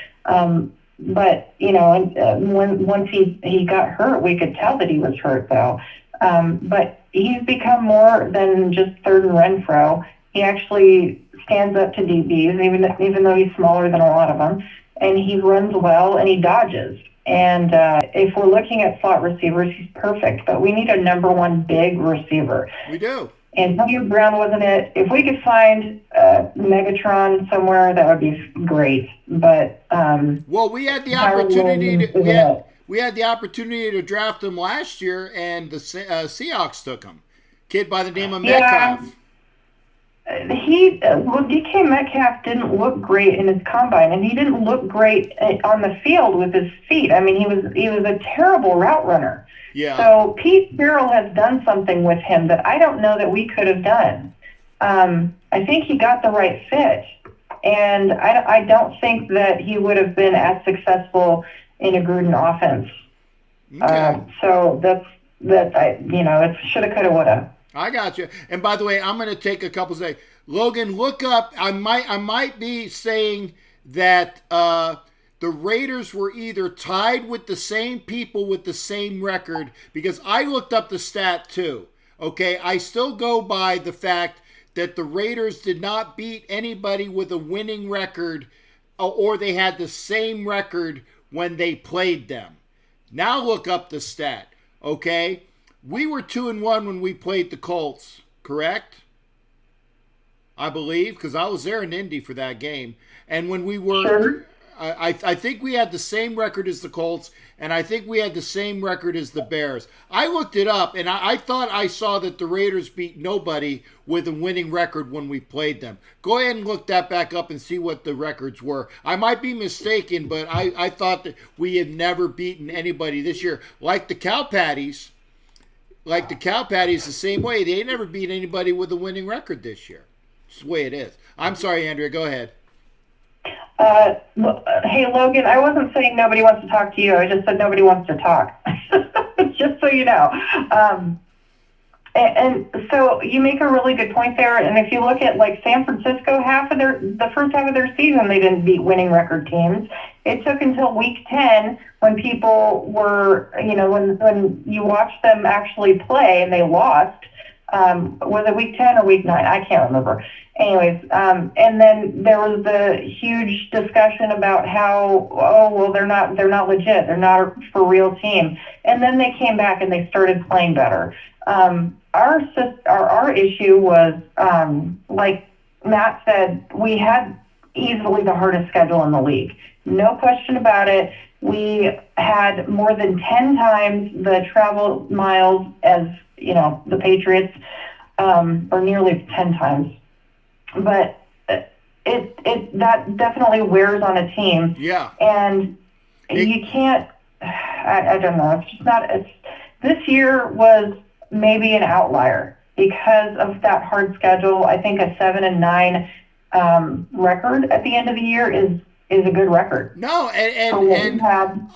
But, you know, once he got hurt, we could tell that he was hurt, though. But he's become more than just third and Renfrow. He actually stands up to DBs, even though he's smaller than a lot of them. And he runs well, and he dodges. And if we're looking at slot receivers, he's perfect. But we need a number one big receiver.
We do.
And Hugh Brown wasn't it. If we could find Megatron somewhere, that would be great. But
well, we had the opportunity to draft him last year, and the Seahawks took him. Kid by the name of Metcalf.
Yeah. DK Metcalf didn't look great in his combine, and he didn't look great on the field with his feet. I mean, he was a terrible route runner.
Yeah.
So Pete Carroll has done something with him that I don't know that we could have done. I think he got the right fit, and I don't think that he would have been as successful in a Gruden offense.
Okay.
So it's shoulda, coulda, woulda.
I got you. And by the way, I'm going to take a couple seconds. Logan, look up. I might be saying that the Raiders were either tied with the same people with the same record, because I looked up the stat too. Okay, I still go by the fact that the Raiders did not beat anybody with a winning record, or they had the same record when they played them. Now look up the stat. Okay. We were 2-1 when we played the Colts, correct? I believe, because I was there in Indy for that game. And when we were,
sure.
I think we had the same record as the Colts, and I think we had the same record as the Bears. I looked it up, and I thought I saw that the Raiders beat nobody with a winning record when we played them. Go ahead and look that back up and see what the records were. I might be mistaken, but I thought that we had never beaten anybody this year. Like the Cow Patties. Like the Cow Patties the same way. They never beat anybody with a winning record this year. It's the way it is. I'm sorry, Andrea. Go ahead.
Hey, Logan, I wasn't saying nobody wants to talk to you. I just said nobody wants to talk. Just so you know. And so you make a really good point there. And if you look at like San Francisco, the first half of their season, they didn't beat winning record teams. It took until week 10 when people were, when you watched them actually play and they lost. Was it week 10 or week 9? I can't remember. Anyways, and then there was the huge discussion about how, they're not legit. They're not a real team. And then they came back and they started playing better. Our issue was, like Matt said, we had easily the hardest schedule in the league. No question about it. We had more than 10 times the travel miles as, the Patriots, or nearly 10 times. But that definitely wears on a team.
Yeah.
And you can't, I don't know. It's just not, this year was maybe an outlier because of that hard schedule. I think a 7-9 record at the end of the year is a good record.
No, and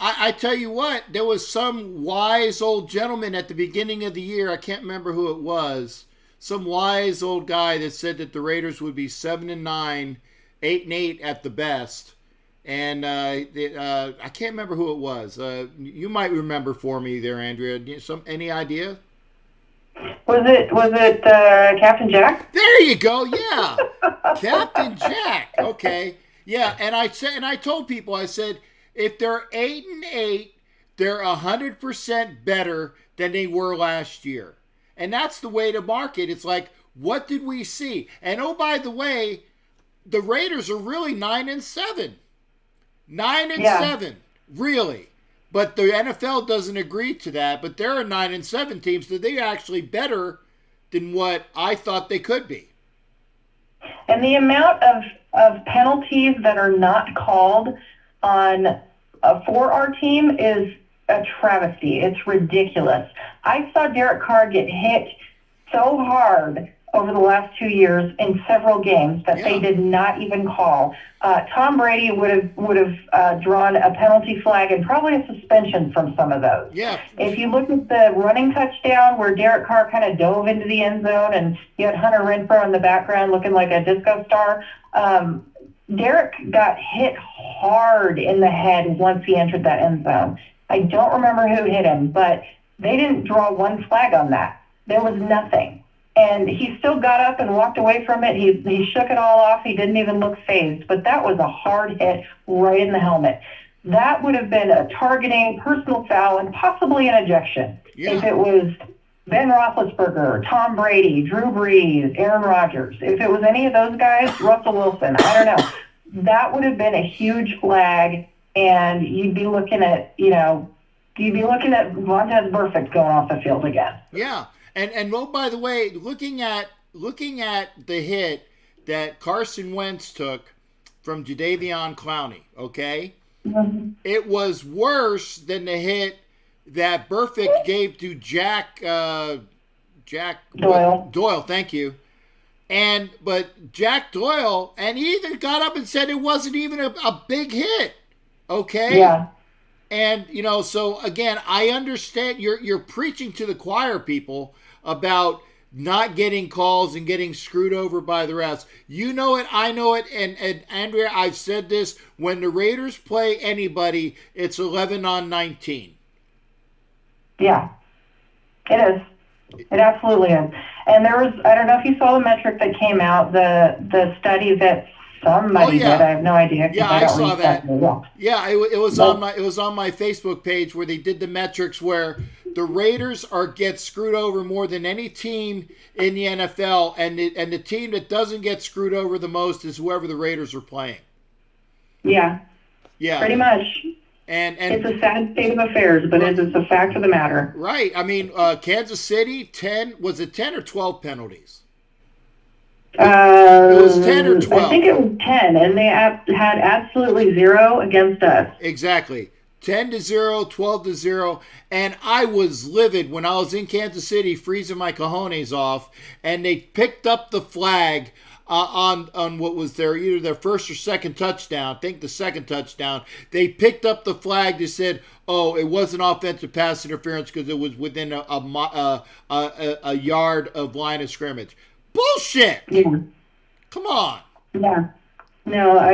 I tell you what, there was some wise old gentleman at the beginning of the year, I can't remember who it was, some wise old guy that said that the Raiders would be 7-9, 8-8 at the best. And I can't remember who it was. You might remember for me there, Andrea. Any idea?
Was it Captain Jack?
There you go. Yeah, Captain Jack. Okay. Yeah, and I told people, I said, if they're 8-8, they're 100% better than they were last year, and that's the way to market. It's like, what did we see? And oh, by the way, the Raiders are really 9-7, 9-7, really. But the NFL doesn't agree to that. But they're a 9-7 team, so they're actually better than what I thought they could be.
And the amount of penalties that are not called on for our team is a travesty. It's ridiculous. I saw Derek Carr get hit so hard over the last 2 years in several games that they did not even call. Tom Brady would have drawn a penalty flag and probably a suspension from some of those.
Yeah.
If you look at the running touchdown where Derek Carr kind of dove into the end zone and you had Hunter Renfrow in the background looking like a disco star, Derek got hit hard in the head once he entered that end zone. I don't remember who hit him, but they didn't draw one flag on that. There was nothing. And he still got up and walked away from it. He shook it all off. He didn't even look fazed. But that was a hard hit right in the helmet. That would have been a targeting, personal foul, and possibly an ejection. If it was Ben Roethlisberger, Tom Brady, Drew Brees, Aaron Rodgers. If it was any of those guys, Russell Wilson, I don't know. That would have been a huge flag, and you'd be looking at, Vontaze Burfict going off the field again.
Yeah. And oh, by the way, looking at the hit that Carson Wentz took from Jadeveon Clowney, okay? Mm-hmm. It was worse than the hit that Burfict gave to Jack Doyle, thank you. But Jack Doyle, and he even got up and said it wasn't even a big hit, okay?
Yeah.
And, so again, I understand you're preaching to the choir, people, about not getting calls and getting screwed over by the refs. You know it, I know it, and Andrea, I've said this, when the Raiders play anybody, it's 11-on-19.
Yeah, it is. It absolutely is. And there was, I don't know if you saw the metric that came out, the study that somebody did. I have no idea.
Yeah, I saw that. Yeah, it was on my Facebook page where they did the metrics where the Raiders get screwed over more than any team in the NFL, and the team that doesn't get screwed over the most is whoever the Raiders are playing.
Yeah.
Yeah.
Pretty much.
And
it's a sad state of affairs, but it's a fact of the matter.
Right. I mean, Kansas City, 10 or 12 penalties? It was 10 or 12.
I think it was 10, and they had absolutely 0 against us.
Exactly. 10-0, 12-0, and I was livid when I was in Kansas City freezing my cojones off, and they picked up the flag on what was either their first or second touchdown. I think the second touchdown. They picked up the flag. They said, "Oh, it wasn't offensive pass interference because it was within a yard of line of scrimmage." Bullshit.
Yeah.
Come on.
Yeah. No,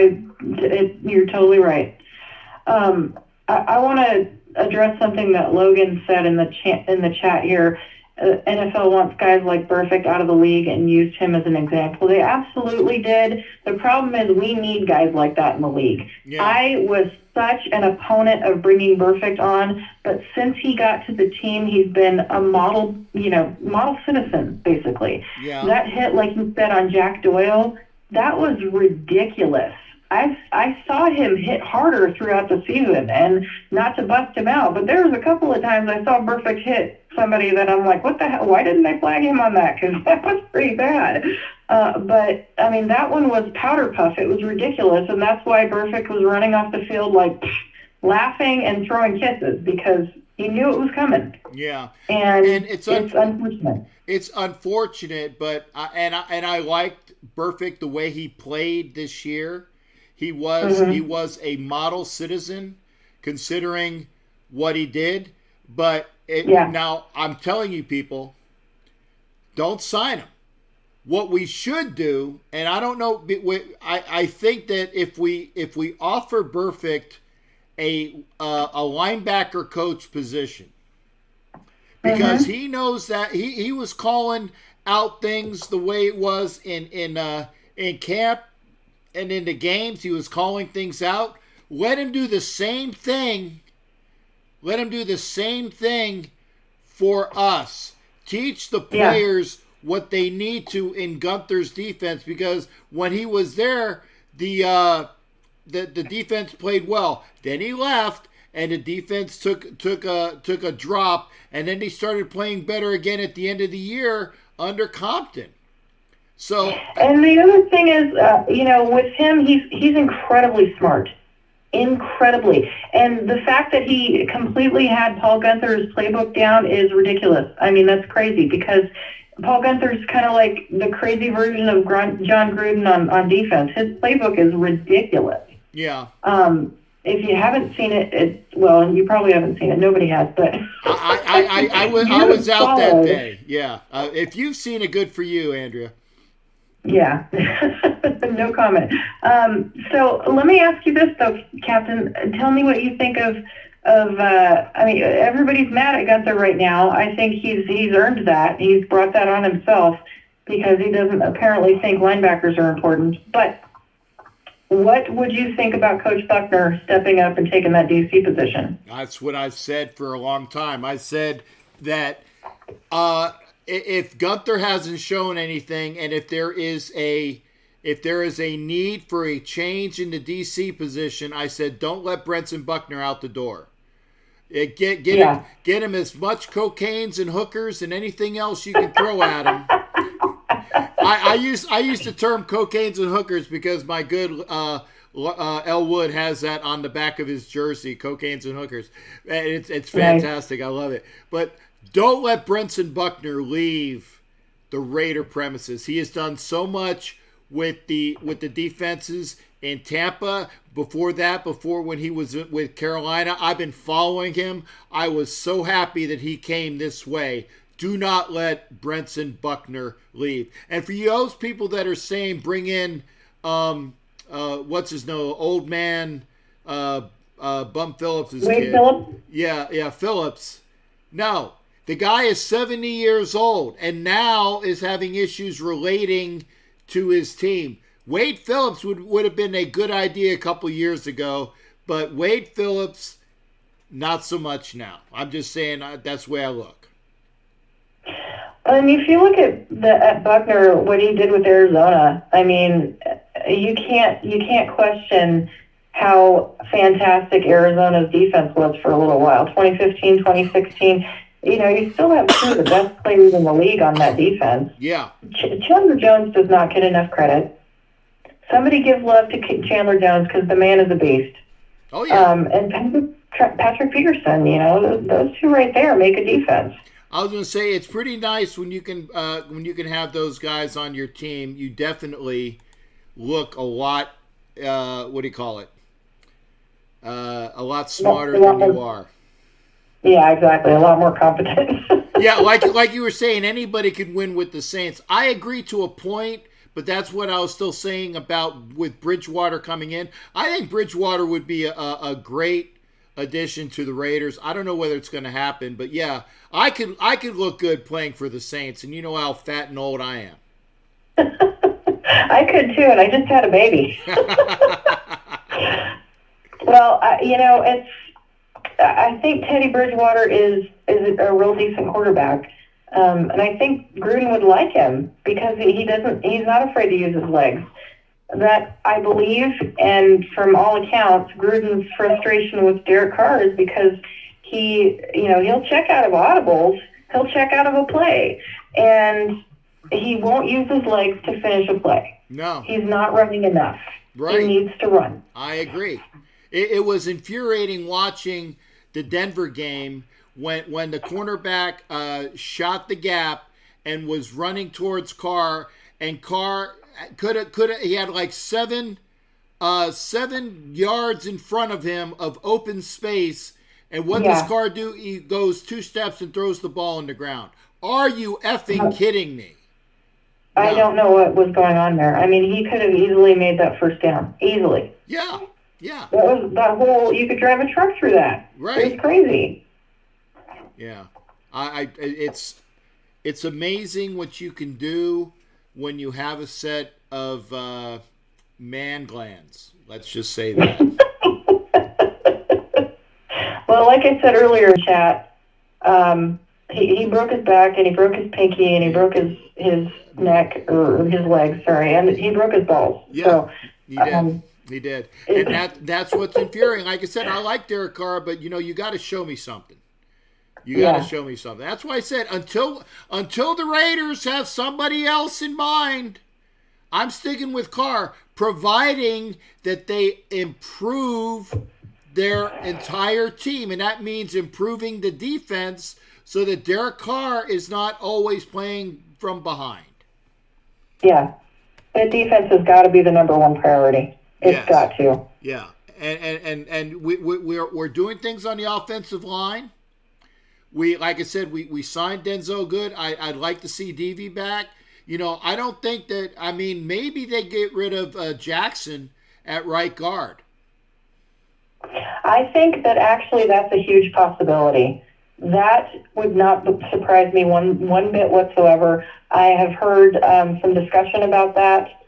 you're totally right. I want to address something that Logan said in the chat here. NFL wants guys like Burfict out of the league and used him as an example. They absolutely did. The problem is we need guys like that in the league. Yeah. I was such an opponent of bringing Burfict on, but since he got to the team, he's been a model citizen, basically.
Yeah.
That hit, like you said, on Jack Doyle, that was ridiculous. I saw him hit harder throughout the season, and not to bust him out, but there was a couple of times I saw Burfict hit somebody that I'm like, what the hell? Why didn't they flag him on that? Because that was pretty bad. But, I mean, that one was powder puff. It was ridiculous, and that's why Burfict was running off the field like laughing and throwing kisses because he knew it was coming.
Yeah.
And it's unfortunate.
It's unfortunate, but I liked Burfict the way he played this year. He was a model citizen considering what he did. But now I'm telling you, people, don't sign him. What we should do, and I don't know, I think that if we offer Burfict a linebacker coach position, because he knows that he was calling out things the way it was in camp and in the games. He was calling things out. Let him do the same thing. Let him do the same thing for us. Teach the players what they need to in Gunther's defense, because when he was there, the defense played well. Then he left, and the defense took a drop, and then they started playing better again at the end of the year under Compton. So,
and the other thing is, with him, he's incredibly smart. Incredibly. And the fact that he completely had Paul Gunther's playbook down is ridiculous. I mean, that's crazy because Paul Guenther's kind of like the crazy version of John Gruden on defense. His playbook is ridiculous.
Yeah.
If you haven't seen it, well, you probably haven't seen it. Nobody has, but
I was out that day. Yeah. If you've seen it, good for you, Andrea.
Yeah. No comment. So let me ask you this though, Captain. Tell me what you think of. I mean, everybody's mad at Guenther right now. I think he's earned that. He's brought that on himself because he doesn't apparently think linebackers are important. But what would you think about Coach Buckner stepping up and taking that DC position?
That's what I've said for a long time. I said that if Guenther hasn't shown anything, and if there is a need for a change in the DC position, I said don't let Brenson Buckner out the door. Get him as much cocaines and hookers and anything else you can throw at him. I use the term cocaines and hookers because my good El Wood has that on the back of his jersey, cocaines and hookers. It's fantastic. Right. I love it. But don't let Brenson Buckner leave the Raider premises. He has done so much with the defenses in Tampa. Before when he was with Carolina, I've been following him. I was so happy that he came this way. Do not let Brenson Buckner leave. And for those people that are saying bring in what's his name, old man Bum Phillips' kid.
Phillips?
Yeah, Phillips. No. The guy is 70 years old and now is having issues relating to his team. Wade Phillips would have been a good idea a couple years ago, but Wade Phillips, not so much now. I'm just saying that's the way I look.
And if you look at Buckner, what he did with Arizona, I mean, you can't question how fantastic Arizona's defense was for a little while. 2015, 2016, you still have two of the best players in the league on that defense.
Yeah.
Chandler Jones does not get enough credit. Somebody give love to Chandler Jones because the man is a beast.
Oh, yeah.
And Patrick Peterson, those two right there make a defense.
I was going to say it's pretty nice when you can have those guys on your team. You definitely look a lot. What do you call it? A lot smarter than you are.
Yeah, exactly. A lot more competent.
Yeah, like you were saying, anybody can win with the Saints. I agree to a point, but that's what I was still saying about with Bridgewater coming in. I think Bridgewater would be a great addition to the Raiders. I don't know whether it's going to happen, but yeah, I could look good playing for the Saints, and you know how fat and old I am.
I could too, and I just had a baby. Well, I think Teddy Bridgewater is a real decent quarterback, and I think Gruden would like him because he's not afraid to use his legs. That I believe, and from all accounts, Gruden's frustration with Derek Carr is because he'll check out of audibles, he'll check out of a play, and he won't use his legs to finish a play.
No.
He's not running enough.
Right.
He needs to run.
I agree. It was infuriating watching the Denver game when the cornerback shot the gap and was running towards Carr, and Carr he had like 7 yards in front of him of open space, and what does Carr do? He goes 2 steps and throws the ball on the ground. Are you effing kidding me? No.
I don't know what was going on there. I mean, he could have easily made that first down. Easily.
Yeah.
You could drive a truck through that.
Right.
It was crazy.
Yeah. It's amazing what you can do when you have a set of man glands. Let's just say that.
Well, like I said earlier in chat, he broke his back and he broke his pinky and he broke his neck or his legs, and he broke his balls.
Yeah,
so,
he did. And that's what's infuriating. Like I said, I like Derek Carr, but you got to show me something. You got to show me something. That's why I said until the Raiders have somebody else in mind, I'm sticking with Carr, providing that they improve their entire team, and that means improving the defense so that Derek Carr is not always playing from behind.
Yeah. The defense has got to be the number one priority. It's got to.
Yeah. And we're doing things on the offensive line. We, like I said, we signed Denzel Good. I'd like to see DV back. You know, I don't think that, I mean, maybe they get rid of Jackson at right guard.
I think that actually that's a huge possibility. That would not surprise me one bit whatsoever. I have heard some discussion about that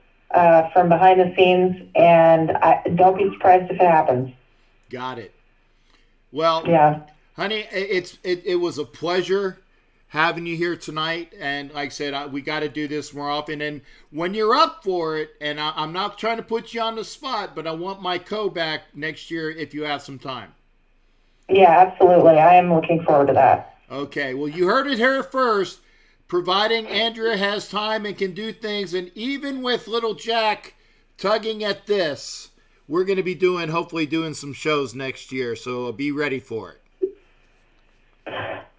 from behind the scenes, and don't be surprised if it happens.
Got it. Well,
yeah,
honey, it was a pleasure having you here tonight. And like I said, we got to do this more often. And when you're up for it, and I'm not trying to put you on the spot, but I want my back next year if you have some time.
Yeah, absolutely. I am looking forward to that.
Okay. Well, you heard it here first. Providing Andrea has time and can do things, and even with little Jack tugging at this, we're going to be hopefully doing some shows next year. So be ready for it.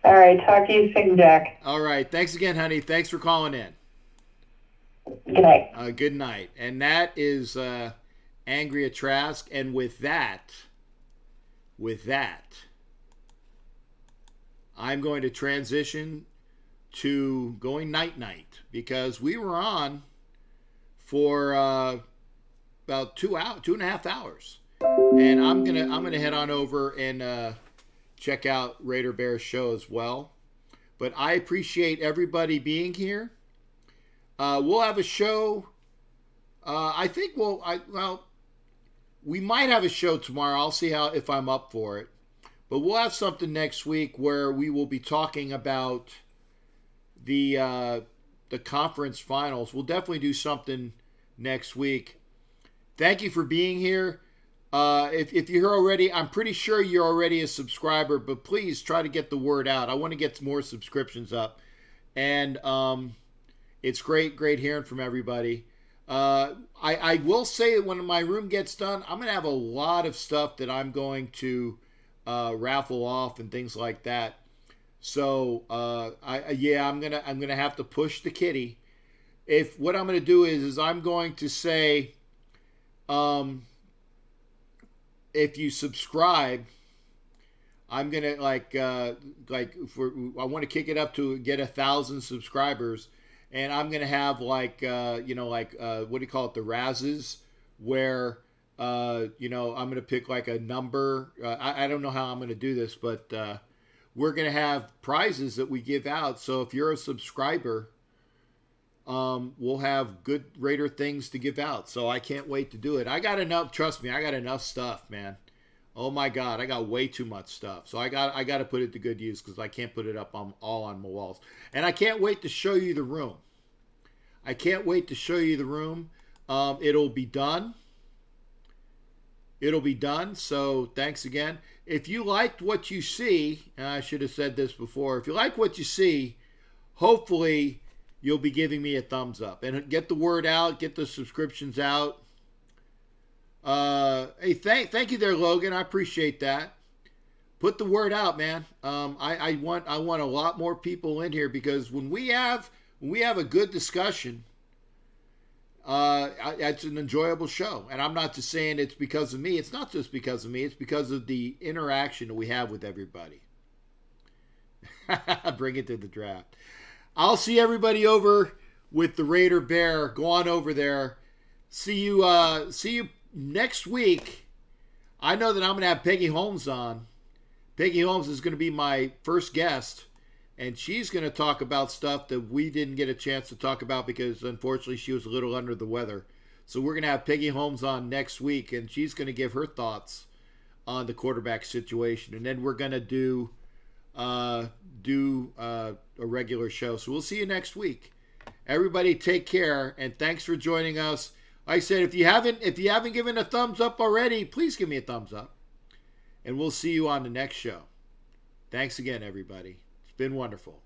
All right. Talk to you soon, Jack.
All right. Thanks again, honey. Thanks for calling in.
Good night.
Good night. And that is Andrea Trask. And with that, I'm going to transition to going night-night, because we were on for about 2.5 hours. And I'm gonna head on over and check out Raider Bears show as well. But I appreciate everybody being here. We'll have a show. I think we might have a show tomorrow. I'll see if I'm up for it. But we'll have something next week where we will be talking about the conference finals. We'll definitely do something next week. Thank you for being here. If you're already, I'm pretty sure you're already a subscriber, but please try to get the word out. I want to get some more subscriptions up. And it's great hearing from everybody. I will say that when my room gets done, I'm going to have a lot of stuff that I'm going to raffle off and things like that. So I'm gonna have to push the kitty. If what I'm gonna do is I'm going to say, if you subscribe, I'm gonna I want to kick it up to get 1,000 subscribers, and I'm gonna have what do you call it, the Razzes, where I'm gonna pick like a number. I don't know how I'm gonna do this, but we're gonna have prizes that we give out. So if you're a subscriber, we'll have good Raider things to give out. So I can't wait to do it. I got enough. Trust me, I got enough stuff, man. Oh my God, I got way too much stuff. So I got to put it to good use, because I can't put it up all on my walls. And I can't wait to show you the room. It'll be done. So thanks again. If you liked what you see, and I should have said this before, if you like what you see, hopefully you'll be giving me a thumbs up. And get the word out, get the subscriptions out. Hey, thank you there, Logan. I appreciate that. Put the word out, man. I want a lot more people in here, because when we have a good discussion, it's an enjoyable show. And I'm not just saying it's because of me. It's not just because of me. It's because of the interaction that we have with everybody. Bring it to the draft. I'll see everybody over with the Raider Bear. Go on over there. See you next week. I know that I'm going to have Peggy Holmes on. Peggy Holmes is going to be my first guest. And she's going to talk about stuff that we didn't get a chance to talk about, because unfortunately she was a little under the weather. So we're going to have Peggy Holmes on next week, and she's going to give her thoughts on the quarterback situation. And then we're going to do a regular show. So we'll see you next week. Everybody take care, and thanks for joining us. Like I said, if you haven't given a thumbs up already, please give me a thumbs up. And we'll see you on the next show. Thanks again, everybody. It's been wonderful.